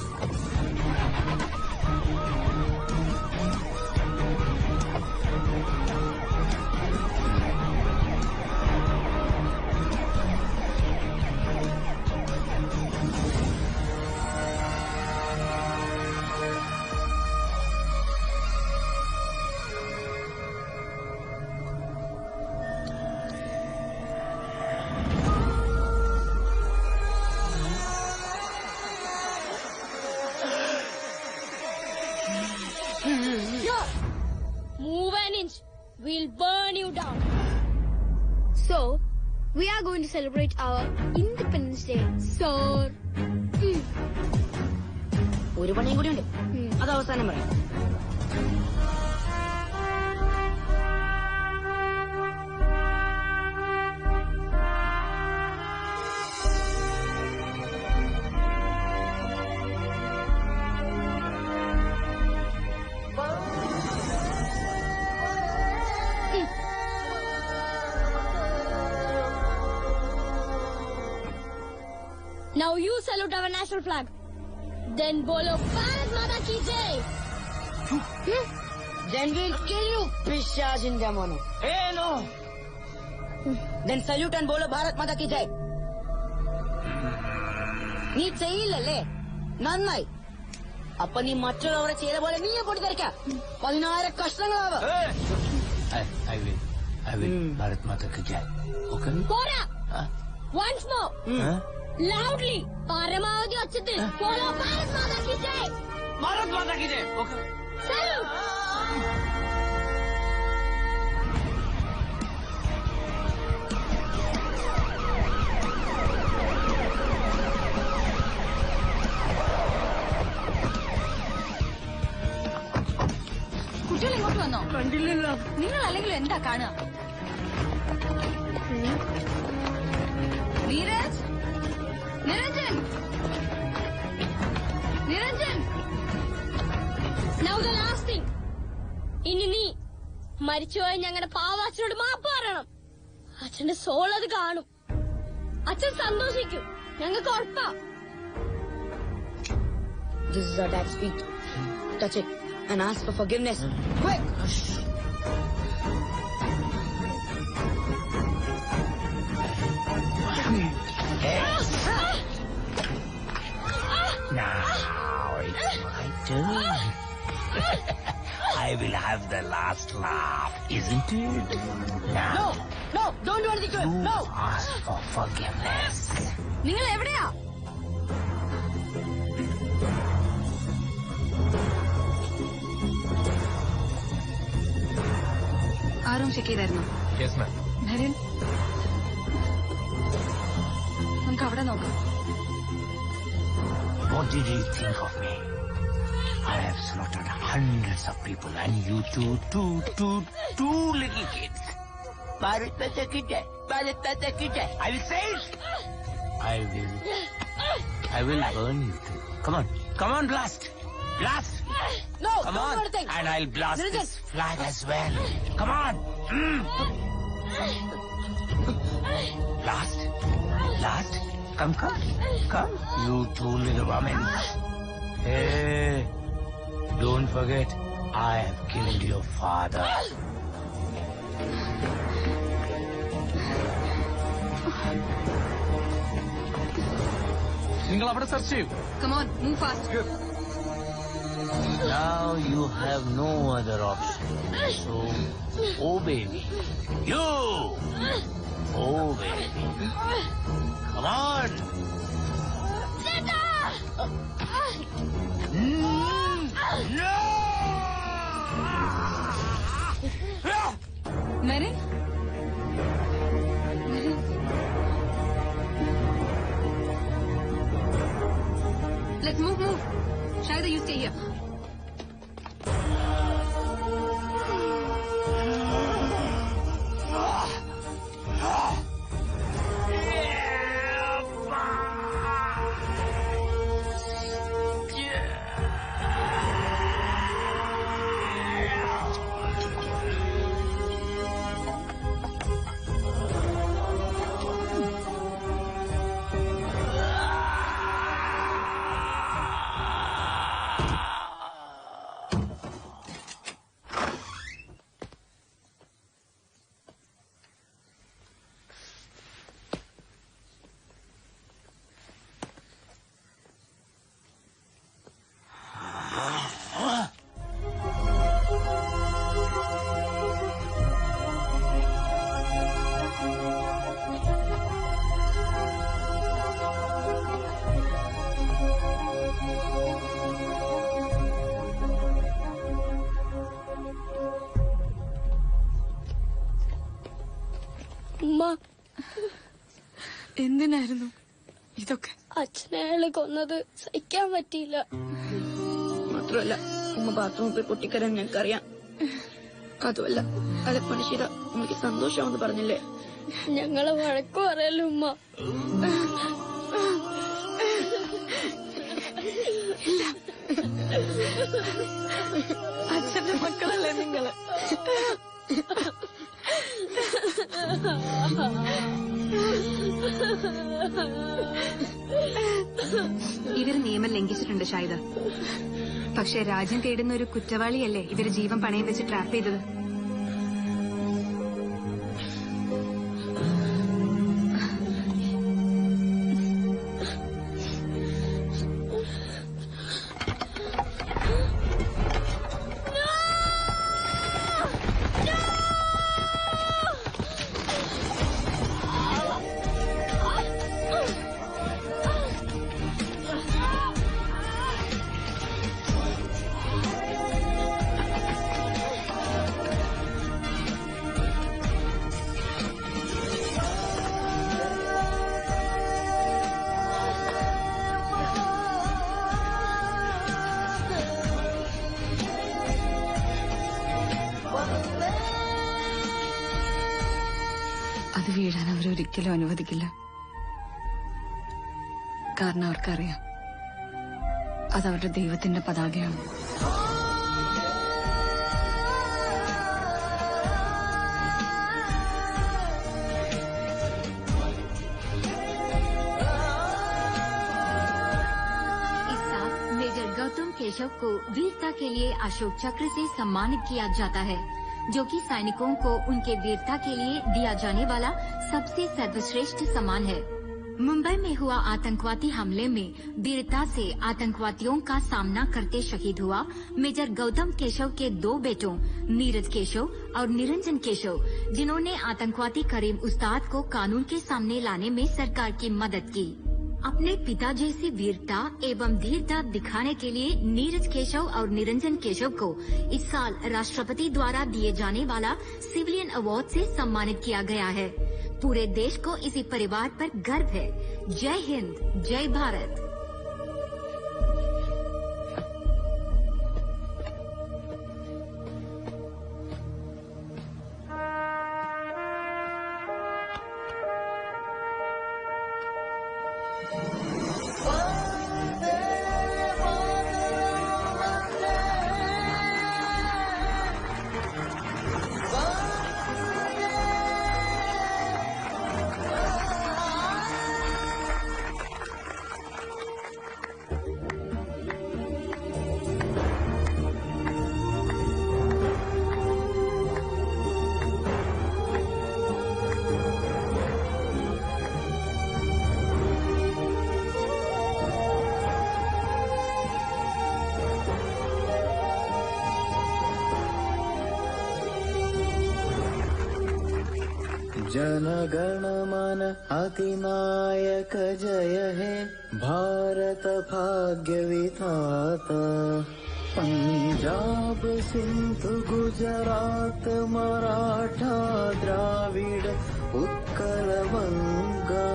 Move an inch, we'll burn you down. So, we are going to celebrate our Independence Day, sir. ഒരു പണിയും കൂടി ഉണ്ട്, അത് അവസാനം പറയാം. Now you salute our national flag. Then bolo Bharat Mata ki Jai. Then we'll kill you, Pishaj in Jamano. Hey, no. Then salute and bolo Bharat Mata ki Jai. നീ ചെയ്യില്ലല്ലേ? നന്നായി. അപ്പൊ നീ മറ്റുള്ളവരെ ചെയ്ത പോലെ നീയെ പൊട്ടിത്തെറിക്ക 10,000 കഷ്ണങ്ങളാവ്. I will. Bharat Mata ki jai. Okay? പോരാ. Once more. Loudly. പരമാവധി ഒച്ചത്തിൽ. Follow Bharat Mata ki jai. Bharat Mata ki jai. Okay. Salute. കുട്ടികൾ ഇങ്ങോട്ട് വന്നോ? കണ്ടില്ലല്ലോ. നിങ്ങൾ അല്ലെങ്കിൽ എന്താ കാണുക? Neeraj, Niranjan, Niranjan. Now the last thing. ഇനി നീ മരിച്ചുപോയ ഞങ്ങളുടെ പാവാച്ചനോട് മാപ്പ് പറയണം. അച്ഛന്റെ സോൾ അത് കാണും. അച്ഛൻ സന്തോഷിക്കും. ഞങ്ങൾക്ക് ഉറപ്പാ. This is our dad's feet. Touch it and ask for forgiveness. Quick! Now it's my turn. I will have the last laugh, isn't it? Now, No, don't do anything to it. you No. ask for forgiveness. നിങ്ങൾ എവിടെയാ? ആരും check ചെയ്തായിരുന്നു. Yes ma'am. നരൻ, നമുക്ക് അവിടെ നോക്കാം. What did you think of me? I have slaughtered hundreds of people, and you two little kids. Bharat Mata ki jai. Bharat Mata ki jai. I will say it. I will burn you too. Come on, blast. No, Come don't on, do anything. and I'll blast Niranjan. this flag as well. Come on. Blast. Come. You two little women. Hey, don't forget, I have killed your father. നിങ്ങൾ അവിടെ search ചെയ്യൂ. Come on, move fast. Now you have no other option. So, obey me. You! Obey me. Come on! Naran, Let's move. Shaida, you stay here. എന്തിനായിരുന്നു ഇതൊക്കെ? അച്ഛനെ അയാള് കൊന്നത് സഹിക്കാൻ പറ്റിയില്ല. മാത്രമല്ല ഉമ്മ ബാത്റൂമിൽ പോയി പൊട്ടിക്കരാൻ ഞങ്ങൾക്കറിയാം. അതുമല്ല അയാളെ മനുഷ്യര ഉമ്മക്ക് സന്തോഷമാണെന്ന് പറഞ്ഞില്ലേ? ഞങ്ങളെ വഴക്കു പറയല്ലോ ഉമ്മ. അച്ഛന്റെ മക്കളല്ലേ നിങ്ങള്? ഇവര് നിയമം ലംഘിച്ചിട്ടുണ്ട് ഷായിദ. പക്ഷെ രാജ്യം തേടുന്ന ഒരു കുറ്റവാളിയല്ലേ ഇവര് ജീവൻ പണയം വെച്ച് ട്രാപ്പ് ചെയ്തത്. അത് വീഴാൻ അവരൊരിക്കലും അനുവദിക്കില്ല. കാരണം അവർക്കറിയാം അതവരുടെ ദൈവത്തിന്റെ പതാകയാണ്. मेजर गौतम केशव को वीरता के लिए अशोक चक्र से सम्मानित किया जाता है, जो कि सैनिकों को उनके वीरता के लिए दिया जाने वाला सबसे सर्वश्रेष्ठ सम्मान है। मुंबई में हुआ आतंकवादी हमले में वीरता से आतंकवादियों का सामना करते शहीद हुआ मेजर गौतम केशव के 2 बेटों नीरज केशव और निरंजन केशव, जिन्होंने आतंकवादी करीम उस्ताद को कानून के सामने लाने में सरकार की मदद की। अपने पिता जैसी वीरता एवं धीरता दिखाने के लिए नीरज केशव और निरंजन केशव को इस साल राष्ट्रपति द्वारा दिए जाने वाला सिविलियन अवार्ड से सम्मानित किया गया है। पूरे देश को इसी परिवार पर गर्व है। जय हिंद, जय भारत। जनगण मन अधिनायक जय हे भारत भाग्य विधाता। पंजाब सिंध गुजरात मराठा द्राविड उत्कल बंगा,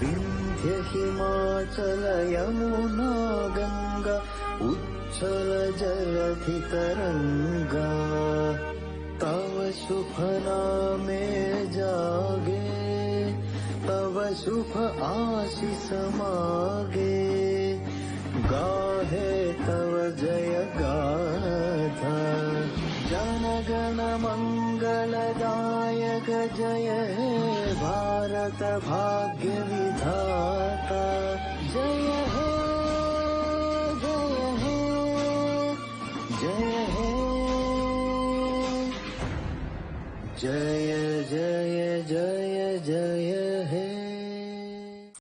विंध्य हिमाचल यमुना गंगा उच्छल जलधि तरंगा। तव शुभ नामे जागे, तव शुभ आशीष मागे, गाहे तव जय गाथा। जनगण मंगलदायक जय हे भारत भाग्य विधाता। जय हे जय हे जय हे जय जय जय जय